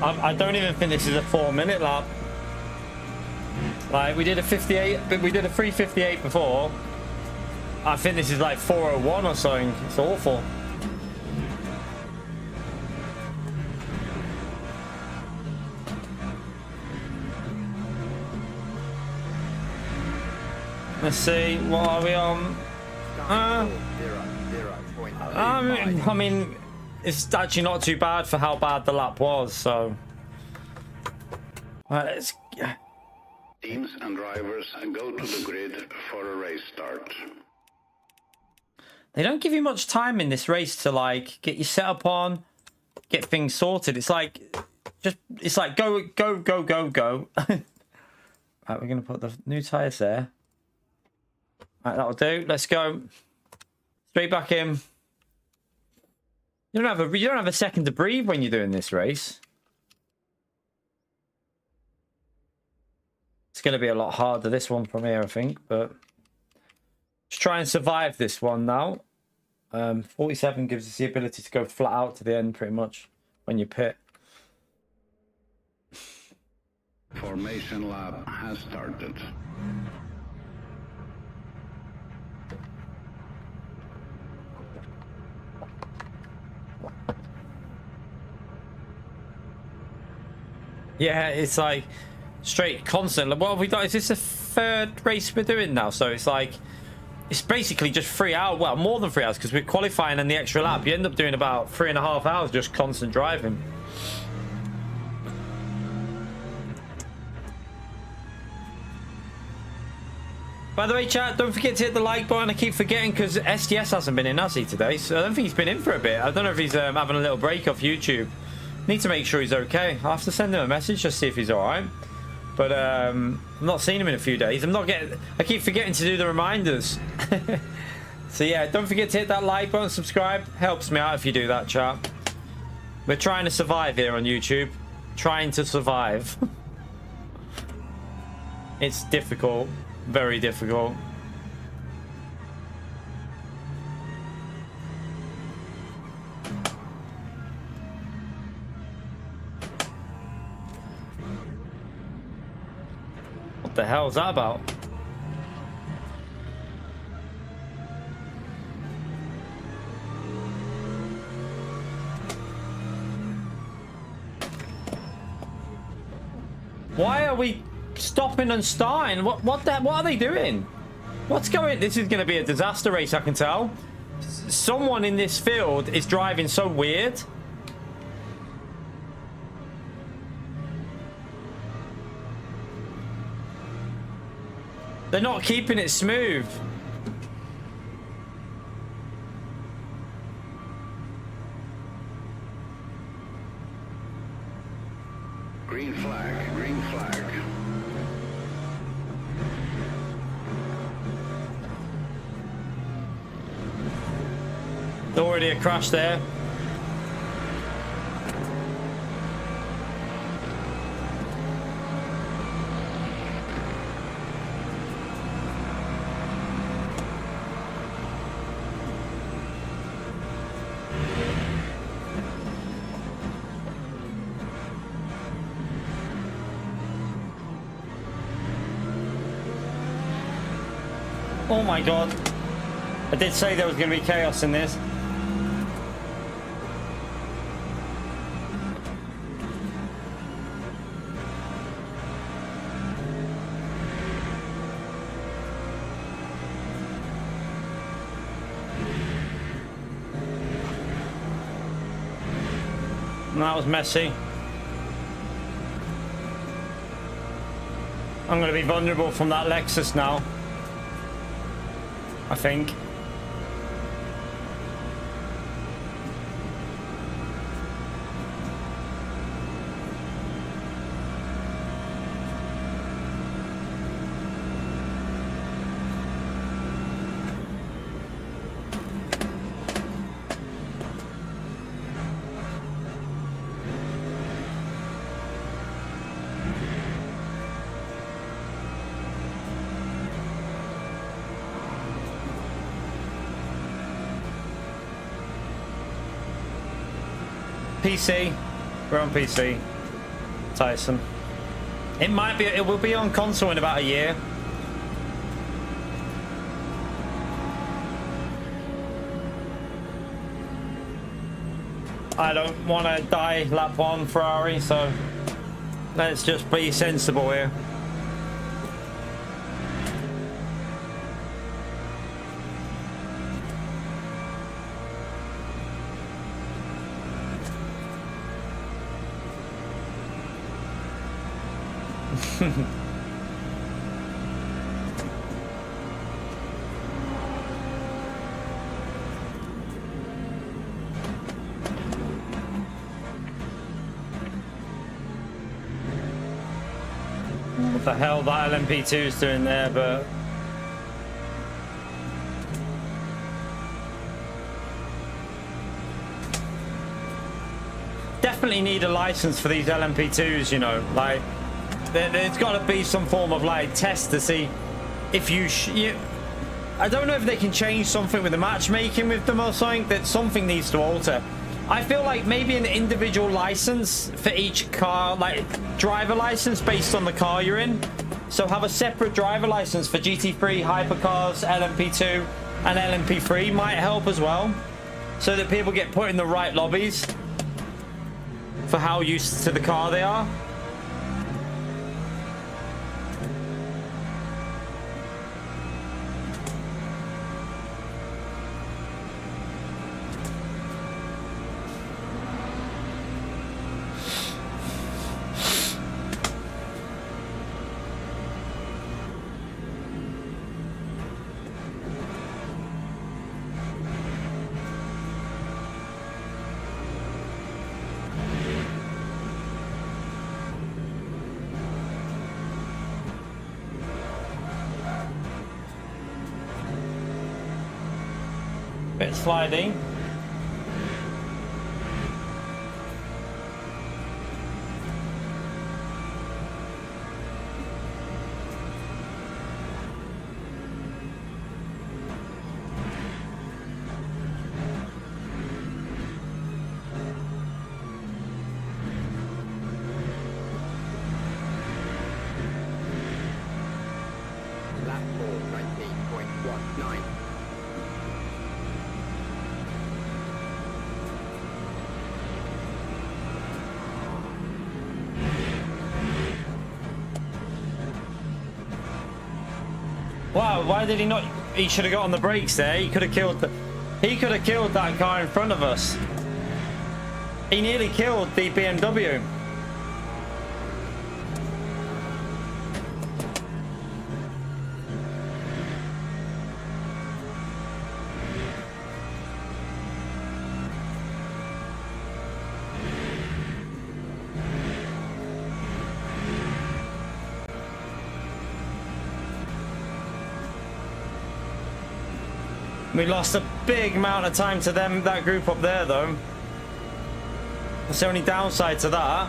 I don't even think this is a 4-minute lap. Like, we did a 58, but we did a 3:58 before. I think this is like 4:01 or something. It's awful. Let's see, what are we on? I mean, it's actually not too bad for how bad the lap was, so. Right, let's. Teams and drivers go to the grid for a race start. They don't give you much time in this race to like get your setup on, get things sorted. It's like go. Right, we're gonna put the new tires there. Right, that'll do. Let's go. Straight back in. You don't have a second to breathe when you're doing this race. It's going to be a lot harder, this one from here, I think, but just try and survive this one now. 47 gives us the ability to go flat out to the end pretty much when you pit. Formation lap has started. Yeah, it's like straight constant. What have we done? Is this the third race we're doing now? So it's like, it's basically just 3 hours. Well, more than 3 hours because we're qualifying and the extra lap. You end up doing about 3.5 hours just constant driving. By the way, chat, don't forget to hit the like button. I keep forgetting because SDS hasn't been in, has he, today? So I don't think he's been in for a bit. I don't know if he's having a little break off YouTube. Need to make sure he's okay. I'll have to send him a message just to see if he's alright. But I'm not seeing him in a few days. I keep forgetting to do the reminders. So yeah, don't forget to hit that like button, subscribe. Helps me out if you do that, chat. We're trying to survive here on YouTube. Trying to survive. It's difficult. Very difficult. What the hell is that about? Why are we stopping and starting? What are they doing? What's going? This is going to be a disaster race, I can tell. Someone in this field is driving so weird. They're not keeping it smooth. Green flag, green flag. Already a crash there. Oh my god. I did say there was going to be chaos in this. And that was messy. I'm going to be vulnerable from that Lexus now. I think. PC. We're on PC. Tyson. It might be. It will be on console in about a year. I don't want to die lap 1 Ferrari, so let's just be sensible here. What the hell that LMP2 is doing there, but definitely need a license for these LMP2s, you know, like there's got to be some form of like test to see if you I don't know if they can change something with the matchmaking with them or something, that something needs to alter. I feel like maybe an individual license for each car, like driver license based on the car you're in. So have a separate driver license for GT3, hypercars, LMP2 and LMP3 might help as well, so that people get put in the right lobbies for how used to the car they are. Bit sliding. Lap 4, 19.19. Wow, why did he not? He should have got on the brakes there. He could have killed that car in front of us. He nearly killed the BMW. We lost a big amount of time to them, that group up there, though. That's the only downside to that.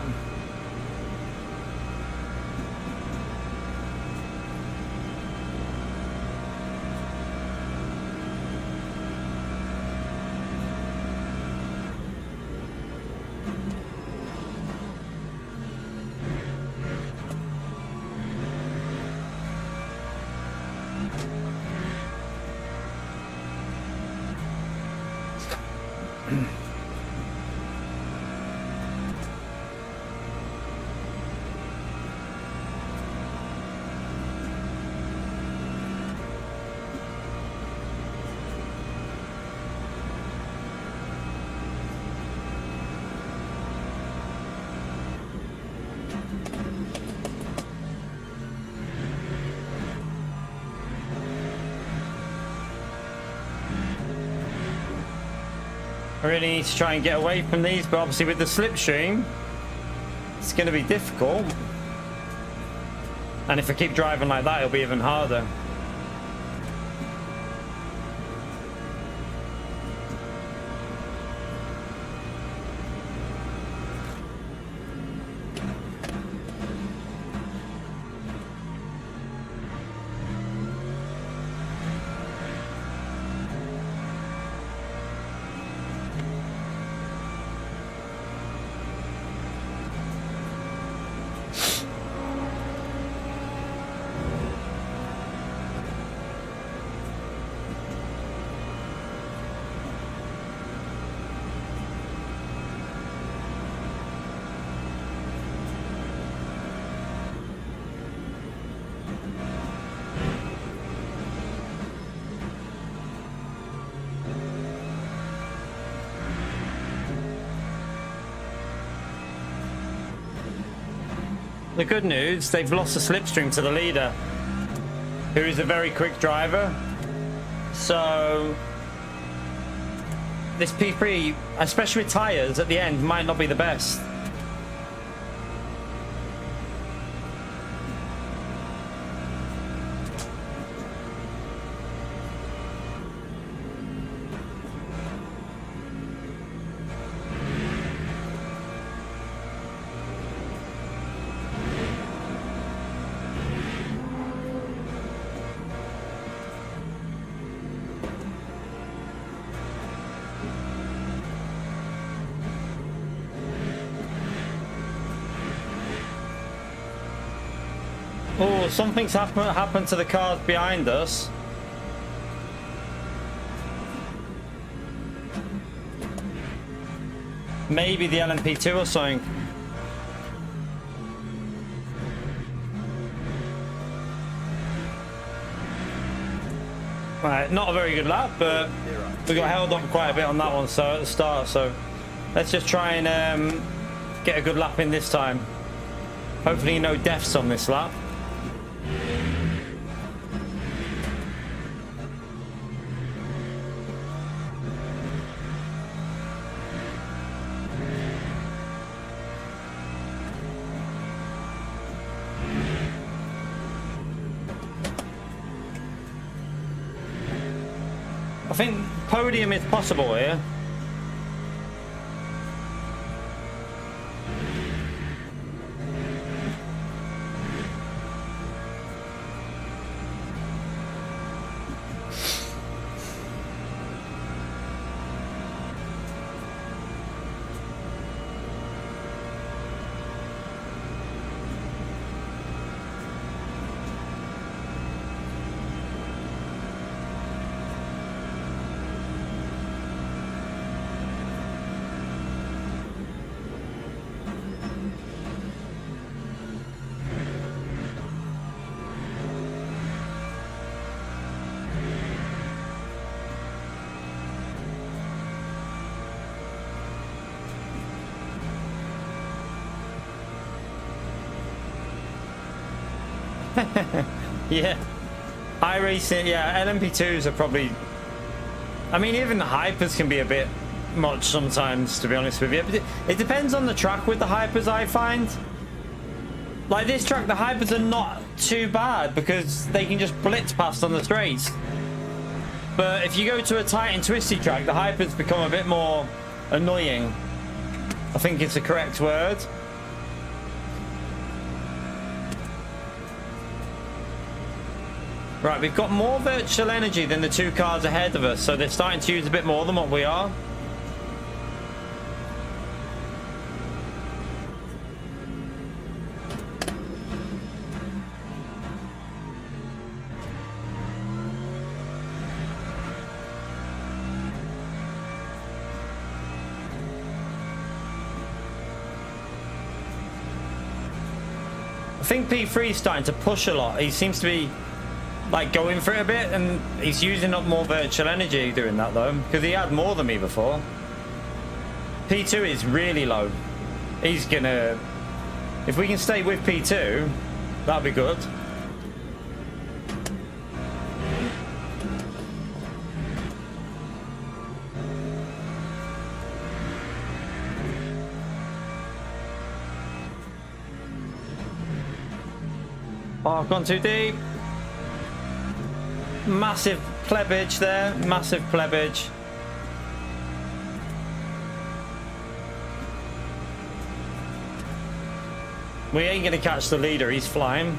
I really need to try and get away from these, but obviously with the slipstream, it's going to be difficult. And if I keep driving like that, it'll be even harder. the good news, they've lost the slipstream to the leader, who is a very quick driver. So this P3, especially with tyres at the end, might not be the best. Oh, something's happened to the cars behind us. Maybe the LMP2 or something. Right, not a very good lap, but we got held up quite a bit on that one so at the start. So let's just try and get a good lap in this time. Hopefully no deaths on this lap. I think podium is possible here. Yeah, iRacing, yeah, LMP2s are probably, I mean, even the hypers can be a bit much sometimes, to be honest with you. It depends on the track with the hypers, I find. Like this track, the hypers are not too bad because they can just blitz past on the straights. But if you go to a tight and twisty track, the hypers become a bit more annoying. I think it's the correct word. Right, we've got more virtual energy than the two cars ahead of us, so they're starting to use a bit more than what we are. I think P3 is starting to push a lot. He seems to be like going for it a bit, and he's using up more virtual energy doing that though, because he had more than me before. P2 is really low. He's gonna, if we can stay with P2, that'll be good. Oh, I've gone too deep. Massive plebage there, massive plebage. We ain't gonna catch the leader, he's flying.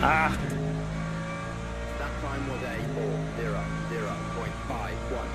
Ah. That time was a 4:00.51.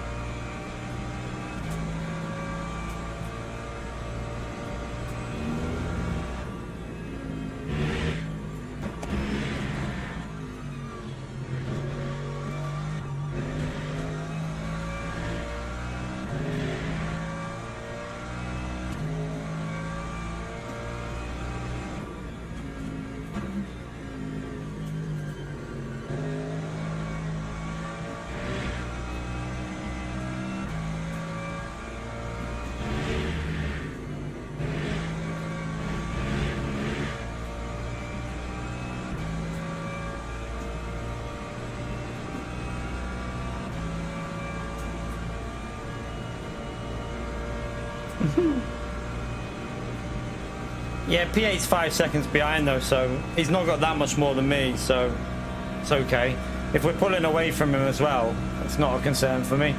Yeah, P8's 5 seconds behind though, so he's not got that much more than me, so it's okay. If we're pulling away from him as well, that's not a concern for me.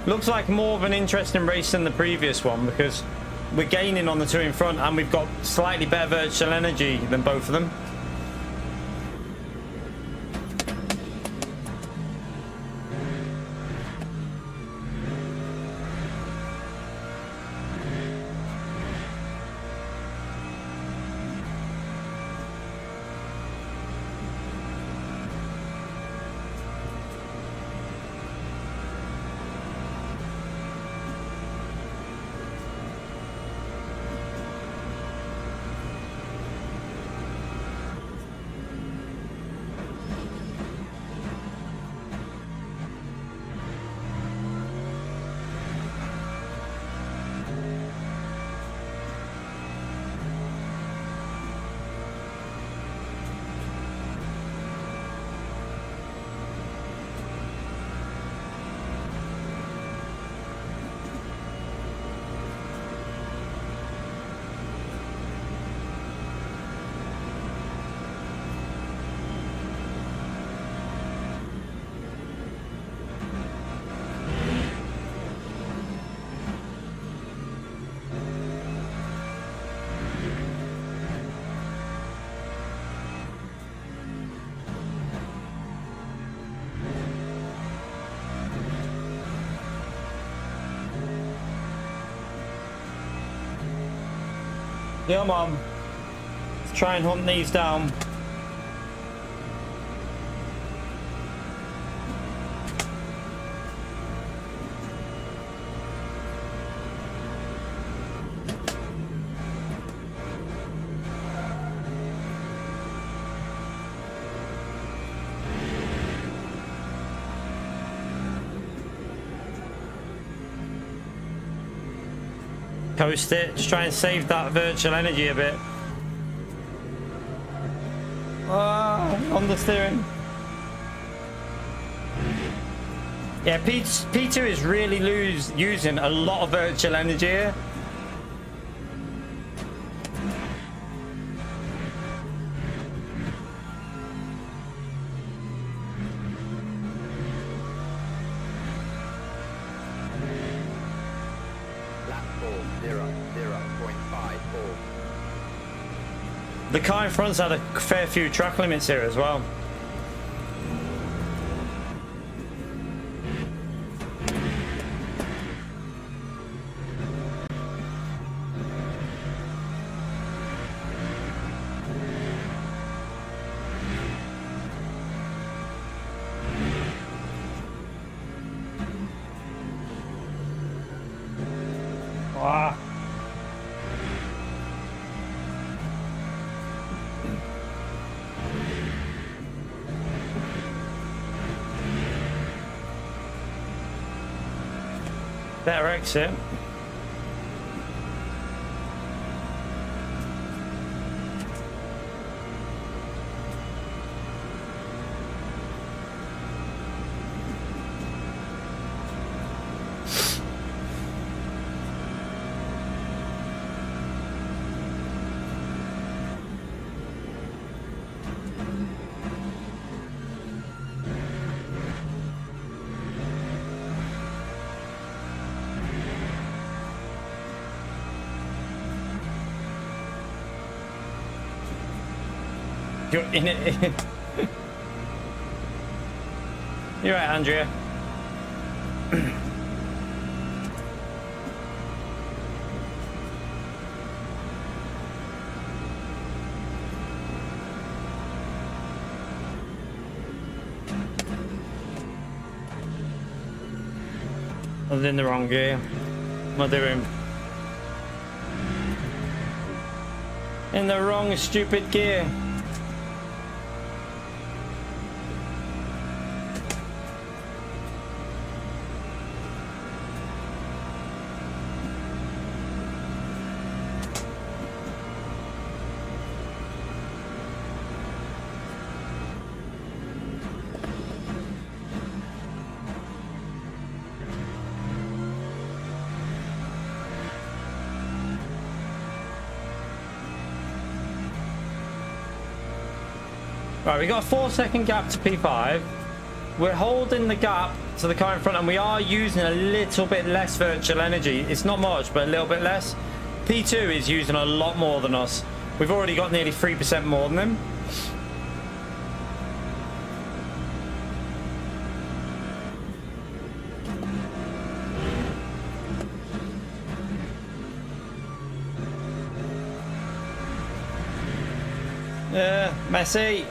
Looks like more of an interesting race than the previous one because we're gaining on the two in front and we've got slightly better virtual energy than both of them. Come on. Let's try and hunt these down. Coast it, just try and save that virtual energy a bit. On the steering. Yeah, P2 is really using a lot of virtual energy here. The car in front's had a fair few track limits here as well. Ah. Better exit. You're in it. You're right, Andrea. I was in the wrong gear. What am I doing? In the wrong stupid gear. Right, we got a 4-second gap to P5. We're holding the gap to the car in front, and we are using a little bit less virtual energy. It's not much, but a little bit less. P2 is using a lot more than us. We've already got nearly 3% more than them. Yeah, messy.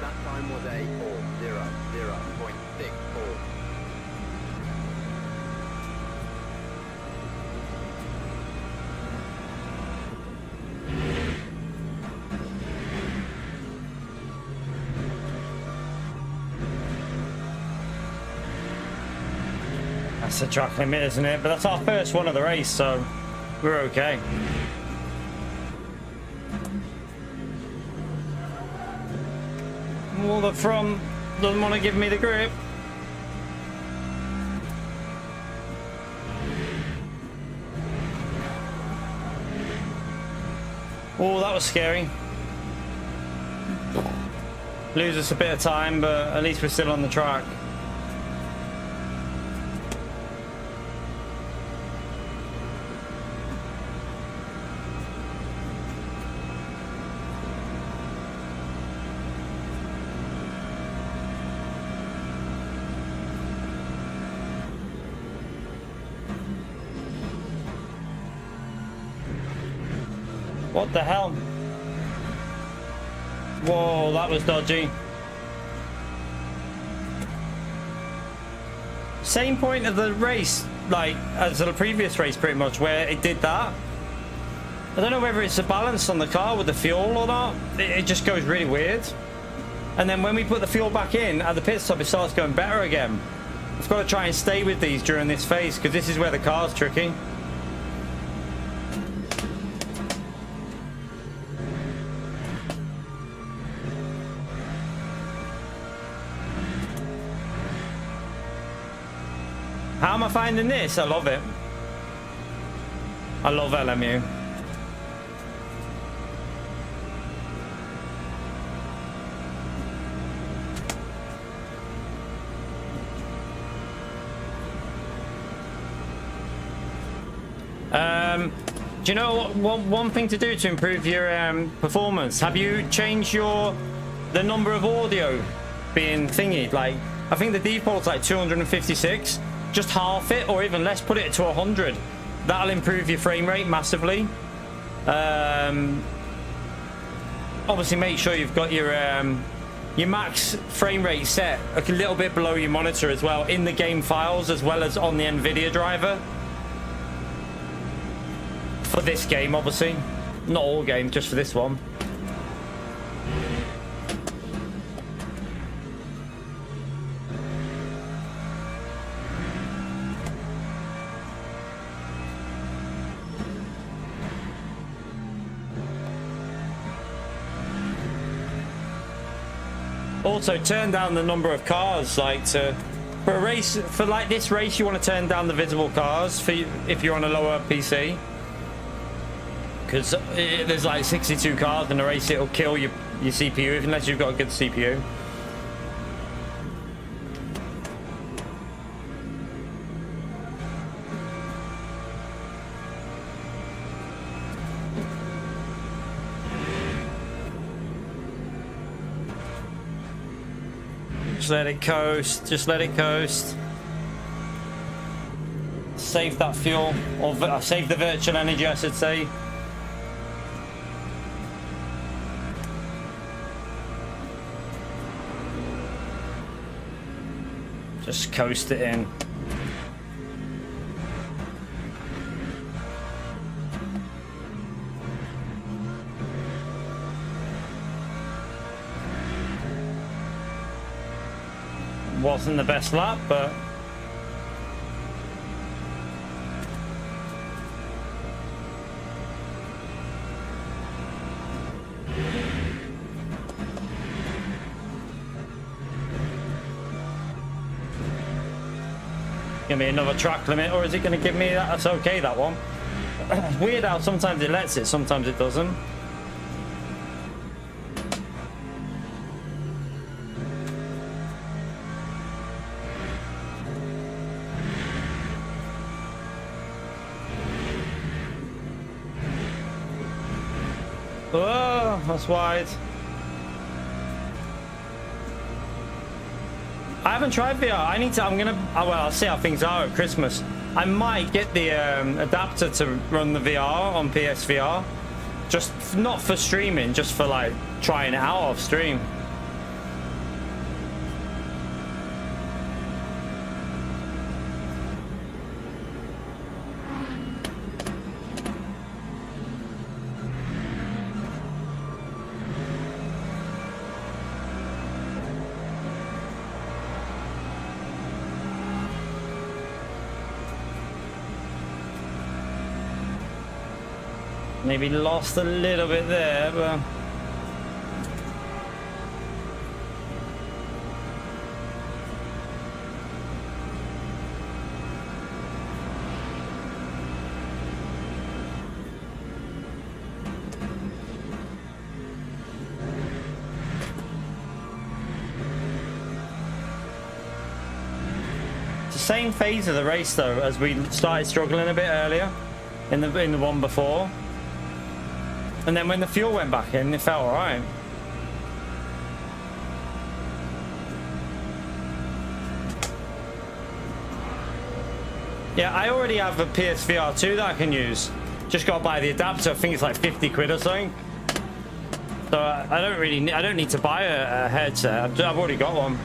That time was a 4:00.64. That's the track limit, isn't it? But that's our first one of the race, so we're okay. Well, the front doesn't want to give me the grip. Oh, that was scary. Lose us a bit of time, but at least we're still on the track. What the hell? Whoa, that was dodgy. Same point of the race, like as the previous race pretty much, where it did that. I don't know whether it's a balance on the car with the fuel or not. It just goes really weird. And then when we put the fuel back in at the pit stop, it starts going better again. I've got to try and stay with these during this phase because this is where the car's tricky. How am I finding this? I love it. I love LMU. Do you know one thing to do to improve your performance? Have you changed the number of audio being thingied? Like, I think the default's like 256. just half it or even less, put it to 100. That'll improve your frame rate massively. Obviously make sure you've got your max frame rate set a little bit below your monitor as well, in the game files as well as on the NVIDIA driver. For this game, obviously. Not all games, just for this one. Also, turn down the number of cars, like for a race, for like this race, you want to turn down the visible cars for if you're on a lower PC, because there's like 62 cars in a race. It'll kill your CPU unless you've got a good CPU. Just let it coast. Just let it coast. Save that fuel, or save the virtual energy, I should say. Just coast it in. Wasn't the best lap, but give me another track limit, or is it going to give me that? That's okay, that one. It's weird how sometimes it lets it, sometimes it doesn't. Oh, that's wide. I haven't tried VR. I need to. I'm gonna. Well, I'll see how things are at Christmas. I might get the adapter to run the VR on PSVR, just not for streaming, just for like trying it out off stream. Maybe lost a little bit there, but it's the same phase of the race though, as we started struggling a bit earlier in the one before. And then when the fuel went back in, it felt alright. Yeah, I already have a PSVR 2 that I can use. Just got to buy the adapter. I think it's like 50 quid or something. So I don't need to buy a headset. I've already got one.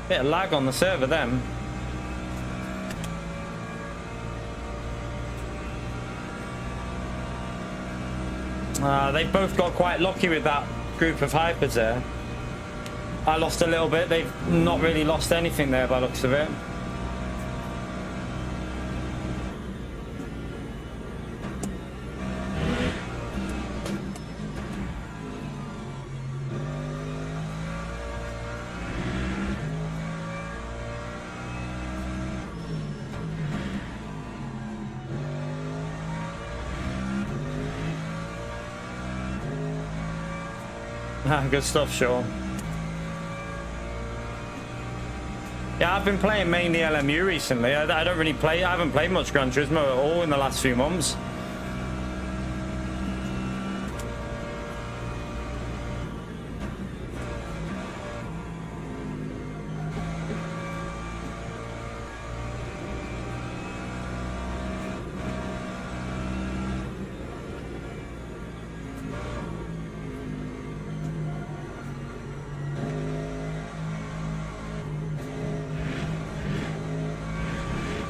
Bit of lag on the server then. They both got quite lucky with that group of hypers there. I lost a little bit. They've not really lost anything there by the looks of it. Good stuff, sure. Yeah, I've been playing mainly LMU recently. I don't really play. I haven't played much Gran Turismo at all in the last few months.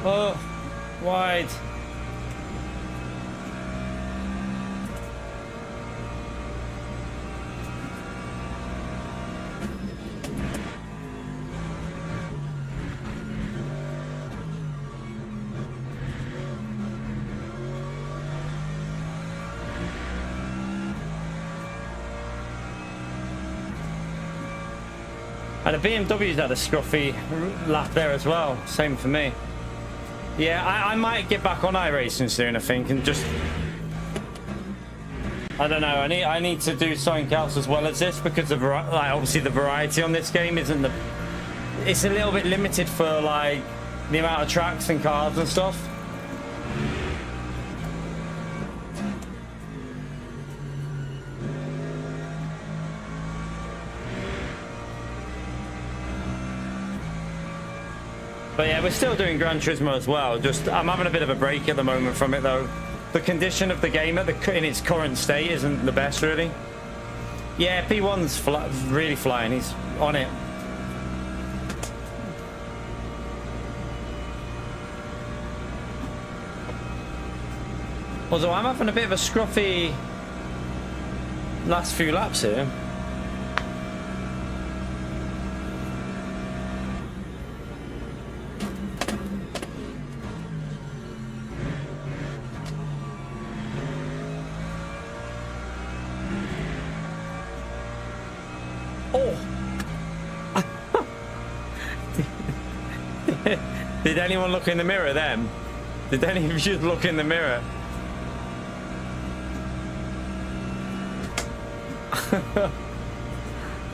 Oh, wide. And the BMW's had a scruffy lap there as well. Same for me. Yeah, I might get back on iRacing soon, I think, and just... I don't know, I need to do something else as well as this, because of, like, obviously the variety on this game isn't the... It's a little bit limited for, like, the amount of tracks and cars and stuff. But yeah, we're still doing Gran Turismo as well. Just, I'm having a bit of a break at the moment from it, though. The condition of the game in its current state isn't the best, really. Yeah, P1's really flying. He's on it. Although I'm having a bit of a scruffy last few laps here. Did anyone look in the mirror then? Did any of you look in the mirror?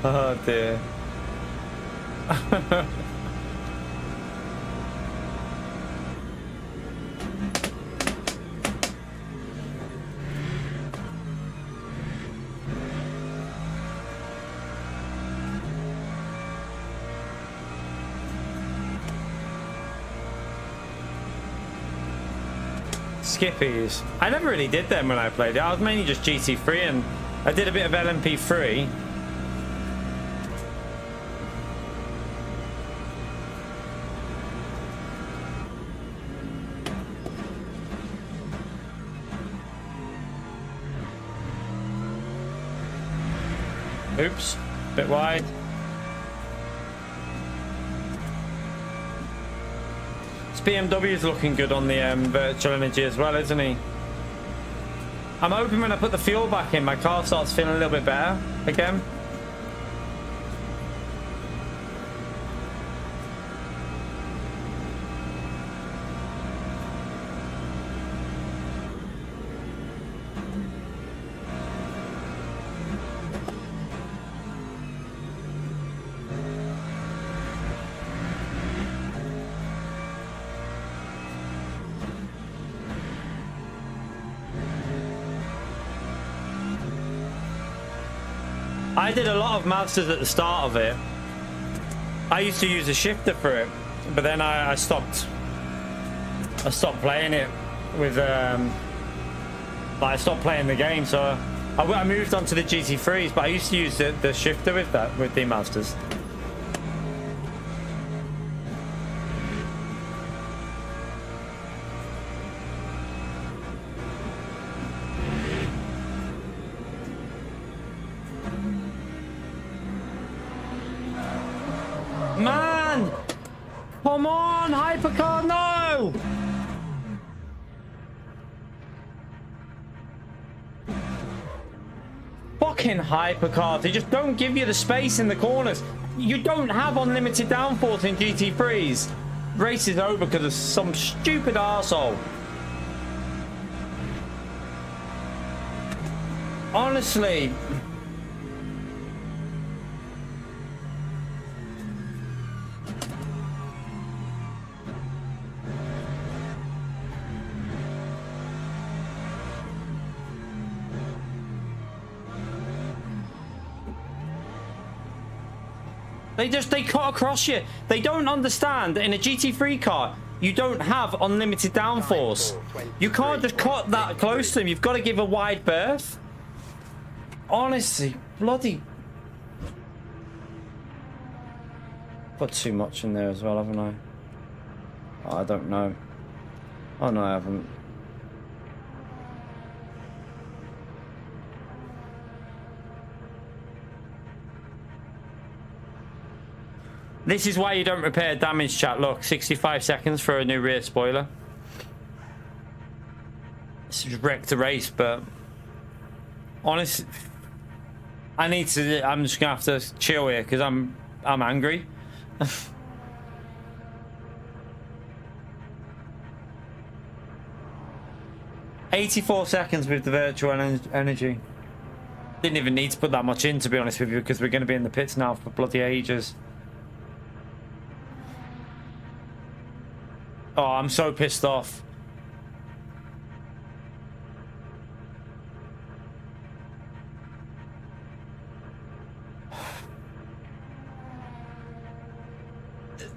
Oh dear. Skippies. I never really did them when I played it. I was mainly just GT3 and I did a bit of LMP3. Oops, bit wide. BMW's looking good on the virtual energy as well, isn't he? I'm hoping when I put the fuel back in, my car starts feeling a little bit better again. I did a lot of Masters at the start of it. I used to use a shifter for it, but then I stopped playing it with like I stopped playing the game, so I moved on to the GT3s, but I used to use the shifter with the Masters. Man! Come on, Hypercar, no! Fucking Hypercar, they just don't give you the space in the corners. You don't have unlimited downforce in GT3s. Race is over because of some stupid arsehole. Honestly. They cut across you. They don't understand that in a GT3 car, you don't have unlimited downforce. You can't just cut that close to them. You've got to give a wide berth. Honestly, bloody... Put too much in there as well, haven't I? I don't know. Oh no, I haven't. This is why you don't repair damage, chat. Look, 65 seconds for a new rear spoiler. It's just wrecked the race, but honestly, I'm just gonna have to chill here because I'm angry. 84 seconds with the virtual energy. Didn't even need to put that much in, to be honest with you, because we're going to be in the pits now for bloody ages. Oh, I'm so pissed off.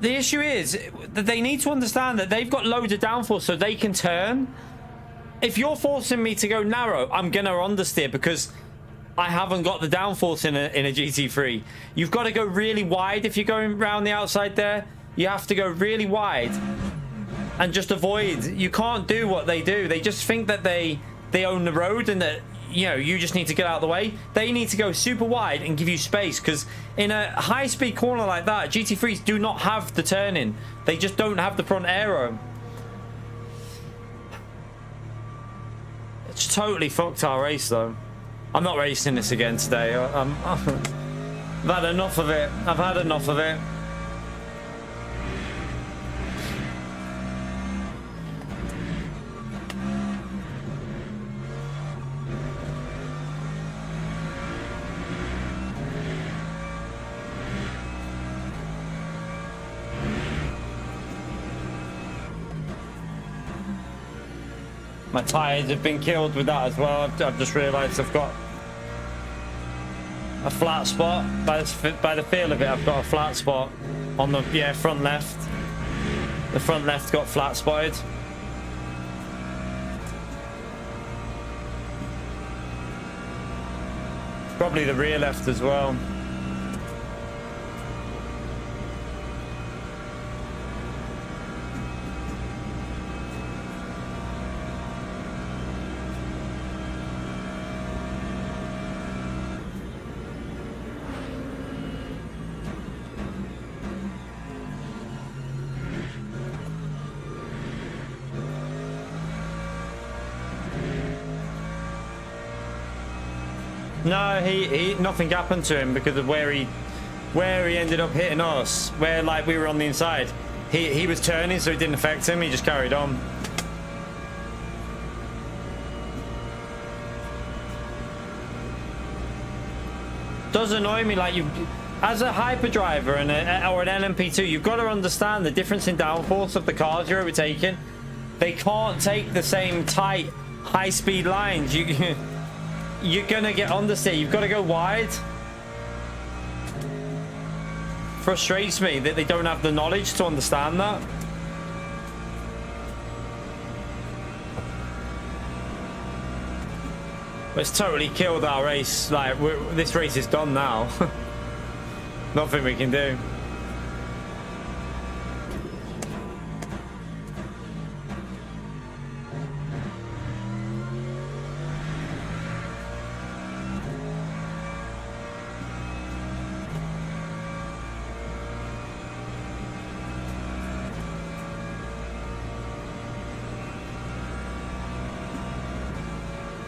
The issue is that they need to understand that they've got loads of downforce so they can turn. If you're forcing me to go narrow, I'm going to understeer because I haven't got the downforce in a GT3. You've got to go really wide if you're going around the outside there. You have to go really wide and just avoid. You can't do what they do. They just think that they own the road and that, you know, you just need to get out of the way. They need to go super wide and give you space, because in a high-speed corner like that, GT3s do not have the turning. They just don't have the front aero. It's totally fucked our race, though. I'm not racing this again today. I've had enough of it. I've had enough of it. My tyres have been killed with that as well. I've just realised I've got a flat spot. By the feel of it, I've got a flat spot on the front left. The front left got flat spotted. Probably the rear left as well. No, he nothing happened to him because of where he ended up hitting us. Where, like, we were on the inside. He was turning, so it didn't affect him. He just carried on. Does annoy me, like, you as a hyperdriver and or an LMP2, you've got to understand the difference in downforce of the cars you're overtaking. They can't take the same tight, high-speed lines. You're gonna get understeer. You've got to go wide. Frustrates me that they don't have the knowledge to understand that. But it's totally killed our race. Like, this race is done now. Nothing we can do.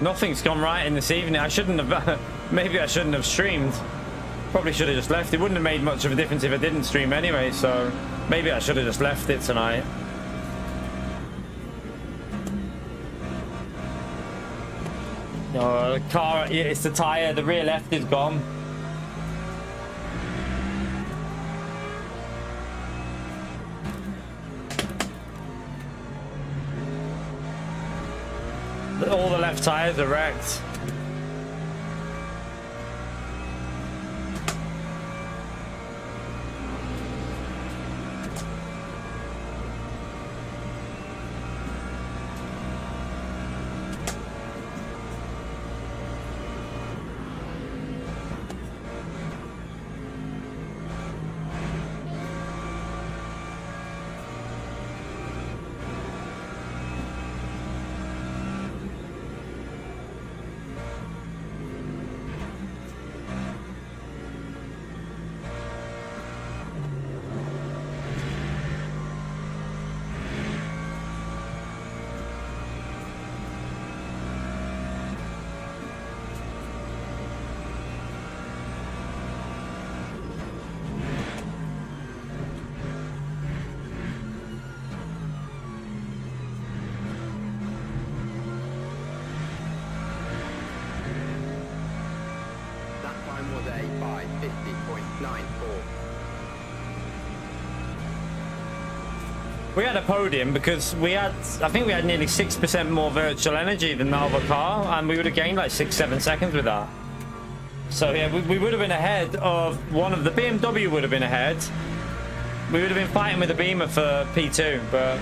Nothing's gone right in this evening. I shouldn't have. Maybe I shouldn't have streamed. Probably should have just left. It wouldn't have made much of a difference if I didn't stream anyway. So maybe I should have just left it tonight. Oh, the car. It's the tire. The rear left is gone. All the left tires are wrecked. time was a 550.94. We had a podium because we had, I think we had nearly 6% more virtual energy than the other car, and we would have gained like 6-7 seconds with that. So yeah, we would have been ahead of one of the BMW would have been ahead. We would have been fighting with the Beamer for P2, but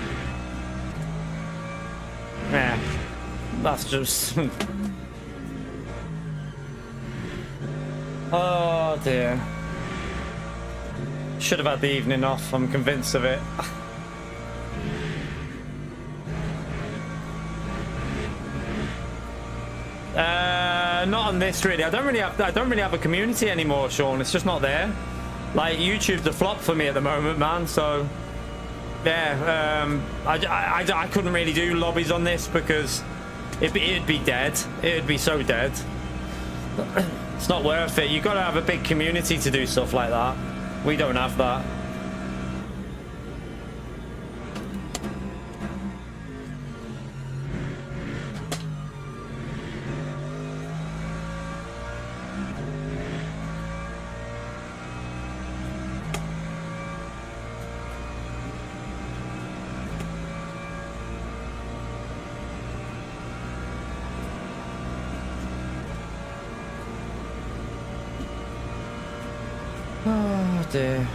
yeah, that's just oh dear. Should have had the evening off. I'm convinced of it. Not on this really. I don't really have a community anymore, Sean. It's just not there. Like, YouTube's a flop for me at the moment, man. So yeah, I couldn't really do lobbies on this because it'd be dead. It'd be so dead. It's not worth it. You've got to have a big community to do stuff like that. We don't have that. Oh dear.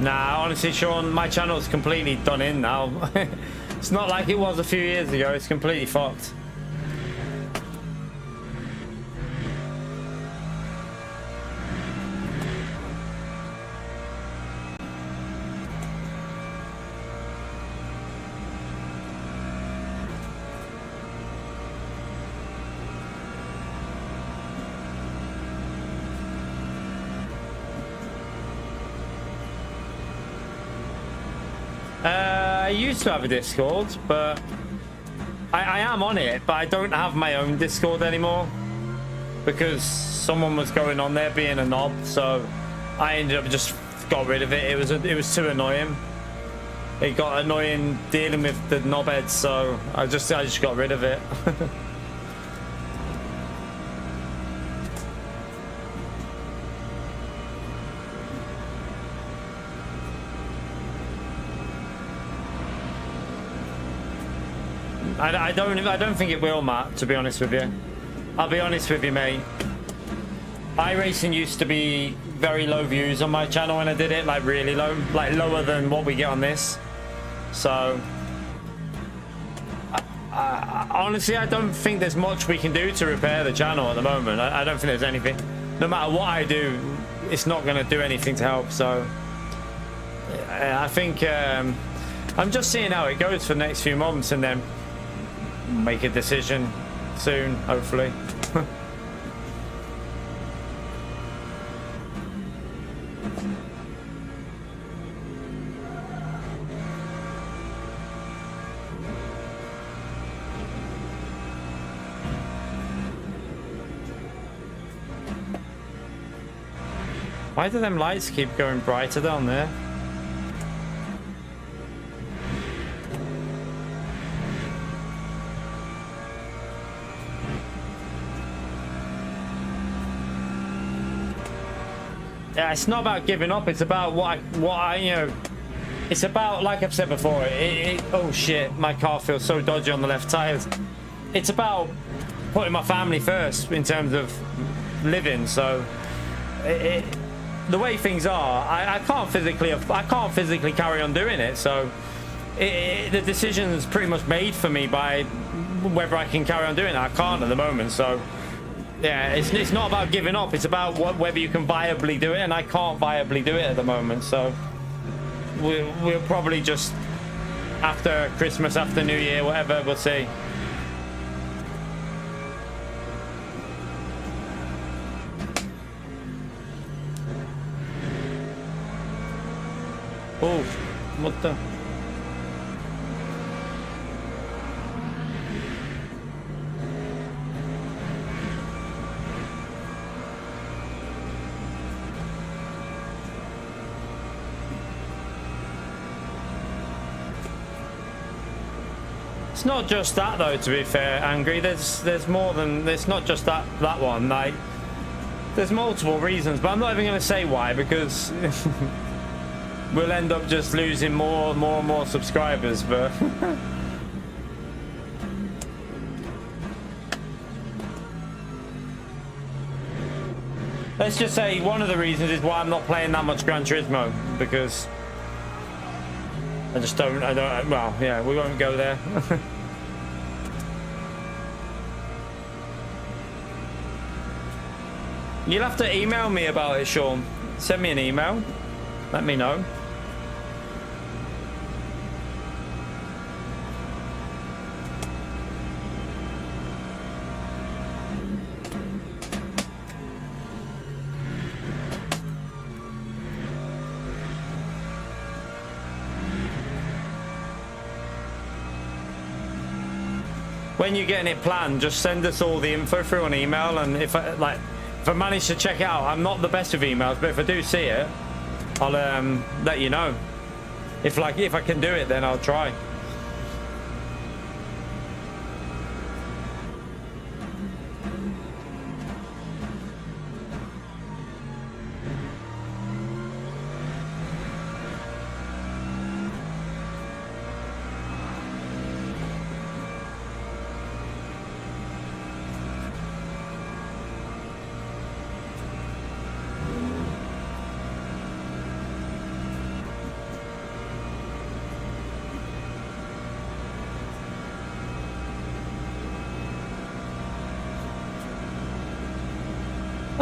Nah, honestly, Sean, my channel's completely done in now. It's not like it was a few years ago. It's completely fucked. I used to have a Discord, but I am on it, but I don't have my own Discord anymore because someone was going on there being a knob, so I ended up just got rid of it. It was too annoying. It got annoying dealing with the knobheads, so I just got rid of it. I don't think it will, Matt, to be honest with you. I'll be honest with you, mate. iRacing used to be very low views on my channel when I did it, like really low, like lower than what we get on this. So honestly, I don't think there's much we can do to repair the channel at the moment. I don't think there's anything. No matter what I do, it's not going to do anything to help. So I think I'm just seeing how it goes for the next few months and then make a decision soon, hopefully. Why do them lights keep going brighter down there? Yeah, it's not about giving up. It's about what I you know. It's about, like I've said before. Oh shit, my car feels so dodgy on the left tires. It's about putting my family first in terms of living. So, the way things are, I can't physically carry on doing it. So, the decision's pretty much made for me by whether I can carry on doing it. I can't at the moment. So. Yeah, it's not about giving up. It's about whether you can viably do it, and I can't viably do it at the moment. So we'll probably just after Christmas, after New Year, whatever, we'll see. Oh, what the? It's not just that though, to be fair, Angry. There's more than, it's not just that one. Like, there's multiple reasons, but I'm not even going to say why, because we'll end up just losing more and more subscribers. But let's just say one of the reasons is why I'm not playing that much Gran Turismo, because I just don't, well, yeah, we won't go there. You'll have to email me about it, Sean. Send me an email. Let me know. When you're getting it planned, just send us all the info through an email, and if I manage to check it out, I'm not the best with emails, but if I do see it, I'll let you know. If I can do it, then I'll try.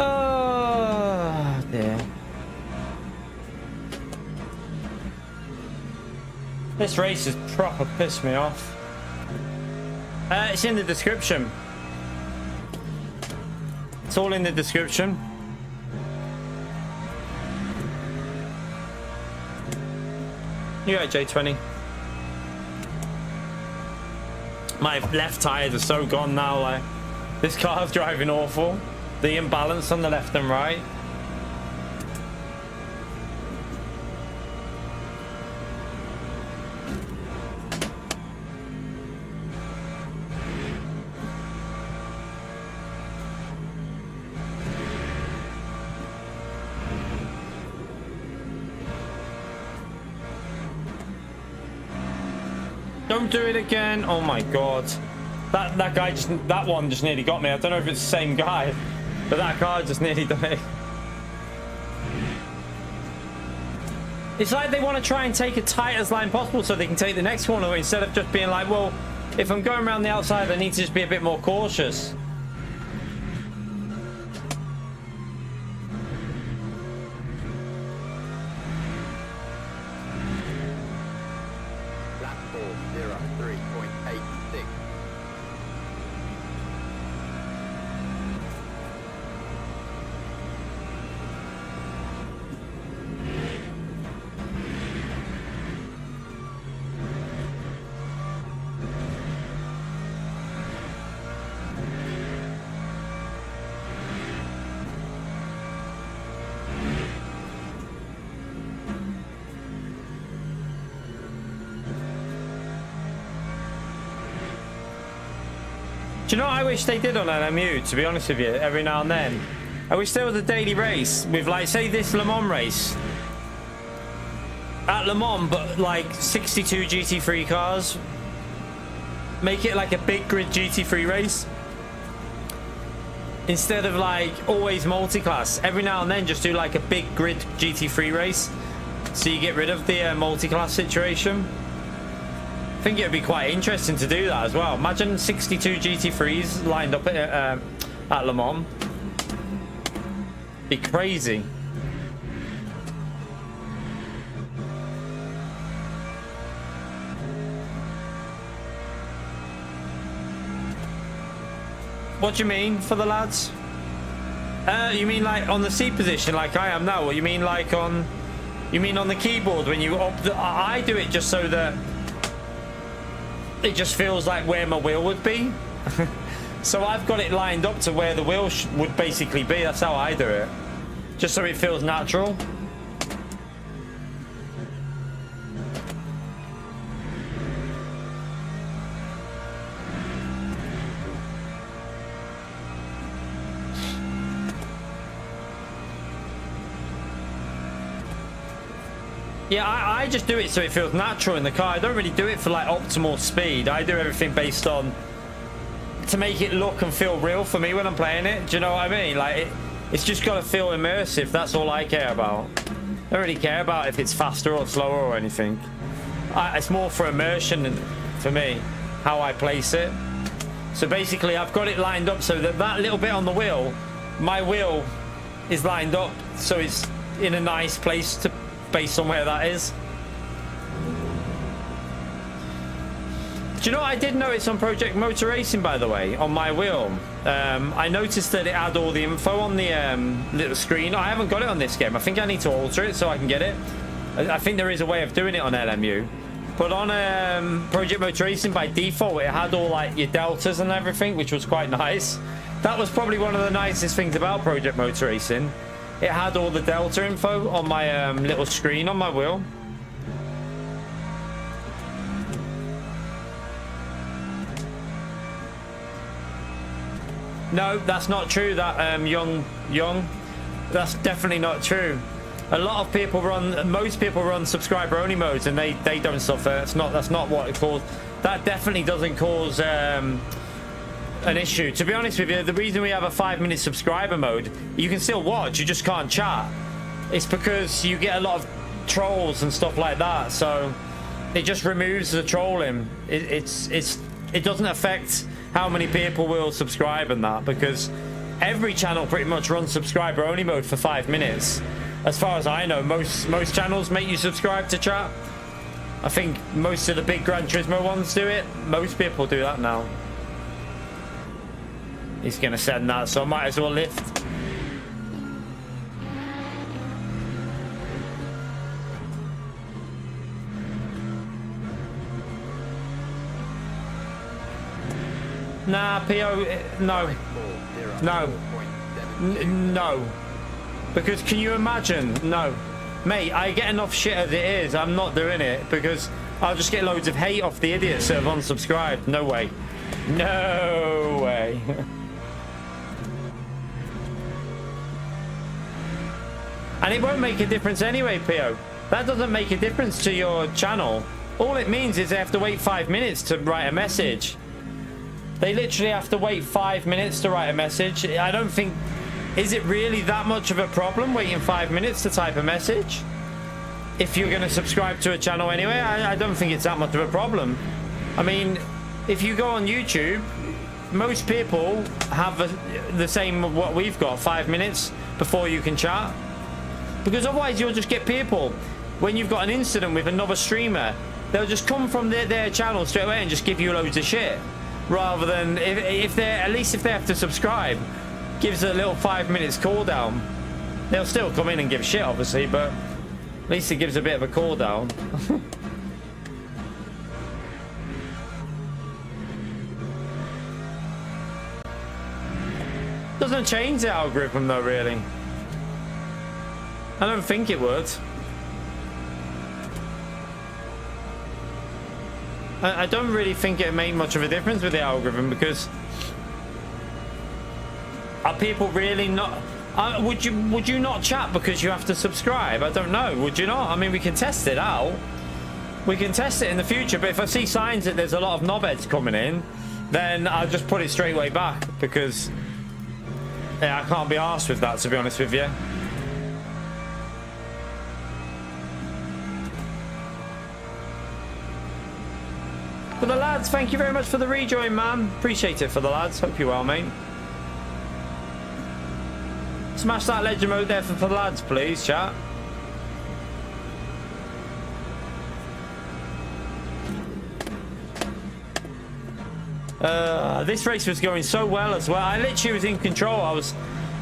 Oh dear. This race has proper pissed me off. It's in the description. It's all in the description. You got J20. My left tires are so gone now. Like, this car's driving awful. The imbalance on the left and right. Don't do it again. Oh my god. That guy that one just nearly got me. I don't know if it's the same guy, but that car just nearly done it. It's like they want to try and take a tightest line possible so they can take the next one, or instead of just being like, well, if I'm going around the outside, I need to just be a bit more cautious. Lap 4:03.86. Do you know what I wish they did on LMU, to be honest with you, every now and then? I wish there was a daily race with, like, say this Le Mans race. At Le Mans, but like 62 GT3 cars. Make it like a big grid GT3 race. Instead of like always multi-class. Every now and then just do like a big grid GT3 race. So you get rid of the multi-class situation. I think it would be quite interesting to do that as well. Imagine 62 GT3s lined up at Le Mans. Be crazy. What do you mean for the lads? You mean like on the seat position like I am now? Or you mean like on... You mean on the keyboard when you... I do it just so that... It just feels like where my wheel would be. So I've got it lined up to where the wheel would basically be. That's how I do it. Just so it feels natural. Yeah, I just do it so it feels natural in the car. I don't really do it for like optimal speed. I do everything based on to make it look and feel real for me when I'm playing it. Do you know what I mean? Like it's just got to feel immersive. That's all I care about. I don't really care about if it's faster or slower or anything. It's more for immersion for me, how I place it. So basically I've got it lined up so that that little bit on the wheel, my wheel is lined up so it's in a nice place to based on where that is. Do you know what I did notice on Project Motor Racing, by the way, on my wheel? I noticed that it had all the info on the little screen. I haven't got it on this game. I think I need to alter it so I can get it. I think there is a way of doing it on LMU. But on Project Motor Racing, by default, it had all like your deltas and everything, which was quite nice. That was probably one of the nicest things about Project Motor Racing. It had all the delta info on my little screen on my wheel. No, that's not true. That young, that's definitely not true. A lot of people run, most people run subscriber only modes, and they don't suffer. That's not what it calls. That definitely doesn't cause an issue. To be honest with you, the reason we have a 5-minute subscriber mode, you can still watch, you just can't chat. It's because you get a lot of trolls and stuff like that, so it just removes the trolling. It doesn't affect how many people will subscribe and that, because every channel pretty much runs subscriber only mode for 5 minutes. As far as I know, most channels make you subscribe to chat. I think most of the big Gran Turismo ones do it. Most people do that now. He's gonna send that, so I might as well lift. Nah, PO, no. No. Because can you imagine? No. Mate, I get enough shit as it is. I'm not doing it because I'll just get loads of hate off the idiots that have unsubscribed. No way. No way. And it won't make a difference anyway, PO. That doesn't make a difference to your channel. All it means is they have to wait 5 minutes to write a message. They literally have to wait 5 minutes to write a message. I don't think... Is it really that much of a problem waiting 5 minutes to type a message? If you're going to subscribe to a channel anyway, I don't think it's that much of a problem. I mean, if you go on YouTube, most people have the same what we've got, 5 minutes before you can chat. Because otherwise you'll just get people, when you've got an incident with another streamer, they'll just come from their channel straight away and just give you loads of shit. Rather than, if they're, at least if they have to subscribe, gives a little 5 minutes cooldown. They'll still come in and give shit, obviously, but at least it gives a bit of a cooldown. Doesn't change the algorithm though, really. I don't think it would. I don't really think it'd make much of a difference with the algorithm, because are people really not... would you not chat because you have to subscribe? I don't know. Would you not? I mean, we can test it out. We can test it in the future, but if I see signs that there's a lot of knobheads coming in, then I'll just put it straight way back, because yeah, I can't be arsed with that, to be honest with you. For the lads, thank you very much for the rejoin, man. Appreciate it for the lads. Hope you're well, mate. Smash that legend mode there for the lads, please, chat. This race was going so well as well. I literally was in control.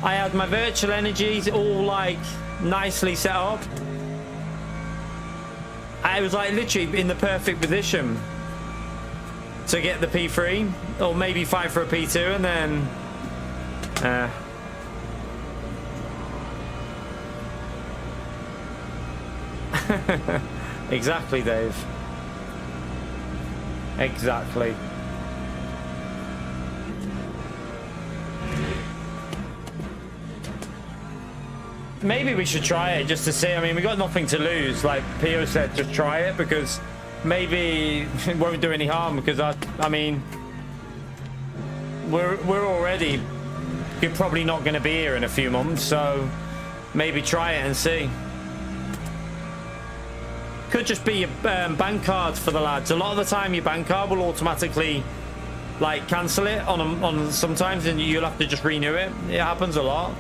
I had my virtual energies all like nicely set up. I was like literally in the perfect position to get the P3, or maybe fight for a P2, and then exactly, Dave. Exactly. maybe we should try it just to see. I mean, we got nothing to lose. Like Pio said, just try it, because maybe it won't do any harm. Because I mean, we're already, you're probably not going to be here in a few months, so maybe try it and see. Could just be your bank card for the lads. A lot of the time, your bank card will automatically like cancel it on sometimes, and you'll have to just renew it. It happens a lot.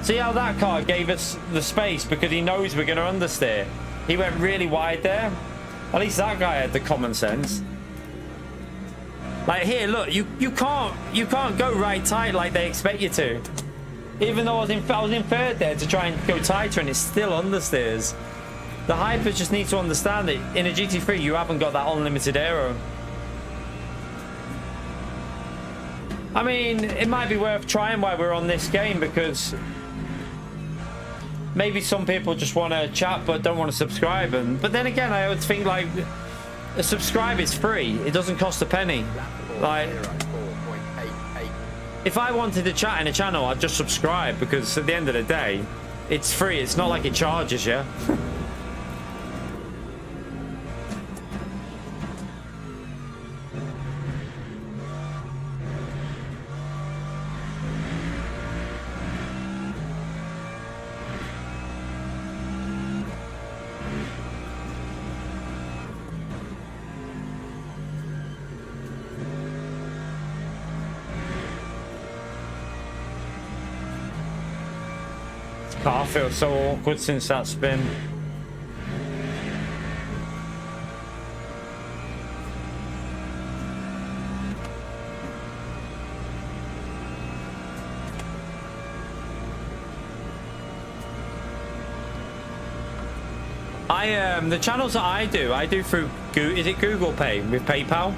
See how that car gave us the space because he knows we're going to understeer. He went really wide there. At least that guy had the common sense. Like here, look, you can't go right tight like they expect you to. Even though I was in third there to try and go tighter, and it still understeers. The hypers just need to understand that in a GT3 you haven't got that unlimited aero. I mean, it might be worth trying while we're on this game, because maybe some people just want to chat but don't want to subscribe. But then again, I would think like a subscribe is free. It doesn't cost a penny. Like, if I wanted to chat in a channel, I'd just subscribe, because at the end of the day, it's free. It's not like it charges you. Car feels so awkward since that spin. The channels that I do through is it Google Pay with PayPal.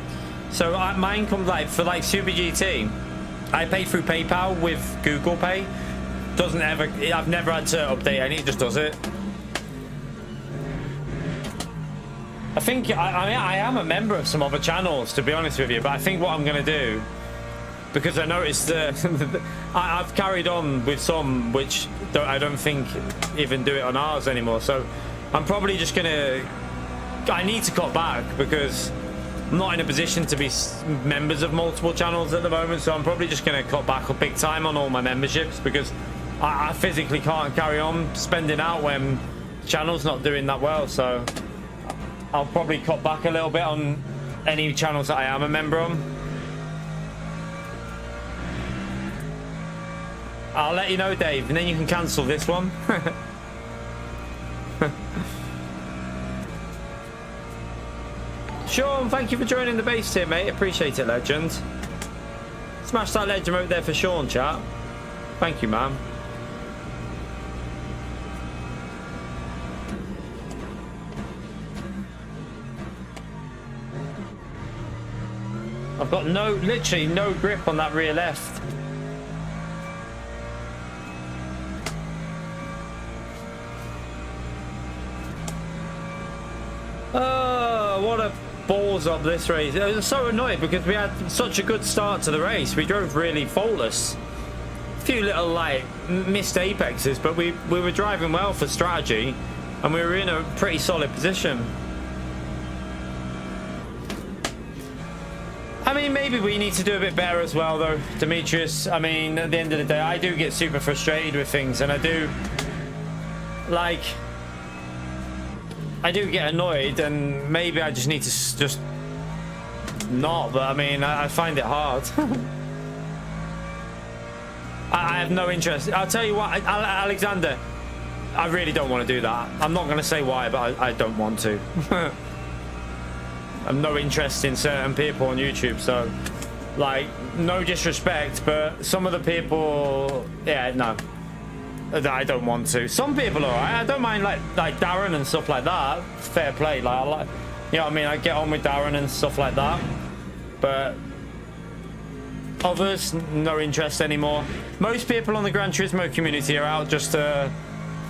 So mine comes like for like Super GT. I pay through PayPal with Google Pay. Doesn't ever, I've never had to update any, it just does it. I think, I am a member of some other channels, to be honest with you, but I think what I'm going to do, because I noticed I've carried on with some which I don't think even do it on ours anymore, so I'm probably just going to, I need to cut back, because I'm not in a position to be members of multiple channels at the moment, so I'm probably just going to cut back big time on all my memberships, because I physically can't carry on spending out when the channel's not doing that well. So I'll probably cut back a little bit on any channels that I am a member on. I'll let you know, Dave, and then you can cancel this one. Sean, thank you for joining the base here, mate. Appreciate it, legend. Smash that legend out there for Sean, chat. Thank you, man. I've got literally no grip on that rear left. Oh, what a balls up this race. I was so annoyed because we had such a good start to the race. We drove really faultless. A few little like missed apexes, but we were driving well for strategy, and we were in a pretty solid position. I mean, maybe we need to do a bit better as well, though, Demetrius. I mean, at the end of the day, I do get super frustrated with things, and I do get annoyed, and maybe I just need to just not, but I mean, I find it hard. I have no interest. I'll tell you what, Alexander, I really don't want to do that. I'm not going to say why, but I don't want to. I've no interest in certain people on YouTube, so like, no disrespect, but some of the people, yeah, no, I don't want to. Some people are alright. I don't mind like Darren and stuff like that. Fair play. Like, I like, you know what I mean? I get on with Darren and stuff like that, but others, no interest anymore. Most people on the Gran Turismo community are out just to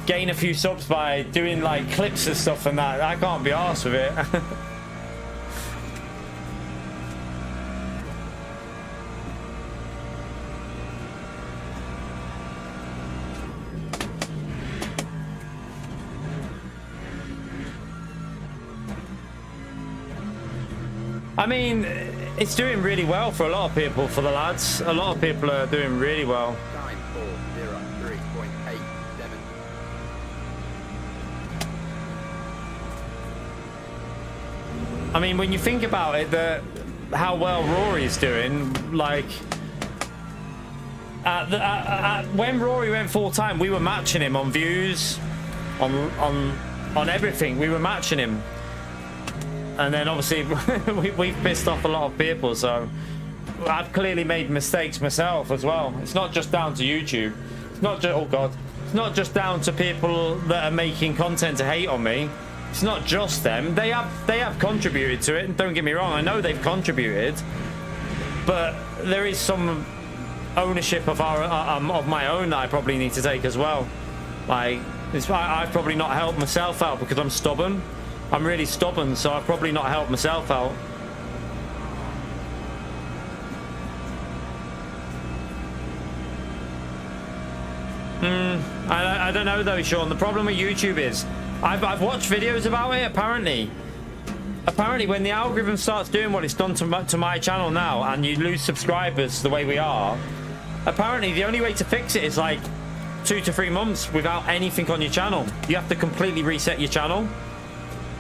gain a few subs by doing like clips and stuff and that. I can't be arsed with it. I mean, it's doing really well for a lot of people, for the lads. A lot of people are doing really well. Time 403.87. I mean, when you think about it, how well Rory's doing, like, when Rory went full time, we were matching him on views, on everything. We were matching him, and then obviously we've pissed off a lot of people. So I've clearly made mistakes myself as well. It's not just down to YouTube. It's not just, oh god, it's not just down to people that are making content to hate on me. It's not just them. They have contributed to it. Don't get me wrong. I know they've contributed, but there is some ownership of of my own that I probably need to take as well. Like, I've probably not helped myself out because I'm stubborn. I'm really stubborn, so I've probably not helped myself out. I don't know though, Sean. The problem with YouTube is I've watched videos about it. Apparently when the algorithm starts doing what it's done to my channel now, and you lose subscribers the way we are, apparently the only way to fix it is like 2 to 3 months without anything on your channel. You have to completely reset your channel.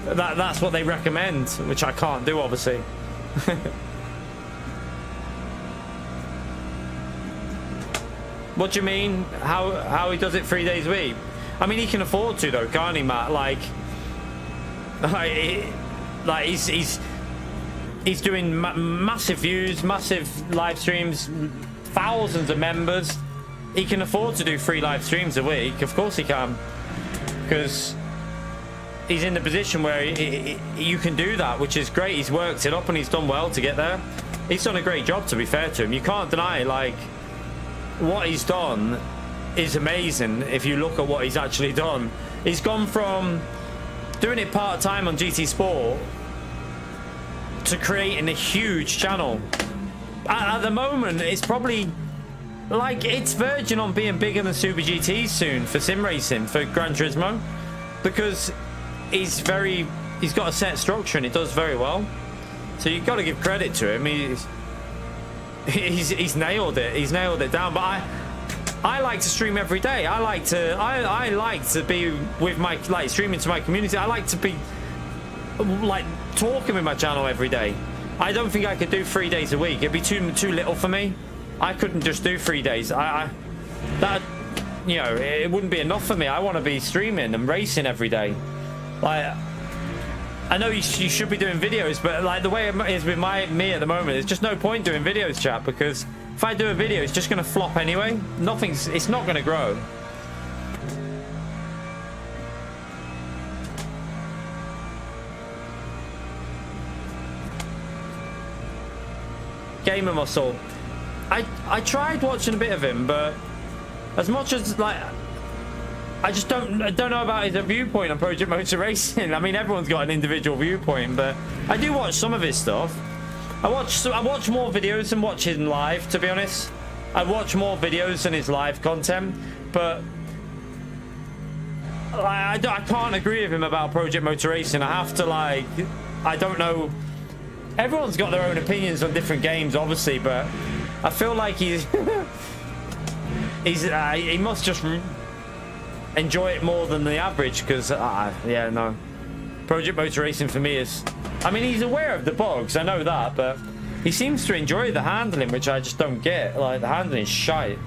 That's what they recommend, which I can't do, obviously. What do you mean? How he does it 3 days a week? I mean, he can afford to though, can't he, Matt? Like he's doing massive views, massive live streams, thousands of members. He can afford to do 3 live streams a week. Of course he can, because he's in the position where you can do that, which is great. He's worked it up and he's done well to get there. He's done a great job, to be fair to him. You can't deny, like, what he's done is amazing. If you look at what he's actually done, he's gone from doing it part-time on GT Sport to creating a huge channel. At the moment, it's probably like it's verging on being bigger than Super GT soon for sim racing, for Gran Turismo, because he's got a set structure and it does very well. So you've got to give credit to him. He's nailed it. He's nailed it down. But I like to stream every day. I like to be with my, like, streaming to my community. I like to be like talking with my channel every day. I don't think I could do 3 days a week. It'd be too little for me. I couldn't just do 3 days. That, you know, it wouldn't be enough for me. I want to be streaming and racing every day. Like, I know you should be doing videos, but like the way it is with me at the moment, there's just no point doing videos, chat, because if I do a video, it's just going to flop anyway. It's not going to grow. Gamer Muscle. I tried watching a bit of him, but as much as, like, I just don't know about his viewpoint on Project Motor Racing. I mean, everyone's got an individual viewpoint, but I do watch some of his stuff. I watch more videos than watch him live, to be honest. I watch more videos than his live content, but I can't agree with him about Project Motor Racing. I have to, like, I don't know. Everyone's got their own opinions on different games, obviously, but I feel like he must just enjoy it more than the average, because yeah, no, Project Motor Racing for me is, I mean, he's aware of the bugs, I know that, but he seems to enjoy the handling, which I just don't get. Like, the handling is shite.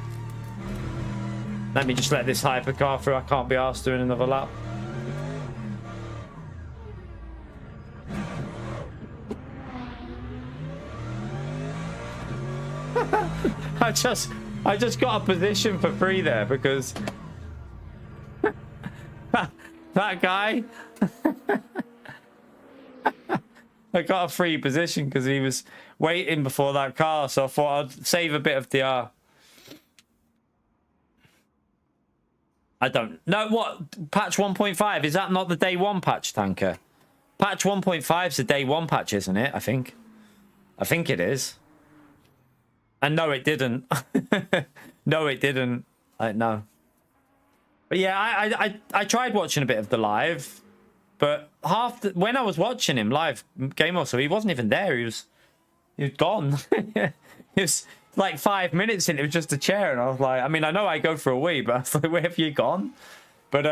Let me just let this hypercar through. I can't be arsed doing another lap. I just got a position for free there because that guy I got a free position because he was waiting before that car, so I thought I'd save a bit of DR. I don't know what patch 1.5 is. That not the day one patch, Tanker? Patch 1.5 is the day one patch, isn't it? I think it is. And no, it didn't. No, it didn't. No. But yeah, I tried watching a bit of the live. But when I was watching him live game also, he wasn't even there. He was gone. It was like 5 minutes in. It was just a chair, and I was like, I mean, I know I go for a wee, but I was like, where have you gone? But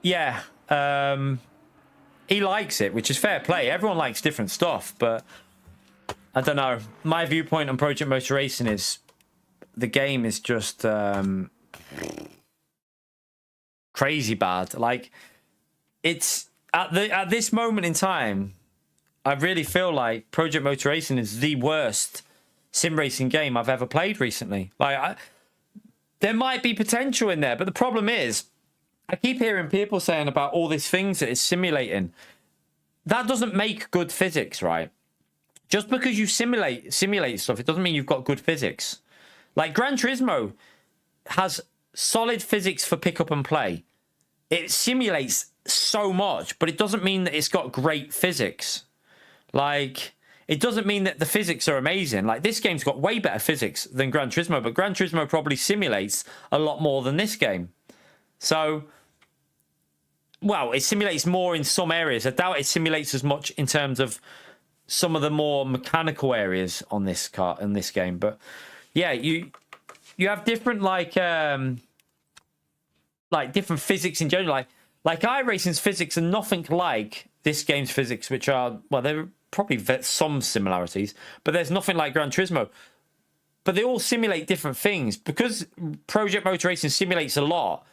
yeah, he likes it, which is fair play. Everyone likes different stuff, but I don't know. My viewpoint on Project Motor Racing is the game is just crazy bad. Like, it's at this moment in time, I really feel like Project Motor Racing is the worst sim racing game I've ever played recently. Like, there might be potential in there, but the problem is, I keep hearing people saying about all these things that it's simulating. That doesn't make good physics, right? Just because you simulate stuff, it doesn't mean you've got good physics. Like, Gran Turismo has solid physics for pick up and play. It simulates so much, but it doesn't mean that it's got great physics. Like, it doesn't mean that the physics are amazing. Like, this game's got way better physics than Gran Turismo, but Gran Turismo probably simulates a lot more than this game. So, well, it simulates more in some areas. I doubt it simulates as much in terms of some of the more mechanical areas on this game. But yeah, you have different like different physics in general. Like iRacing's physics are nothing like this game's physics, which are, well, they're probably some similarities, but there's nothing like Gran Turismo. But they all simulate different things. Because Project Motor Racing simulates a lot,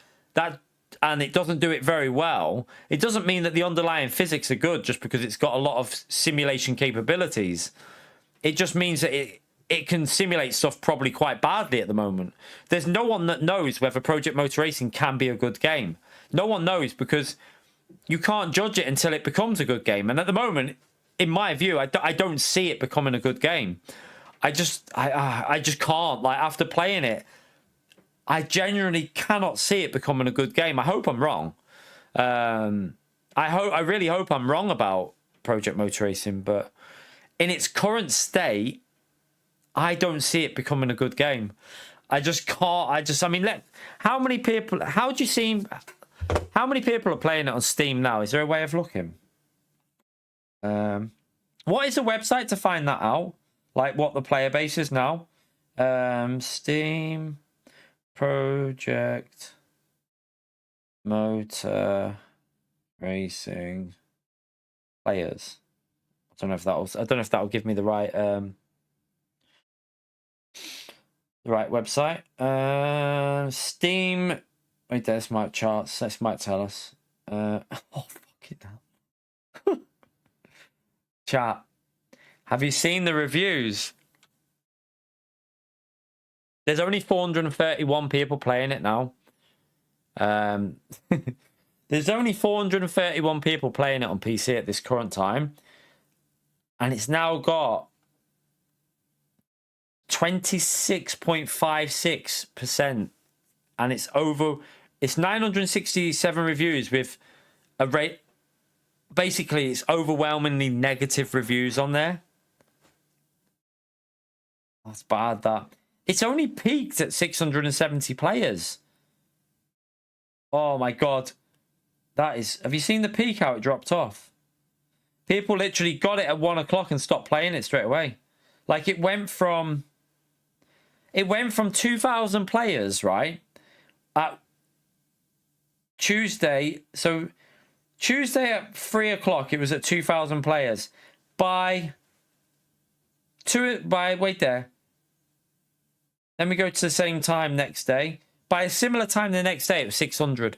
and it doesn't do it very well, it doesn't mean that the underlying physics are good just because it's got a lot of simulation capabilities. It just means that it can simulate stuff probably quite badly at the moment. There's no one that knows whether Project Motor Racing can be a good game. No one knows, because you can't judge it until it becomes a good game. And at the moment, in my view, I don't see it becoming a good game. I just can't. Like, after playing it, I genuinely cannot see it becoming a good game. I hope I'm wrong. I really hope I'm wrong about Project Motor Racing, but in its current state, I don't see it becoming a good game. I just can't. I mean, how many people are playing it on Steam now? Is there a way of looking? What is the website to find that out? Like, what the player base is now? Steam Project Motor Racing players. I don't know if that'll give me the right website. Steam. Wait, there's my charts. This might tell us. Oh, fuck it now. Chat. Have you seen the reviews? There's only 431 people playing it now. There's only 431 people playing it on PC at this current time. And it's now got 26.56%. And it's 967 reviews with a rate. Basically, it's overwhelmingly negative reviews on there. That's bad, that. It's only peaked at 670 players. Oh my God. That is... Have you seen the peak, how it dropped off? People literally got it at 1 o'clock and stopped playing it straight away. Like, it went from 2,000 players, right? At Tuesday. So Tuesday at 3 o'clock, it was at 2,000 players. Wait there. Then we go to the same time next day. By a similar time the next day, it was 600.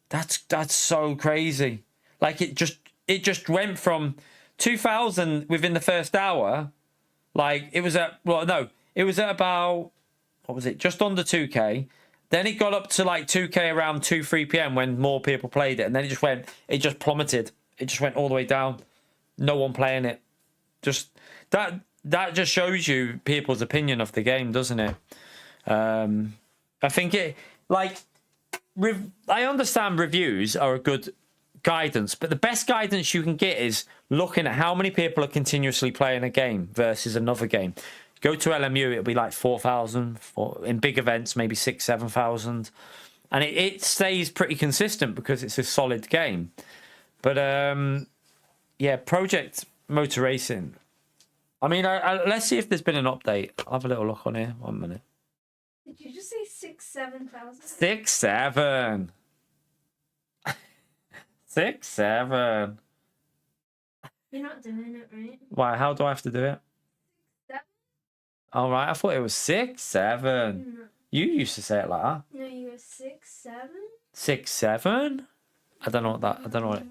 That's so crazy. Like, it just went from 2,000 within the first hour. Like, it was at about, what was it? Just under 2K. Then it got up to like 2K around 2-3 p.m. when more people played it. And then it just plummeted. It just went all the way down. No one playing it. Just that just shows you people's opinion of the game, doesn't it? I think I understand reviews are a good guidance, but the best guidance you can get is looking at how many people are continuously playing a game versus another game. Go to LMU, it'll be like 4,000. In big events, maybe 6,000-7,000. and it stays pretty consistent because it's a solid game. But yeah, Project Motor Racing. I mean, let's see if there's been an update. I'll have a little look on here. 1 minute. Did you just say 6,000-7,000? 6, 7. 6, 7. You're not doing it right. Why? How do I have to do it? 7? All right, I thought it was 6, 7. No. You used to say it like that. No, you were 6, 7. 6, 7. I don't know what that. I don't know what.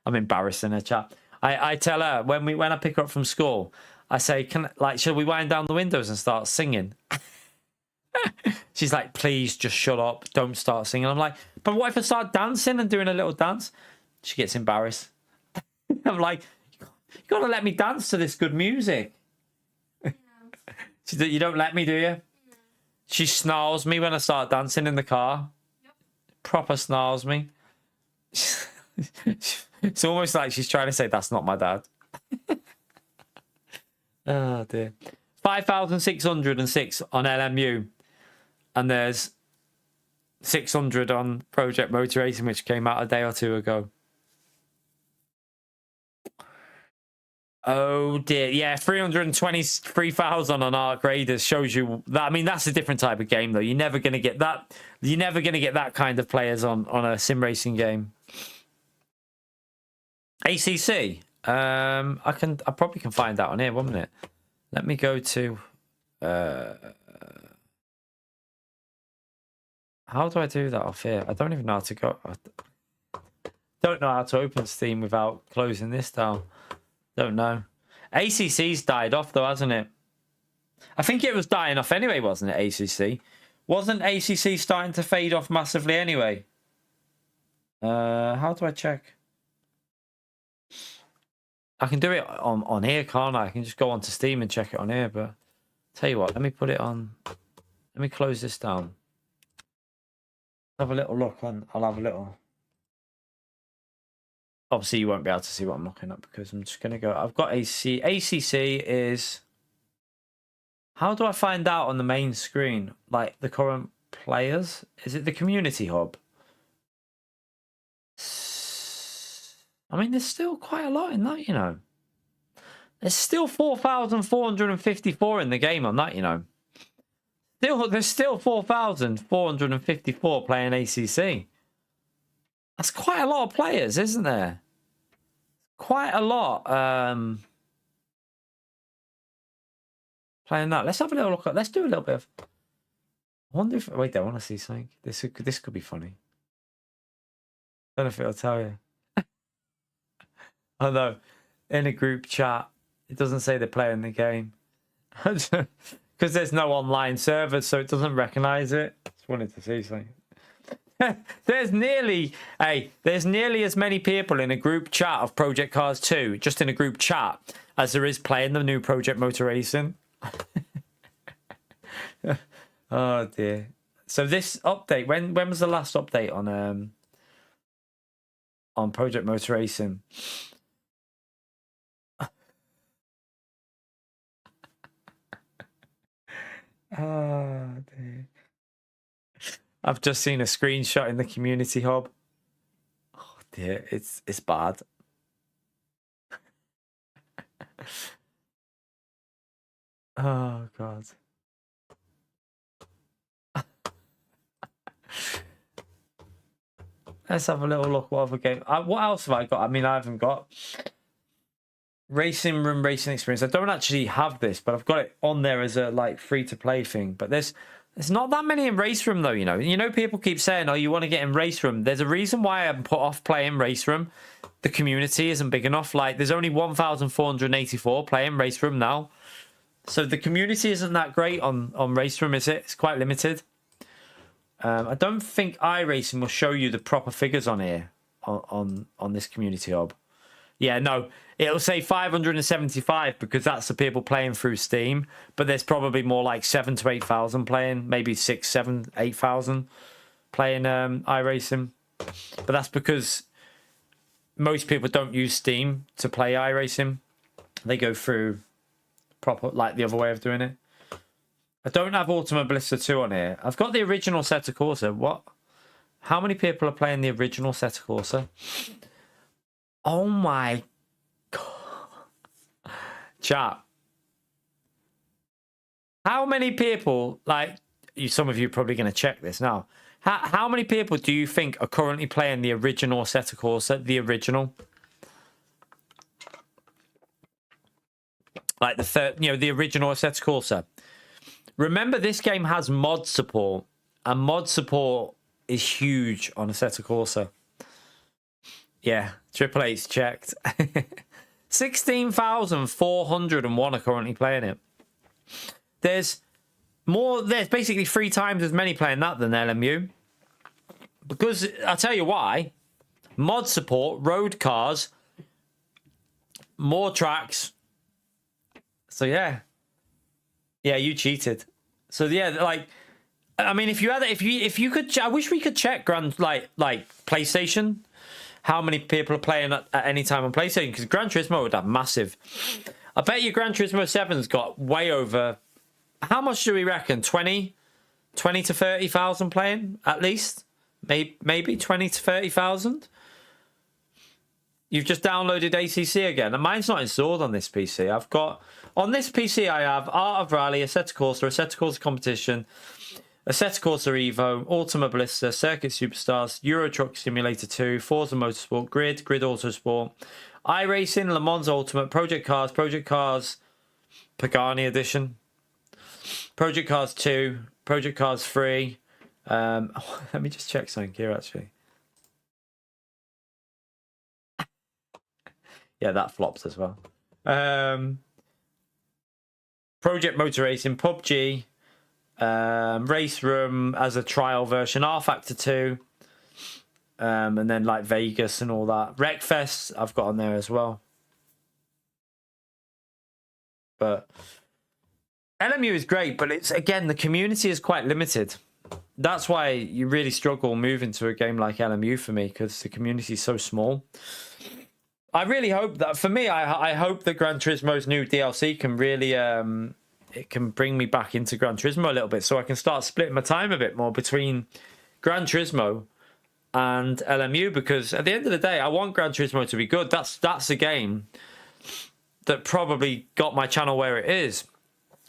I'm embarrassing her, chat. I tell her when I pick her up from school, I say, shall we wind down the windows and start singing? She's like, please just shut up, don't start singing. I'm like, but what if I start dancing and doing a little dance? She gets embarrassed. I'm like, you gotta let me dance to this good music. You don't let me, do you? No. She snarls me when I start dancing in the car. Yep. Proper snarls me. It's almost like she's trying to say that's not my dad. Oh dear. 5,606 on LMU, and there's 600 on Project Motor Racing, which came out a day or two ago. Oh dear, yeah, 323,000 on Arc Raiders shows you that. I mean, that's a different type of game, though. You're never gonna get that. You're never gonna get that kind of players on a sim racing game. ACC. I probably can find that on here. 1 minute. Let me go to. How do I do that off here? I don't even know how to go. I don't know how to open Steam without closing this down. Don't know. ACC's died off though, hasn't it? I think it was dying off anyway, wasn't it? ACC. Wasn't ACC starting to fade off massively anyway? How do I check? I can do it on here, can't I? I can just go onto Steam and check it on here, but tell you what, let me put it on. Let me close this down. Have a little look on. I'll have a little. Obviously, you won't be able to see what I'm looking at because I'm just going to go. I've got AC. ACC is. How do I find out on the main screen? Like the current players? Is it the community hub? I mean, there's still quite a lot in that, you know. There's still 4,454 in the game on that, you know. There's still 4,454 playing ACC. That's quite a lot of players, isn't there? Quite a lot playing that. Let's have a little look at. Let's do a little bit of. I wonder if. Wait, I want to see something. This could be funny. I don't know if it'll tell you. Oh no, in a group chat, it doesn't say they're playing the game because there's no online server, so it doesn't recognize it. Just wanted to see something. There's nearly as many people in a group chat of Project Cars 2, just in a group chat, as there is playing the new Project Motor Racing. Oh dear. So this update, when was the last update on Project Motor Racing? Oh dear. I've just seen a screenshot in the community hub. Oh dear, it's bad. Oh god. Let's have a little look. What other game? What else have I got? I mean, I haven't got Racing Room Racing Experience. I don't actually have this, but I've got it on there as a like free to play thing. But there's not that many in Race Room though. You know, people keep saying, "Oh, you want to get in Race Room." There's a reason why I'm put off playing Race Room. The community isn't big enough. Like, there's only 1,484 playing Race Room now, so the community isn't that great on Race Room, is it? It's quite limited. I don't think iRacing will show you the proper figures on here on this community hub. Yeah, no, it'll say 575 because that's the people playing through Steam, but there's probably more like 7,000 to 8,000 playing, maybe 6,000, 7,000, 8,000 playing iRacing. But that's because most people don't use Steam to play iRacing. They go through proper, like the other way of doing it. I don't have Ultimate Blister 2 on here. I've got the original Assetto Corsa. What? How many people are playing the original Assetto Corsa? Oh my god. Chat. How many people, like, some of you are probably going to check this now. How many people do you think are currently playing the original Assetto Corsa? The original? Like the third, the original Assetto Corsa. Remember, this game has mod support. And mod support is huge on Assetto Corsa. Yeah, Triple H's checked. 16,401 are currently playing it. There's basically 3 times as many playing that than LMU. Because, I'll tell you why. Mod support, road cars, more tracks. So, yeah. Yeah, you cheated. So, yeah, like, I mean, if you could, I wish we could check like PlayStation, how many people are playing at any time on PlayStation, because Gran Turismo would have massive. I bet you Gran Turismo 7's got way over. How much do we reckon? 20 to 30,000 playing at least? Maybe 20 to 30,000. You've just downloaded ACC again, and mine's not installed on this PC. On this PC I have Art of Rally, Assetto Corsa Competition, Assetto Corsa Evo, Ultima Blister, Circuit Superstars, Euro Truck Simulator 2, Forza Motorsport, Grid Autosport, iRacing, Le Mans Ultimate, Project Cars Pagani Edition, Project Cars 2, Project Cars 3. Let me just check something here, actually. Yeah, that flops as well. Project Motor Racing, PUBG, Race Room as a trial version, R Factor 2, and then like Vegas and all that. Wreckfest I've got on there as well. But LMU is great, but it's, again, the community is quite limited. That's why you really struggle moving to a game like LMU for me, because the community is so small. I really hope that, for me, I hope that Gran Turismo's new DLC can really, it can bring me back into Gran Turismo a little bit, so I can start splitting my time a bit more between Gran Turismo and LMU, because at the end of the day, I want Gran Turismo to be good. That's a game that probably got my channel where it is.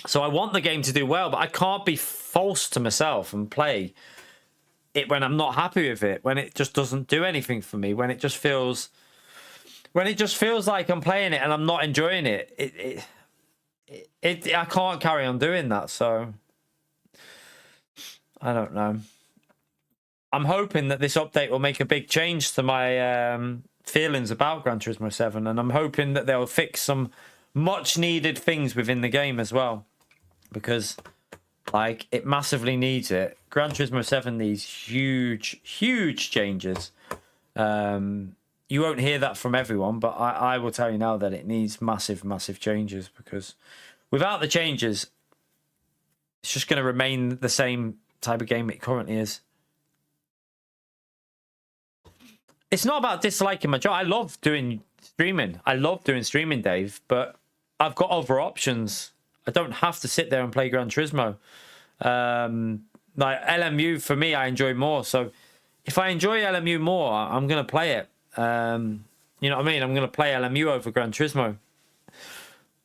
So I want the game to do well, but I can't be false to myself and play it when I'm not happy with it, when it just doesn't do anything for me, when it just feels like I'm playing it and I'm not enjoying it. I can't carry on doing that, so I don't know. I'm hoping that this update will make a big change to my feelings about Gran Turismo 7, and I'm hoping that they'll fix some much needed things within the game as well, because like it massively needs it. Gran Turismo 7 needs huge changes. You won't hear that from everyone, but I will tell you now that it needs massive changes, because without the changes, it's just going to remain the same type of game it currently is. It's not about disliking my job. I love doing streaming. I love doing streaming, Dave, but I've got other options. I don't have to sit there and play Gran Turismo. Like LMU, for me, I enjoy more. So if I enjoy LMU more, I'm going to play it. You know what I mean? I'm going to play LMU over Gran Turismo.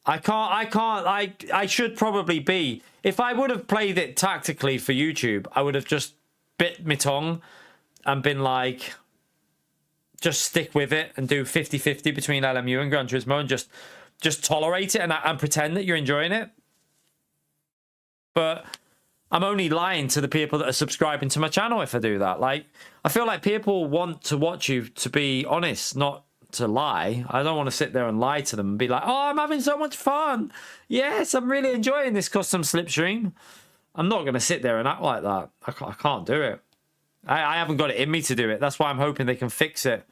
I should probably be. If I would have played it tactically for YouTube, I would have just bit my tongue and been like, just stick with it and do 50-50 between LMU and Gran Turismo and just tolerate it and pretend that you're enjoying it. But I'm only lying to the people that are subscribing to my channel if I do that. Like, I feel like people want to watch you to be honest, not to lie. I don't want to sit there and lie to them and be like, oh, I'm having so much fun. Yes, I'm really enjoying this custom slipstream. I'm not going to sit there and act like that. I can't do it. I haven't got it in me to do it. That's why I'm hoping they can fix it.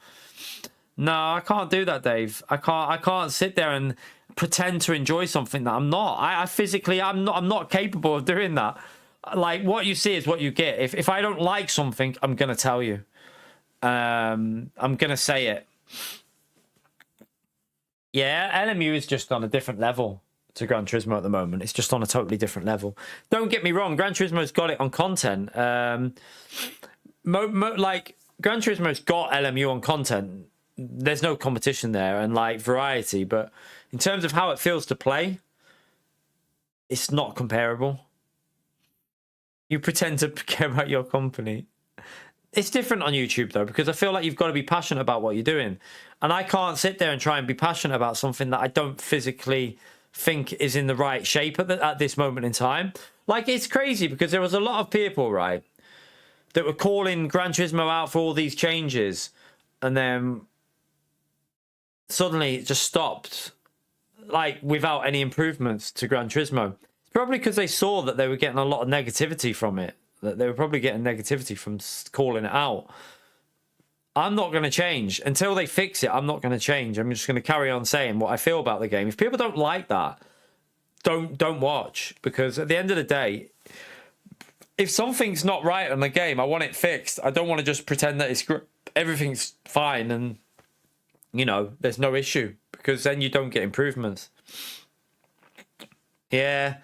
No, I can't do that, Dave. I can't sit there and pretend to enjoy something that I'm not. I'm not capable of doing that. Like, what you see is what you get. If I don't like something, I'm gonna tell you. I'm gonna say it. Yeah, LMU is just on a different level. to Gran Turismo at the moment. It's just on a totally different level. Don't get me wrong, Gran Turismo's got it on content. Like Gran Turismo's got LMU on content. There's no competition there and like variety, but in terms of how it feels to play, it's not comparable. You pretend to care about your company. It's different on YouTube though, because I feel like you've got to be passionate about what you're doing. And I can't sit there and try and be passionate about something that I don't physically think is in the right shape at this moment in time. Like, it's crazy because there was a lot of people, right, that were calling Gran Turismo out for all these changes. And then suddenly it just stopped, like, without any improvements to Gran Turismo. It's probably because they saw that they were getting a lot of negativity from it. That they were probably getting negativity from calling it out. I'm not going to change. Until they fix it, I'm not going to change. I'm just going to carry on saying what I feel about the game. If people don't like that, don't watch. Because at the end of the day, if something's not right on the game, I want it fixed. I don't want to just pretend that everything's fine and, you know, there's no issue. Because then you don't get improvements. Yeah.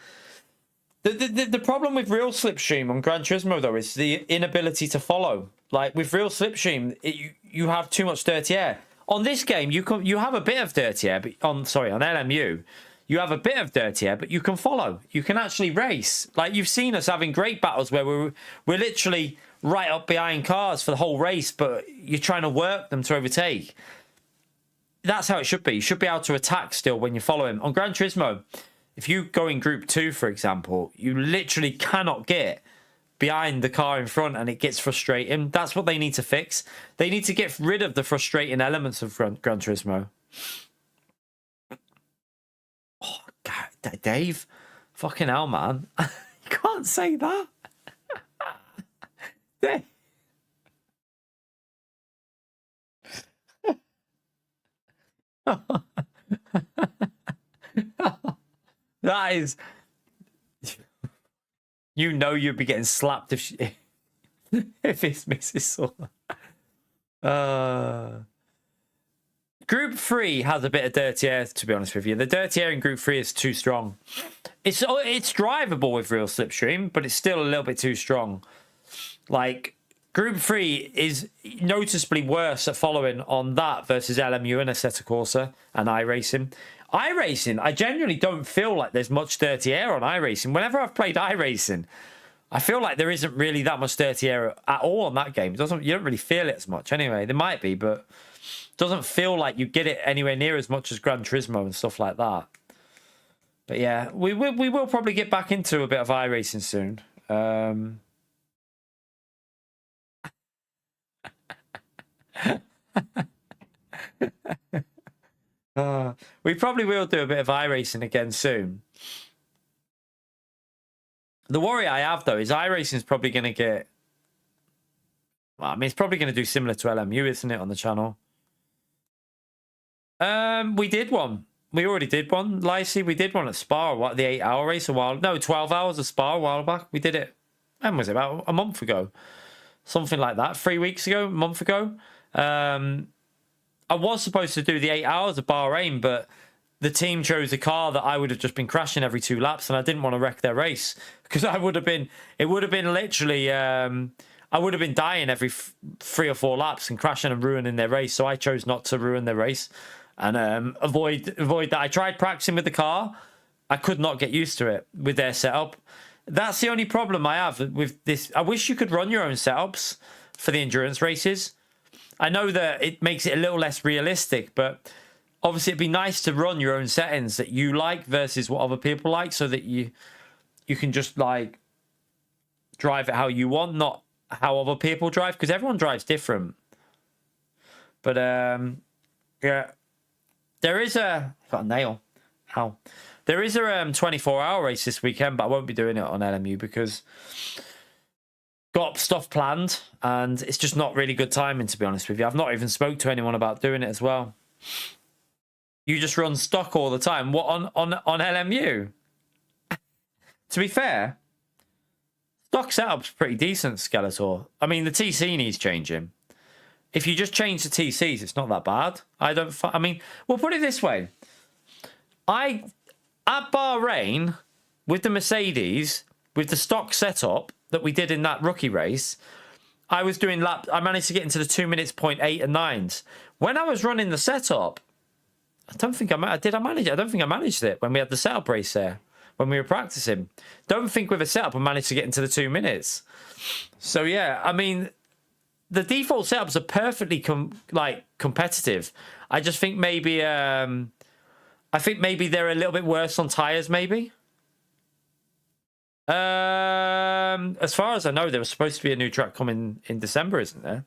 The problem with real slipstream on Gran Turismo, though, is the inability to follow. Like, with real slipstream, you have too much dirty air. On this game, you have a bit of dirty air, but on LMU, you have a bit of dirty air, but you can follow. You can actually race. Like, you've seen us having great battles where we're literally right up behind cars for the whole race, but you're trying to work them to overtake. That's how it should be. You should be able to attack still when you follow him. On Gran Turismo, if you go in Group 2, for example, you literally cannot get behind the car in front and it gets frustrating. That's what they need to fix. They need to get rid of the frustrating elements of Gran Turismo. Oh, God, Dave. Fucking hell, man. You can't say that. Dave. That is, you know, you'd be getting slapped if it's Mrs. Saw. Group 3 has a bit of dirty air, to be honest with you. The dirty air in Group 3 is too strong. It's drivable with real slipstream, but it's still a little bit too strong. Like, Group 3 is noticeably worse at following on that versus LMU and Assetto Corsa and iRacing. iRacing, I genuinely don't feel like there's much dirty air on iRacing. Whenever I've played iRacing, I feel like there isn't really that much dirty air at all on that game. You don't really feel it as much anyway. There might be, but it doesn't feel like you get it anywhere near as much as Gran Turismo and stuff like that. But yeah, we will probably get back into a bit of iRacing soon. We probably will do a bit of iRacing again soon. The worry I have, though, is iRacing is probably going to get... Well, I mean, it's probably going to do similar to LMU, isn't it, on the channel? We did one. We already did one, Lacey. We did one at Spa, what, the 8-hour race a while... No, 12 hours of Spa a while back. We did it... When was it? About a month ago. Something like that. 3 weeks ago, a month ago. I was supposed to do the 8 hours of Bahrain, but the team chose a car that I would have just been crashing every 2 laps, and I didn't want to wreck their race because it would have been literally, I would have been dying every 3 or 4 laps and crashing and ruining their race. So I chose not to ruin their race and avoid that. I tried practicing with the car. I could not get used to it with their setup. That's the only problem I have with this. I wish you could run your own setups for the endurance races. I know that it makes it a little less realistic, but obviously it'd be nice to run your own settings that you like versus what other people like, so that you can just like drive it how you want, not how other people drive, because everyone drives different. But yeah, there is a got a nail. How there is a 24-hour race this weekend, but I won't be doing it on LMU because got stuff planned and it's just not really good timing, to be honest with you. I've not even spoke to anyone about doing it as well. You just run stock all the time. What, on LMU? To be fair, stock setup's pretty decent, Skeletor. I mean, the TC needs changing. If you just change the TCs, it's not that bad. I mean, we'll put it this way. I at Bahrain, with the Mercedes, with the stock setup that we did in that rookie race, I was doing I managed to get into the 2 minutes, 0.8 and 9s. When I was running the setup, I don't think I managed it. I don't think I managed it when we had the setup race there, when we were practicing. Don't think with a setup I managed to get into the 2 minutes. So yeah, I mean, the default setups are perfectly competitive. I just think maybe they're a little bit worse on tires, maybe. As far as I know, there was supposed to be a new track coming in December, isn't there?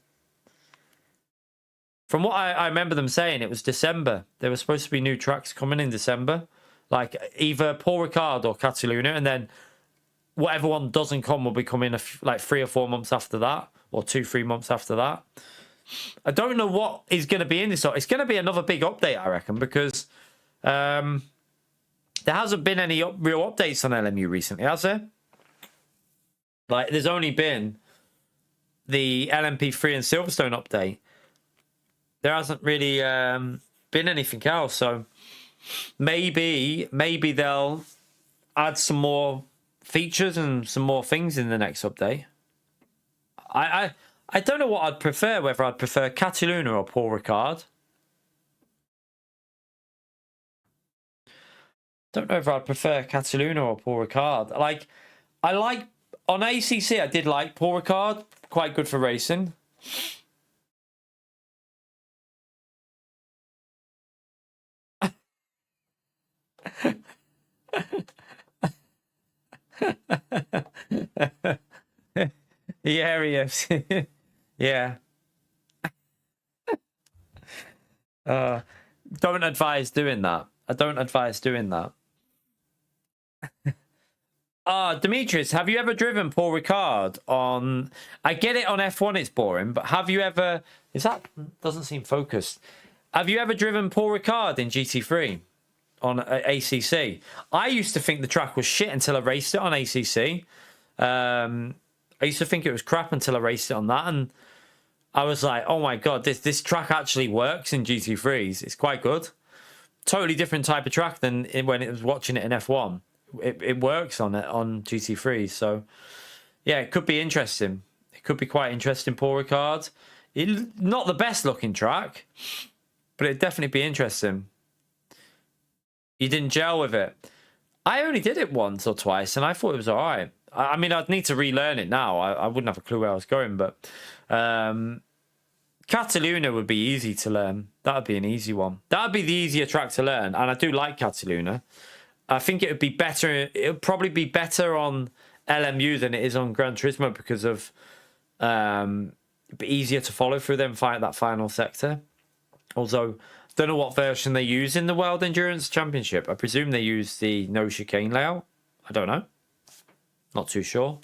From what I remember them saying, it was December. There were supposed to be new tracks coming in December, like either Paul Ricard or Cataluna, and then whatever one doesn't come will be coming like 3 or 4 months after that, or 2-3 months after that. I don't know what is going to be in this. It's going to be another big update, I reckon, because there hasn't been any real updates on LMU recently, has there? Like, there's only been the LMP3 and Silverstone update. There hasn't really been anything else. So maybe they'll add some more features and some more things in the next update. I don't know what I'd prefer, whether I'd prefer Cataluna or Paul Ricard. Don't know if I'd prefer Cataluna or Paul Ricard. On ACC, I did like Paul Ricard, quite good for racing. Yeah, he is. Yeah. Don't advise doing that. I don't advise doing that. Demetrius, have you ever driven Paul Ricard on... I get it on F1, it's boring, but have you ever... Doesn't seem focused. Have you ever driven Paul Ricard in GT3 on ACC? I used to think the track was shit until I raced it on ACC. I used to think it was crap until I raced it on that, and I was like, oh my god, this track actually works in GT3s. It's quite good. Totally different type of track than when it was watching it in F1. It works on GT3, so yeah, it could be interesting. It could be quite interesting. Paul Ricard, not the best looking track, but it'd definitely be interesting. You didn't gel with it. I only did it once or twice, and I thought it was all right. I mean, I'd need to relearn it now. I wouldn't have a clue where I was going, but Cataluna would be easy to learn. That would be an easy one. That would be the easier track to learn, and I do like Cataluna. I think it would be better. It would probably be better on LMU than it is on Gran Turismo because of it'd be easier to follow through them fight that final sector. Although, don't know what version they use in the World Endurance Championship. I presume they use the no chicane layout. I don't know. Not too sure.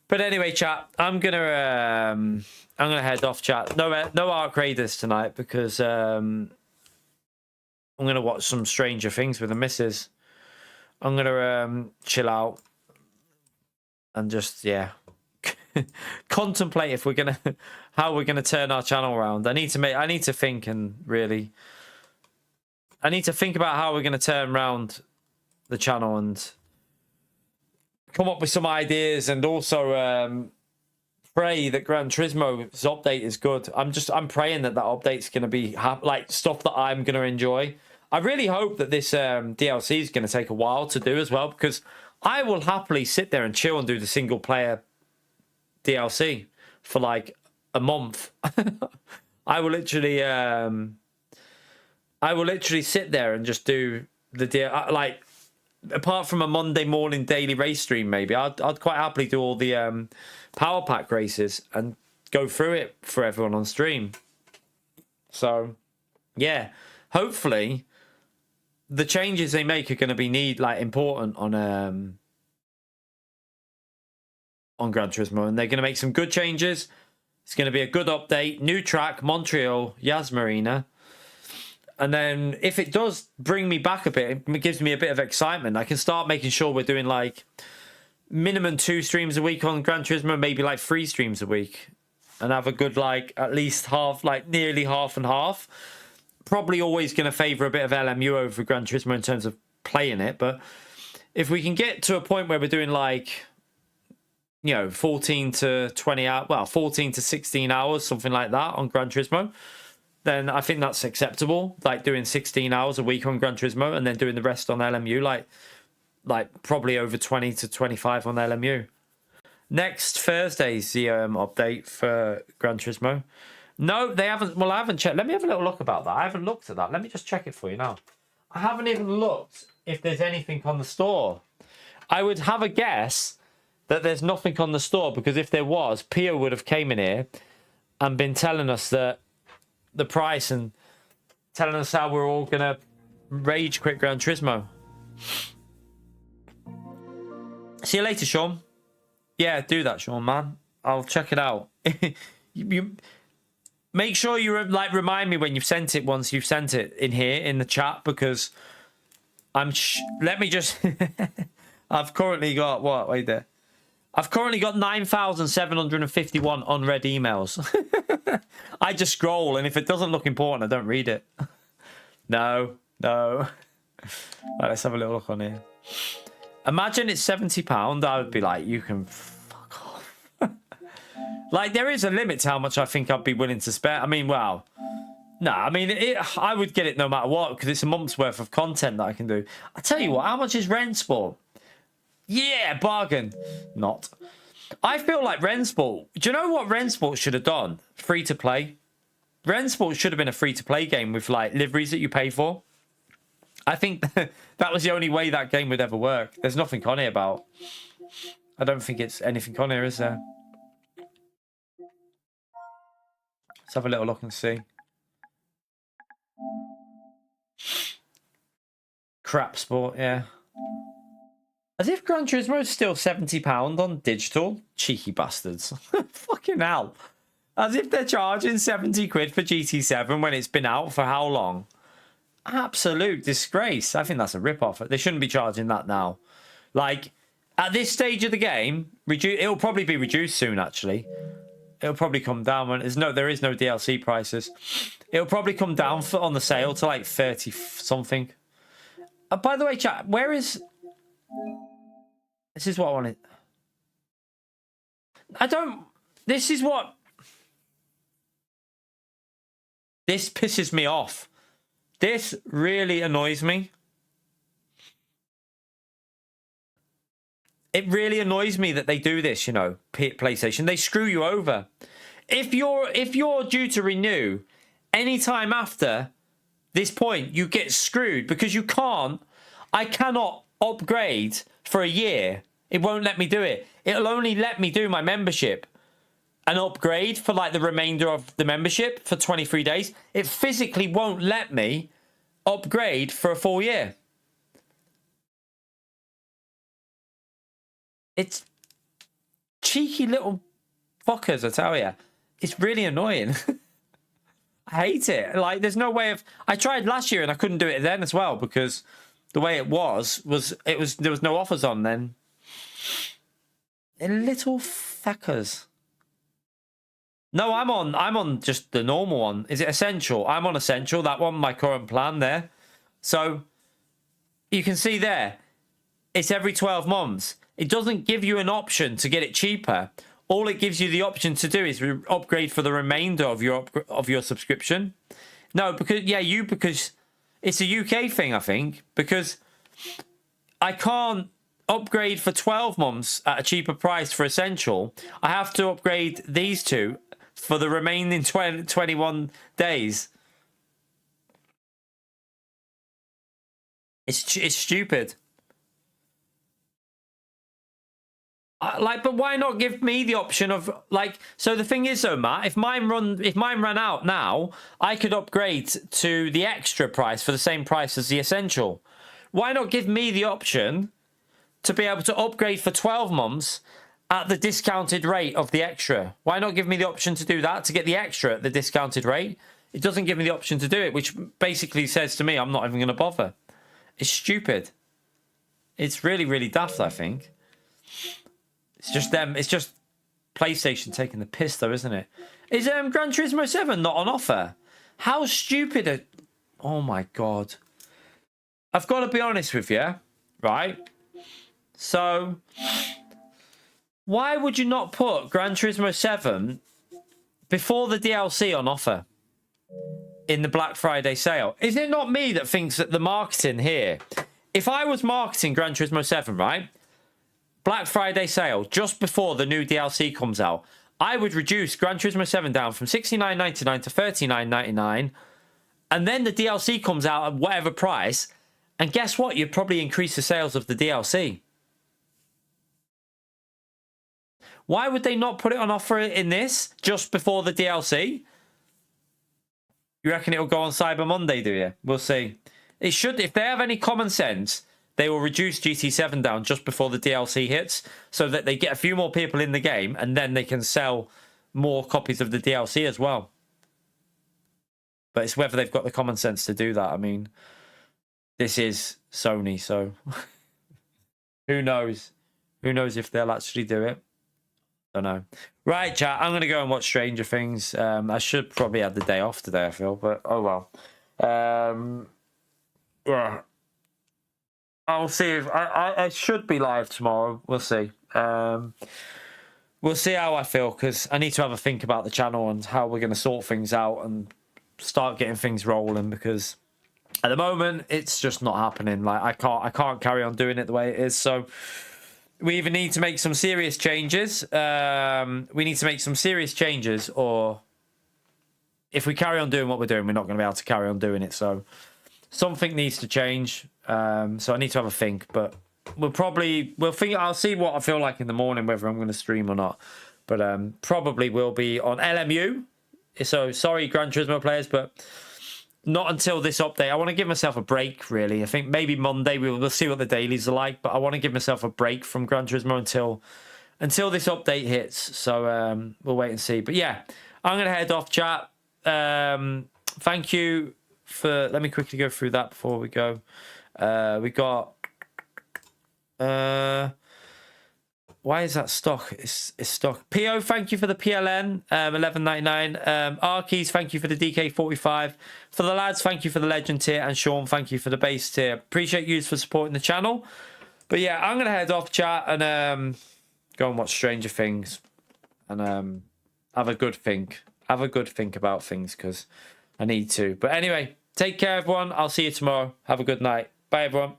But anyway, chat, I'm gonna head off, chat. No Arc Raiders tonight because I'm gonna watch some Stranger Things with the missus. I'm gonna chill out and just contemplate if we're gonna how we're gonna turn our channel around. I need to think and really I need to think about how we're gonna turn around the channel and come up with some ideas, and also pray that Gran Turismo's update is good. I'm praying that update's going to be like stuff that I'm going to enjoy. I really hope that this DLC is going to take a while to do as well, because I will happily sit there and chill and do the single player DLC for like a month. I will literally sit there and just do the like. Apart from a Monday morning daily race stream, maybe I'd quite happily do all the power pack races and go through it for everyone on stream. So yeah, hopefully the changes they make are going to be important on Gran Turismo, and they're going to make some good changes. It's going to be a good update. New track, Montreal, Yas Marina. And then if it does bring me back a bit, it gives me a bit of excitement. I can start making sure we're doing like minimum 2 streams a week on Gran Turismo, maybe like 3 streams a week, and have a good like at least half, like nearly half and half. Probably always going to favour a bit of LMU over Gran Turismo in terms of playing it, but if we can get to a point where we're doing like, you know, 14 to 20 hours, well, 14 to 16 hours, something like that on Gran Turismo, then I think that's acceptable. Like doing 16 hours a week on Gran Turismo and then doing the rest on LMU, like probably over 20 to 25 on LMU. Next Thursday's the update for Gran Turismo. No, they haven't. Well, I haven't checked. Let me have a little look about that. I haven't looked at that. Let me just check it for you now. I haven't even looked if there's anything on the store. I would have a guess that there's nothing on the store, because if there was, Pio would have came in here and been telling us that the price and telling us how we're all gonna rage quit Gran Turismo. See you later, Sean. Yeah, do that, Sean, man. I'll check it out. you make sure you like remind me when you've sent it once you've sent it in here in the chat, because let me just I've currently got what? Wait there. I've currently got 9,751 unread emails. I just scroll, and if it doesn't look important, I don't read it. No. Right, let's have a little look on here. Imagine it's £70. I would be like, you can fuck off. Like, there is a limit to how much I think I'd be willing to spend. I mean, well, no, I mean, I would get it no matter what, because it's a month's worth of content that I can do. I tell you what, how much is Rensport? Yeah, bargain. Not. I feel like Rensport. Do you know what Rensport should have done? Free to play. Rensport should have been a free to play game with like liveries that you pay for. I think that was the only way that game would ever work. There's nothing on here about. I don't think it's anything on here, is there? Let's have a little look and see. Crap sport, yeah. As if Gran Turismo is still £70 on digital. Cheeky bastards. Fucking hell. As if they're charging 70 quid for GT7 when it's been out for how long? Absolute disgrace. I think that's a rip-off. They shouldn't be charging that now. Like, at this stage of the game, it'll probably be reduced soon, actually. It'll probably come down when there is no DLC prices. It'll probably come down on the sale to like 30 something. By the way, chat, where is... This is what I wanted. This is what... This pisses me off. This really annoys me. It really annoys me that they do this, you know, PlayStation. They screw you over. If you're due to renew any time after this point, you get screwed because I cannot upgrade for a year. It won't let me do it. It'll only let me do my membership and upgrade for like the remainder of the membership for 23 days. It physically won't let me upgrade for a full year. It's cheeky little fuckers, I tell you. It's really annoying. I hate it. Like, there's no way of... I tried last year and I couldn't do it then as well, because the way it was there was no offers on then. Little fuckers. No, I'm on just the normal one. Is it essential? I'm on essential. That one, my current plan there. So you can see there, it's every 12 months. It doesn't give you an option to get it cheaper. All it gives you the option to do is upgrade for the remainder of your subscription. No, because it's a UK thing, I think, because I can't upgrade for 12 months at a cheaper price for essential. I have to upgrade these two for the remaining 21 days. It's stupid. But why not give me the option of like? So the thing is, though, Matt, if mine ran out now, I could upgrade to the extra price for the same price as the essential. Why not give me the option to be able to upgrade for 12 months at the discounted rate of the extra? Why not give me the option to do that, to get the extra at the discounted rate? It doesn't give me the option to do it, which basically says to me I'm not even going to bother. It's stupid. It's really, really daft, I think. It's just them. It's just PlayStation taking the piss, though, isn't it? Is Gran Turismo 7 not on offer? How stupid! Oh my god! I've got to be honest with you, right? So, why would you not put Gran Turismo 7 before the DLC on offer in the Black Friday sale? Is it not me that thinks that the marketing here, if I was marketing Gran Turismo 7, right? Black Friday sale just before the new DLC comes out, I would reduce Gran Turismo 7 down from $69.99 to $39.99, and then the DLC comes out at whatever price, and guess what? You'd probably increase the sales of the DLC. Why would they not put it on offer in this just before the DLC? You reckon it'll go on Cyber Monday, do you? We'll see. It should, if they have any common sense, they will reduce GT7 down just before the DLC hits so that they get a few more people in the game and then they can sell more copies of the DLC as well. But it's whether they've got the common sense to do that. I mean, this is Sony, so who knows? Who knows if they'll actually do it? Don't know. Right, chat. I'm going to go and watch Stranger Things. I should probably have the day off today, I feel, but oh well. Yeah. I'll see if I should be live tomorrow. We'll see. We'll see how I feel, because I need to have a think about the channel and how we're going to sort things out and start getting things rolling, because at the moment it's just not happening. Like I can't carry on doing it the way it is. So we either need to make some serious changes. We need to make some serious changes, or if we carry on doing what we're doing, we're not going to be able to carry on doing it. So something needs to change. So I need to have a think, but we'll think. I'll see what I feel like in the morning, whether I'm going to stream or not. But probably will be on LMU. So sorry, Gran Turismo players, but not until this update. I want to give myself a break, really. I think maybe Monday we'll see what the dailies are like, but I want to give myself a break from Gran Turismo until this update hits. So we'll wait and see. But yeah, I'm going to head off, chat. Thank you for... Let me quickly go through that before we go. We got... why is that stock? It's stock. PO, thank you for the PLN, $11.99. Arkeys, thank you for the DK45. For the lads, thank you for the legend tier. And Sean, thank you for the base tier. Appreciate you for supporting the channel. But yeah, I'm going to head off, chat, and go and watch Stranger Things. And have a good think. Have a good think about things, because I need to. But anyway, take care, everyone. I'll see you tomorrow. Have a good night. Bye, everyone.